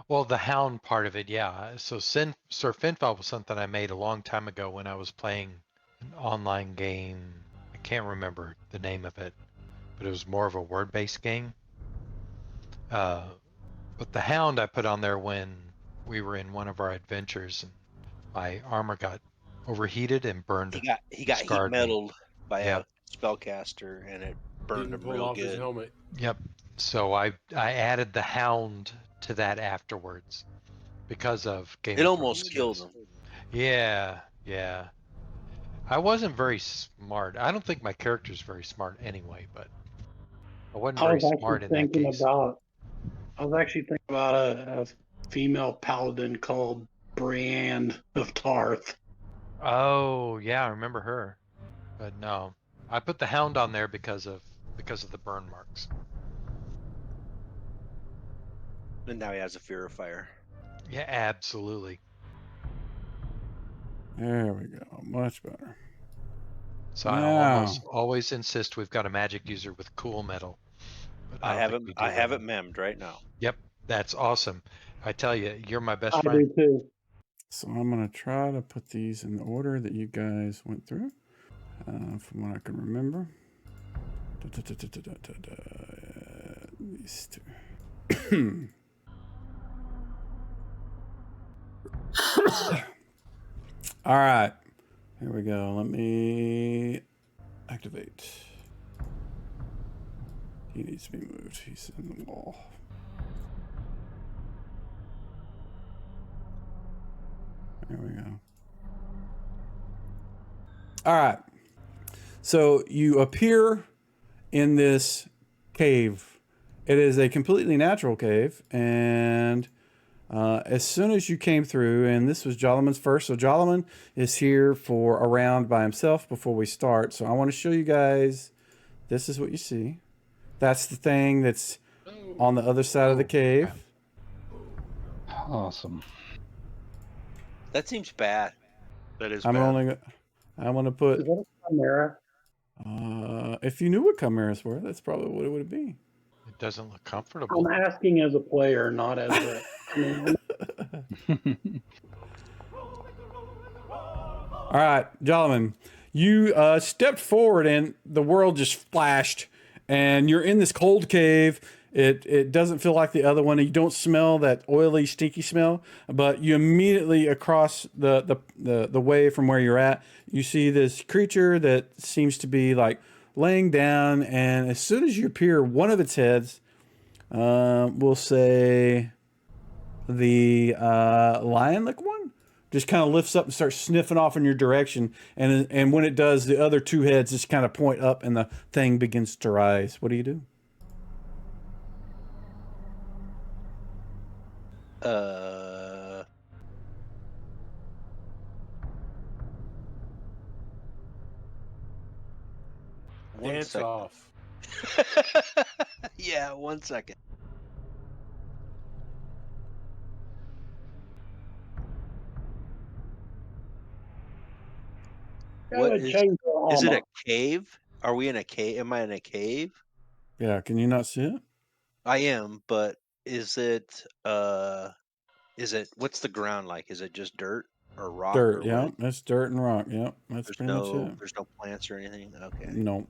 Well, the hound part of it, yeah. So Sir Finfal was something I made a long time ago when I was playing an online game. I can't remember the name of it, but it was more of a word-based game. But the hound I put on there when we were in one of our adventures, and my armor got overheated and burned. He got heat scarred me. metaled by Yep. a spellcaster, and it burned Didn't him pull real off his good. helmet. Yep. So I added the hound to that afterwards because of Game It of almost Thrones killed days. him. Yeah. I wasn't very smart. I don't think my character's very smart anyway, but I wasn't I very was actually smart in that thinking case. I was actually thinking about a female paladin called Brienne of Tarth. Oh, yeah, I remember her. But no. I put the hound on there because of the burn marks. And now he has a fear of fire. Yeah, absolutely. There we go. Much better. So I almost always insist we've got a magic user with cool metal. But I don't have think it. we do I have right it memmed right now. Yep, that's awesome. I tell you, you're my best I friend. do too. So I'm going to try to put these in the order that you guys went through, from what I can remember. These two. All right. Here we go. Let me activate. He needs to be moved. He's in the wall. There we go. All right. So you appear in this cave. It is a completely natural cave, and as soon as you came through, and this was Joloman's first, so Joloman is here for a round by himself before we start. So I want to show you guys. This is what you see. That's the thing that's on the other side of the cave. Awesome. That seems bad. That is I'm bad. going to put. Is that a chimera? If you knew what chimeras were, that's probably what it would be. It doesn't look comfortable. I'm asking as a player, not as a. All right, Joloman, you stepped forward and the world just flashed, and you're in this cold cave. It doesn't feel like the other one. You don't smell that oily, stinky smell, but you immediately across the way from where you're at, you see this creature that seems to be like laying down, and as soon as you appear, one of its heads, we'll say the lion-like one, just kind of lifts up and starts sniffing off in your direction, and when it does, the other two heads just kind of point up, and the thing begins to rise. What do you do? One Dance second. off. Yeah, 1 second. What Gotta is? change the Is it armor. a cave? Are we in a cave? Am I in a cave? Yeah, can you not see it? I am, but is it? What's the ground like? Is it just dirt or rock Dirt, or yeah, what? that's dirt and rock. Yeah, that's pretty much it. There's no plants or anything. Okay. No,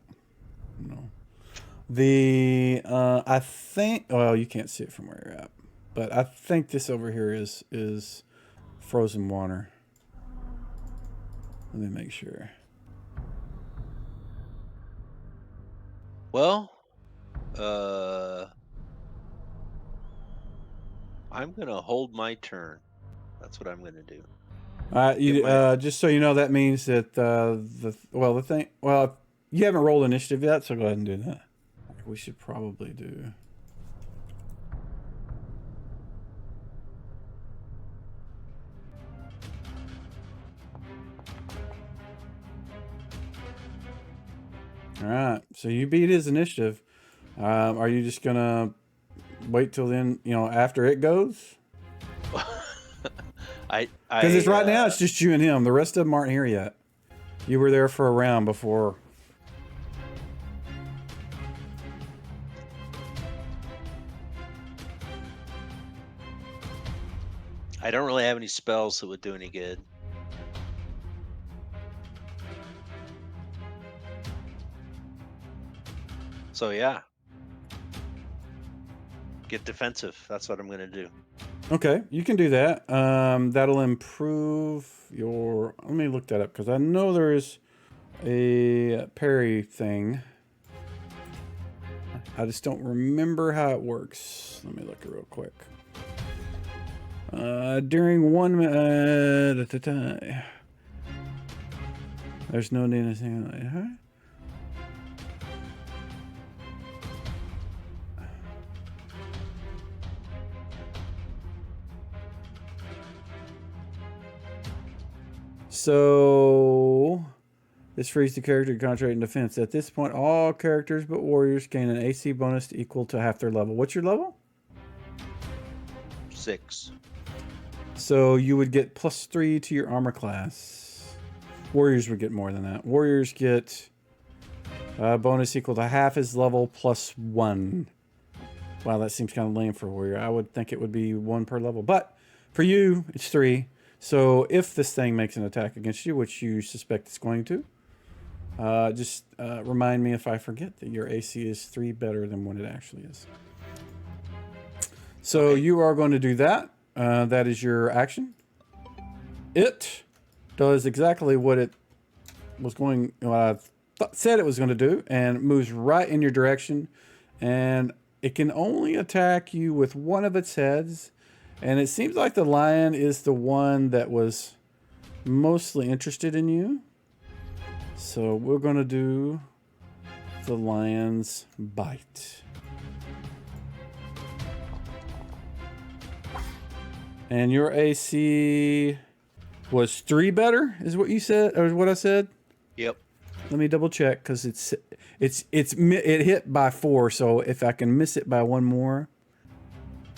no. The I think, well, you can't see it from where you're at, but I think this over here is frozen water. Let me make sure. Well, I'm gonna hold my turn. That's what I'm gonna do. Just so you know, that means that you haven't rolled initiative yet, so go ahead and do that. We should probably do. All right, so you beat his initiative. Are you just gonna wait till then? You know, after it goes. Because it's right now, it's just you and him. The rest of them aren't here yet. You were there for a round before. I don't really have any spells that would do any good. So yeah. Get defensive. That's what I'm gonna do. Okay, you can do that. That'll improve your. Let me look that up because I know there is a parry thing. I just don't remember how it works. Let me look it real quick. During 1 minute at a time. There's no need anything like that. Huh? So this frees the character to concentrate in defense. At this point, all characters but warriors gain an AC bonus equal to half their level. What's your level? 6. So you would get +3 to your armor class. Warriors would get more than that. Warriors get bonus equal to half his level +1. Wow, that seems kind of lame for a warrior. I would think it would be 1 per level. But for you, it's 3. So if this thing makes an attack against you, which you suspect it's going to, just remind me if I forget that your AC is 3 better than what it actually is. So you are going to do that. That is your action. It does exactly what it was going, said it was going to do, and moves right in your direction. And it can only attack you with one of its heads. And it seems like the lion is the one that was mostly interested in you. So we're going to do the lion's bite. And your AC was 3 better, is what you said, or what I said? Yep. Let me double check, because it hit by 4. So if I can miss it by 1 more.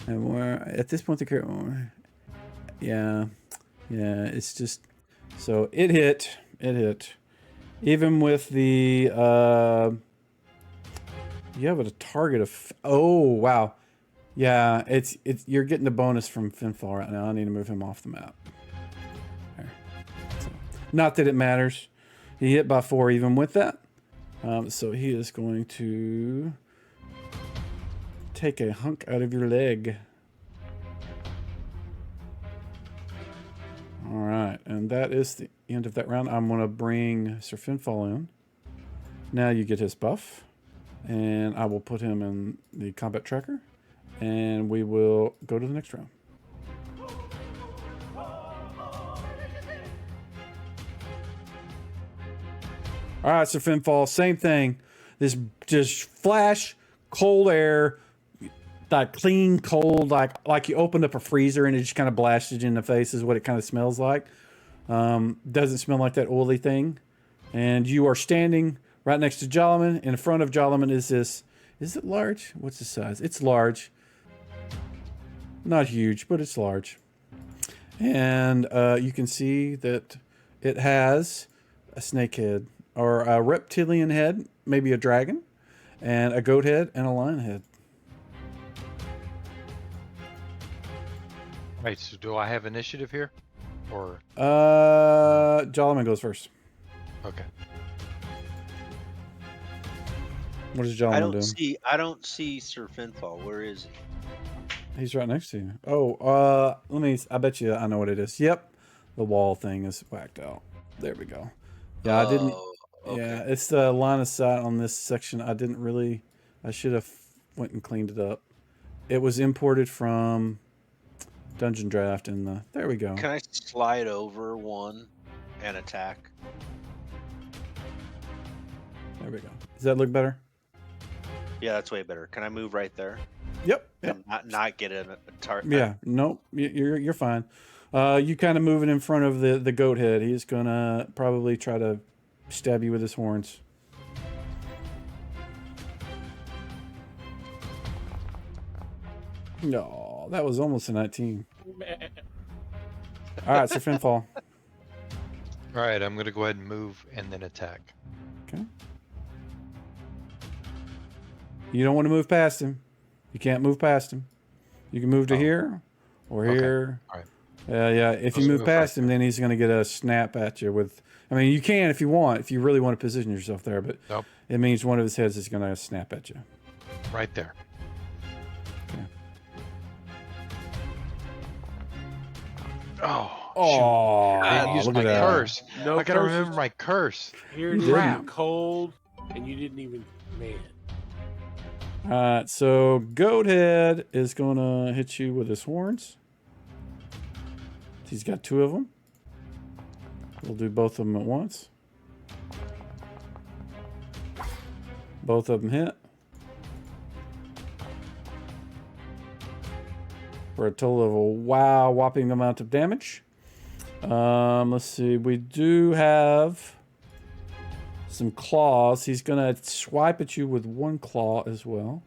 And we're at this point, yeah, it's just, so it hit, even with the, you have a target of, oh, wow. Yeah, you're getting the bonus from Finfall right now. I need to move him off the map. There. So, not that it matters. He hit by 4 even with that. So he is going to take a hunk out of your leg. All right, and that is the end of that round. I'm going to bring Sir Finfall in. Now you get his buff, and I will put him in the combat tracker, and we will go to the next round. All right, Sir Finfall, same thing. This just flash, cold air, like clean, cold, like you opened up a freezer and it just kind of blasted you in the face is what it kind of smells like. Doesn't smell like that oily thing. And you are standing right next to Jolliman. In front of Jolliman is this. Is it large? What's the size? It's large. Not huge, but it's large. And you can see that it has a snake head or a reptilian head, maybe a dragon, and a goat head and a lion head. Right, so do I have initiative here? Or Jolliman goes first. okay. What is Jolliman doing? I don't see Sir Finfall. Where is he? He's right next to you. I bet you I know what it is. Yep. The wall thing is whacked out. There we go. Yeah, I didn't. Okay. Yeah, it's the line of sight on this section. I should have went and cleaned it up. It was imported from Dungeon Draft and there we go. Can I slide over one and attack? There we go. Does that look better? Yeah, that's way better. Can I move right there? Yep. And not get in a target? Yeah. Nope. You're fine. You kind of move it in front of the goat head. He's gonna probably try to stab you with his horns. No, that was almost a 19. All right, Sir Finfall. All right, I'm gonna go ahead and move and then attack. Okay. You don't want to move past him. You can't move past him. You can move to here or here. All right. Yeah. If you move past him, then he's going to get a snap at you with. I mean, you can if you want, if you really want to position yourself there, but Nope. it means one of his heads is going to snap at you. Right there. Okay. Oh, I I used look my at that. curse. No I gotta curses. remember my curse. Here it is, Crap. cold, and you didn't even, man. All right, so Goathead is going to hit you with his horns. He's got 2 of them. We'll do both of them at once. Both of them hit. For a total of a whopping amount of damage. Let's see. We do have some claws. He's going to swipe at you with 1 claw as well.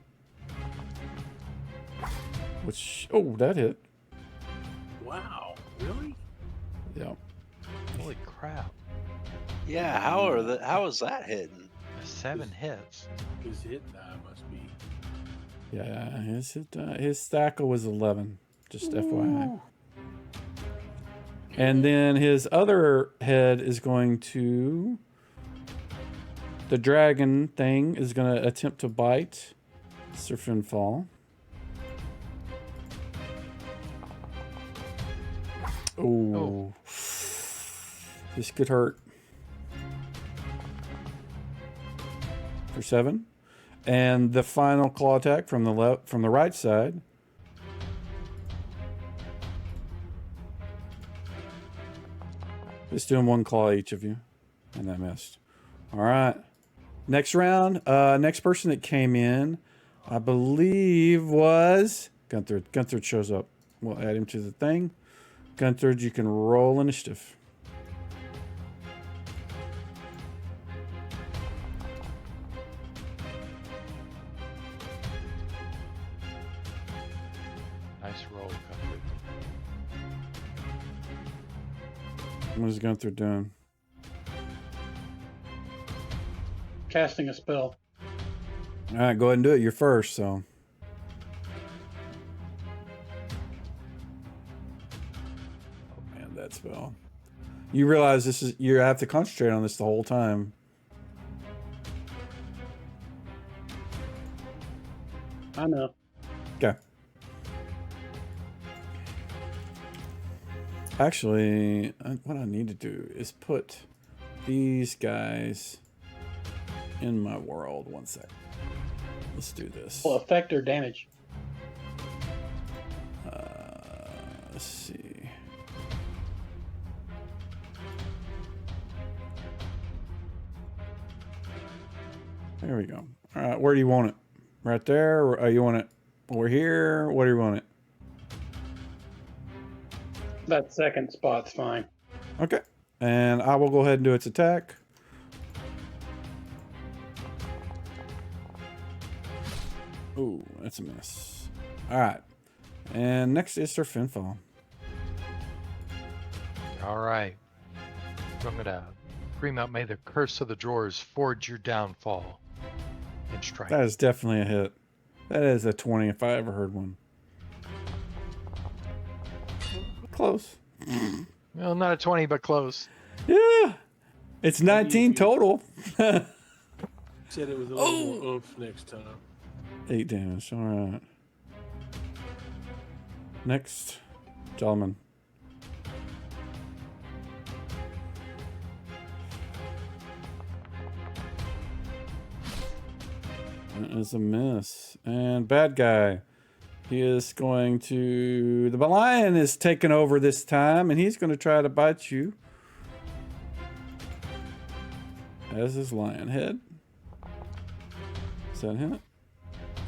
Which, that hit. Wow, really? Yeah. Holy crap. Yeah, how is that hidden? 7 hits. His hit die must be. Yeah, his stackle was 11. Just FYI. And then his other head is going to... The dragon thing is going to attempt to bite Sir Finfall. Oh. This could hurt. For 7. And the final claw attack from the right side. Just doing 1 claw each of you. And that missed. All right. Next round, next person that came in, I believe was Gunther. Gunther shows up. We'll add him to the thing. Gunther, you can roll initiative. Nice roll, Gunther. What is Gunther doing? Casting a spell. All right, go ahead and do it. You're first, so. Oh man, that spell. You realize you have to concentrate on this the whole time. I know. Okay. Actually, what I need to do is put these guys in my world. One sec. Let's do this. Well, effect or damage? Let's see. There we go. All right, where do you want it? Right there? Or you want it over here? What do you want it? That second spot's fine. Okay. And I will go ahead and do its attack. Ooh, that's a miss. All right. And next is Sir Finfall. All right. I'm gonna scream out, "May the curse of the drawers forge your downfall," and strike. That is definitely a hit. That is a 20 if I ever heard one. Close. Well, not a 20, but close. Yeah. It's 19 total. Said it was a little more oomph next time. 8 damage. All right. Next, gentlemen. That is a miss. And bad guy. He is going to... The lion is taking over this time, and he's going to try to bite you. As his lion head. Is that a hit?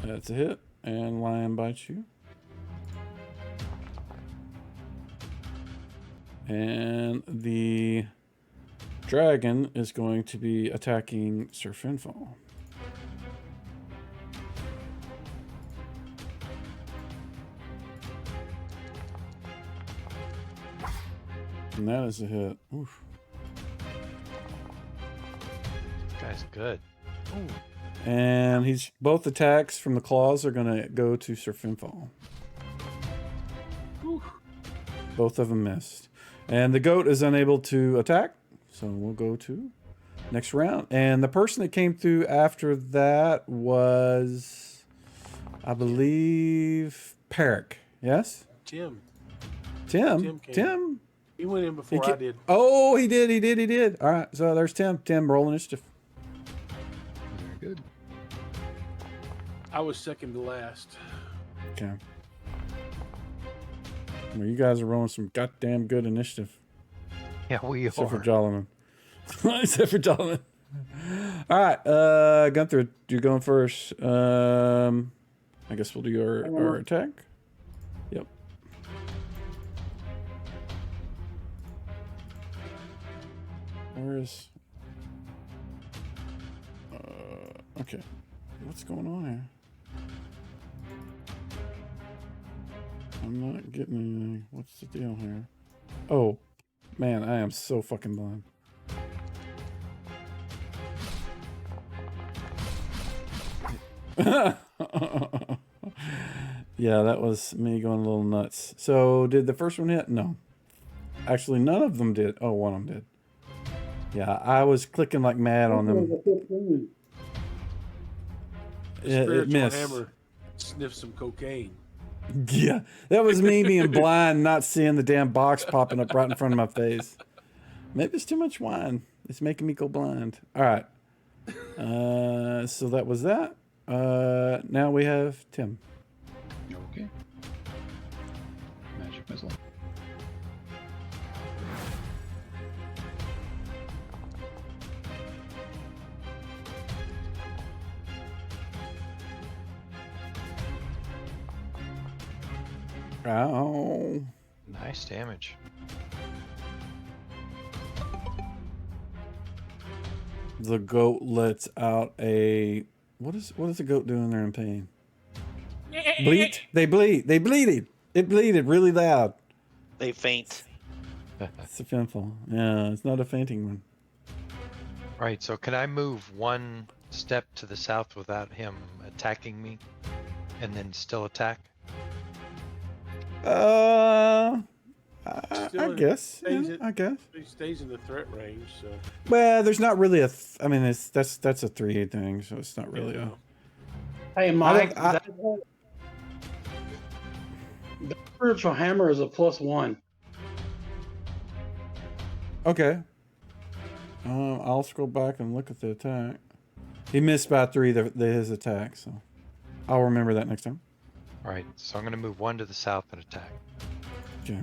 That's a hit. And lion bites you. And the dragon is going to be attacking Sir Finfall. And that is a hit. Oof. This guy's good. Ooh. And he's both attacks from the claws are going to go to Sir Finfall. Oof. Both of them missed. And the goat is unable to attack. So we'll go to next round. And the person that came through after that was, I believe, Peric. Yes? Tim. Tim? Tim. He went in before I did. Oh, he did. All right, so there's Tim. Tim, roll initiative. Very good. I was second to last. Okay. Well, you guys are rolling some goddamn good initiative. Yeah, we Except for are. Jolliman. Except for Jolliman. All right, Gunther, you're going first. I guess we'll do our attack. Yep. Where is... okay. What's going on here? I'm not getting anything. What's the deal here? Oh, man, I am so fucking blind. Yeah, that was me going a little nuts. So, did the first one hit? No. Actually, none of them did. Oh, one of them did. Yeah, I was clicking like mad on them. It missed. Hammer sniffed some cocaine. Yeah, that was me being blind, not seeing the damn box popping up right in front of my face. Maybe it's too much wine. It's making me go blind. All right. So that was that. Now we have Tim. Okay. Magic missile. Ow. Nice damage. The goat lets out a... What is the goat doing there in pain? Bleat? They bleed. They bleeded. It bleeded really loud. They faint. It's a Finfall. Yeah, it's not a fainting one. Right, so can I move one step to the south without him attacking me and then still attack? I Still guess. stays Yeah, it- I guess. He stays in the threat range, so Well, there's not really a... I mean, that's a 3 thing, so it's not really a... Hey, Mike, I- The spiritual hammer is a +1. Okay. I'll scroll back and look at the attack. He missed by 3 his attack, so I'll remember that next time. All right, so I'm going to move 1 to the south and attack. Okay.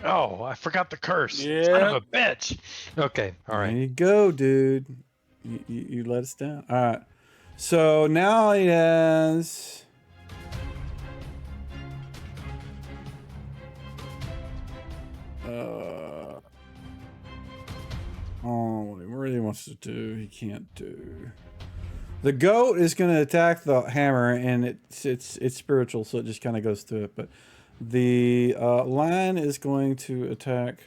Oh, I forgot the curse. Son Yeah. of a bitch. Okay, all There right. you go, dude. You let us down. All right. So now he has. Oh, what he really wants to do, he can't do. The goat is going to attack the hammer, and it's spiritual, so it just kind of goes through it. But the lion is going to attack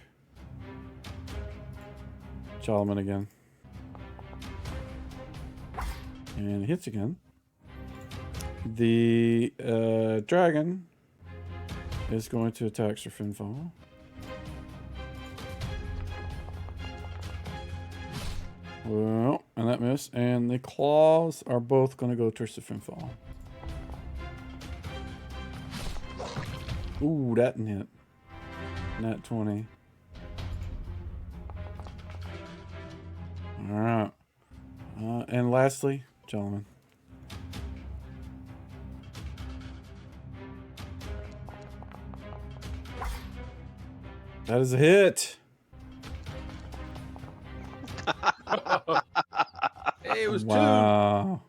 Solomon again, and he hits again. The dragon is going to attack Sir Finfall. Well, and that missed. And the claws are both going to go to Sir Finfall. Ooh, that didn't hit. Nat 20. All right. And lastly, gentlemen. That is a hit. Hey, it was Wow.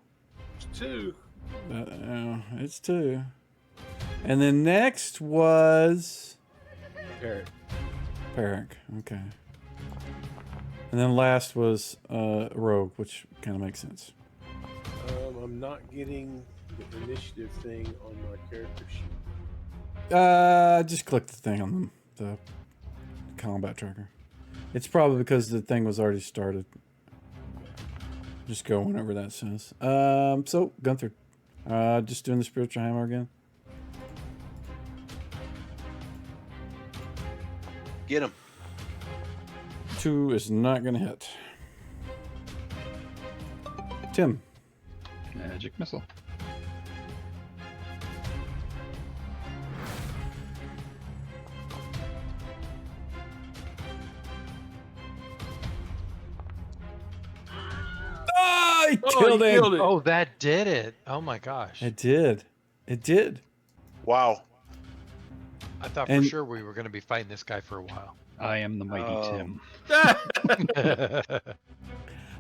2. It's 2. And then next was Parrot. Peric. Okay. And then last was Rogue, which kind of makes sense. I'm not getting the initiative thing on my character sheet. Just click the thing on the combat tracker. It's probably because the thing was already started. Just go whenever that says. So Gunther, just doing the spiritual hammer again. Get him. 2 is not gonna hit. Tim. Magic missile. Oh, he Oh, killed you him. killed it. Oh, that did it. Oh my gosh. It did. It did. Wow. I thought and- for sure we were going to be fighting this guy for a while. I am the mighty Oh. Tim.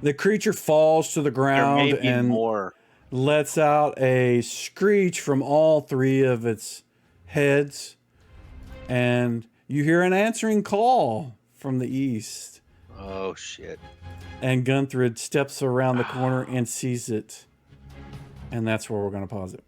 The creature falls to the There ground may be and more. lets out a screech from all 3 of its heads. And you hear an answering call from the east. Oh shit. And Gunther steps around the corner and sees it. And that's where we're going to pause it.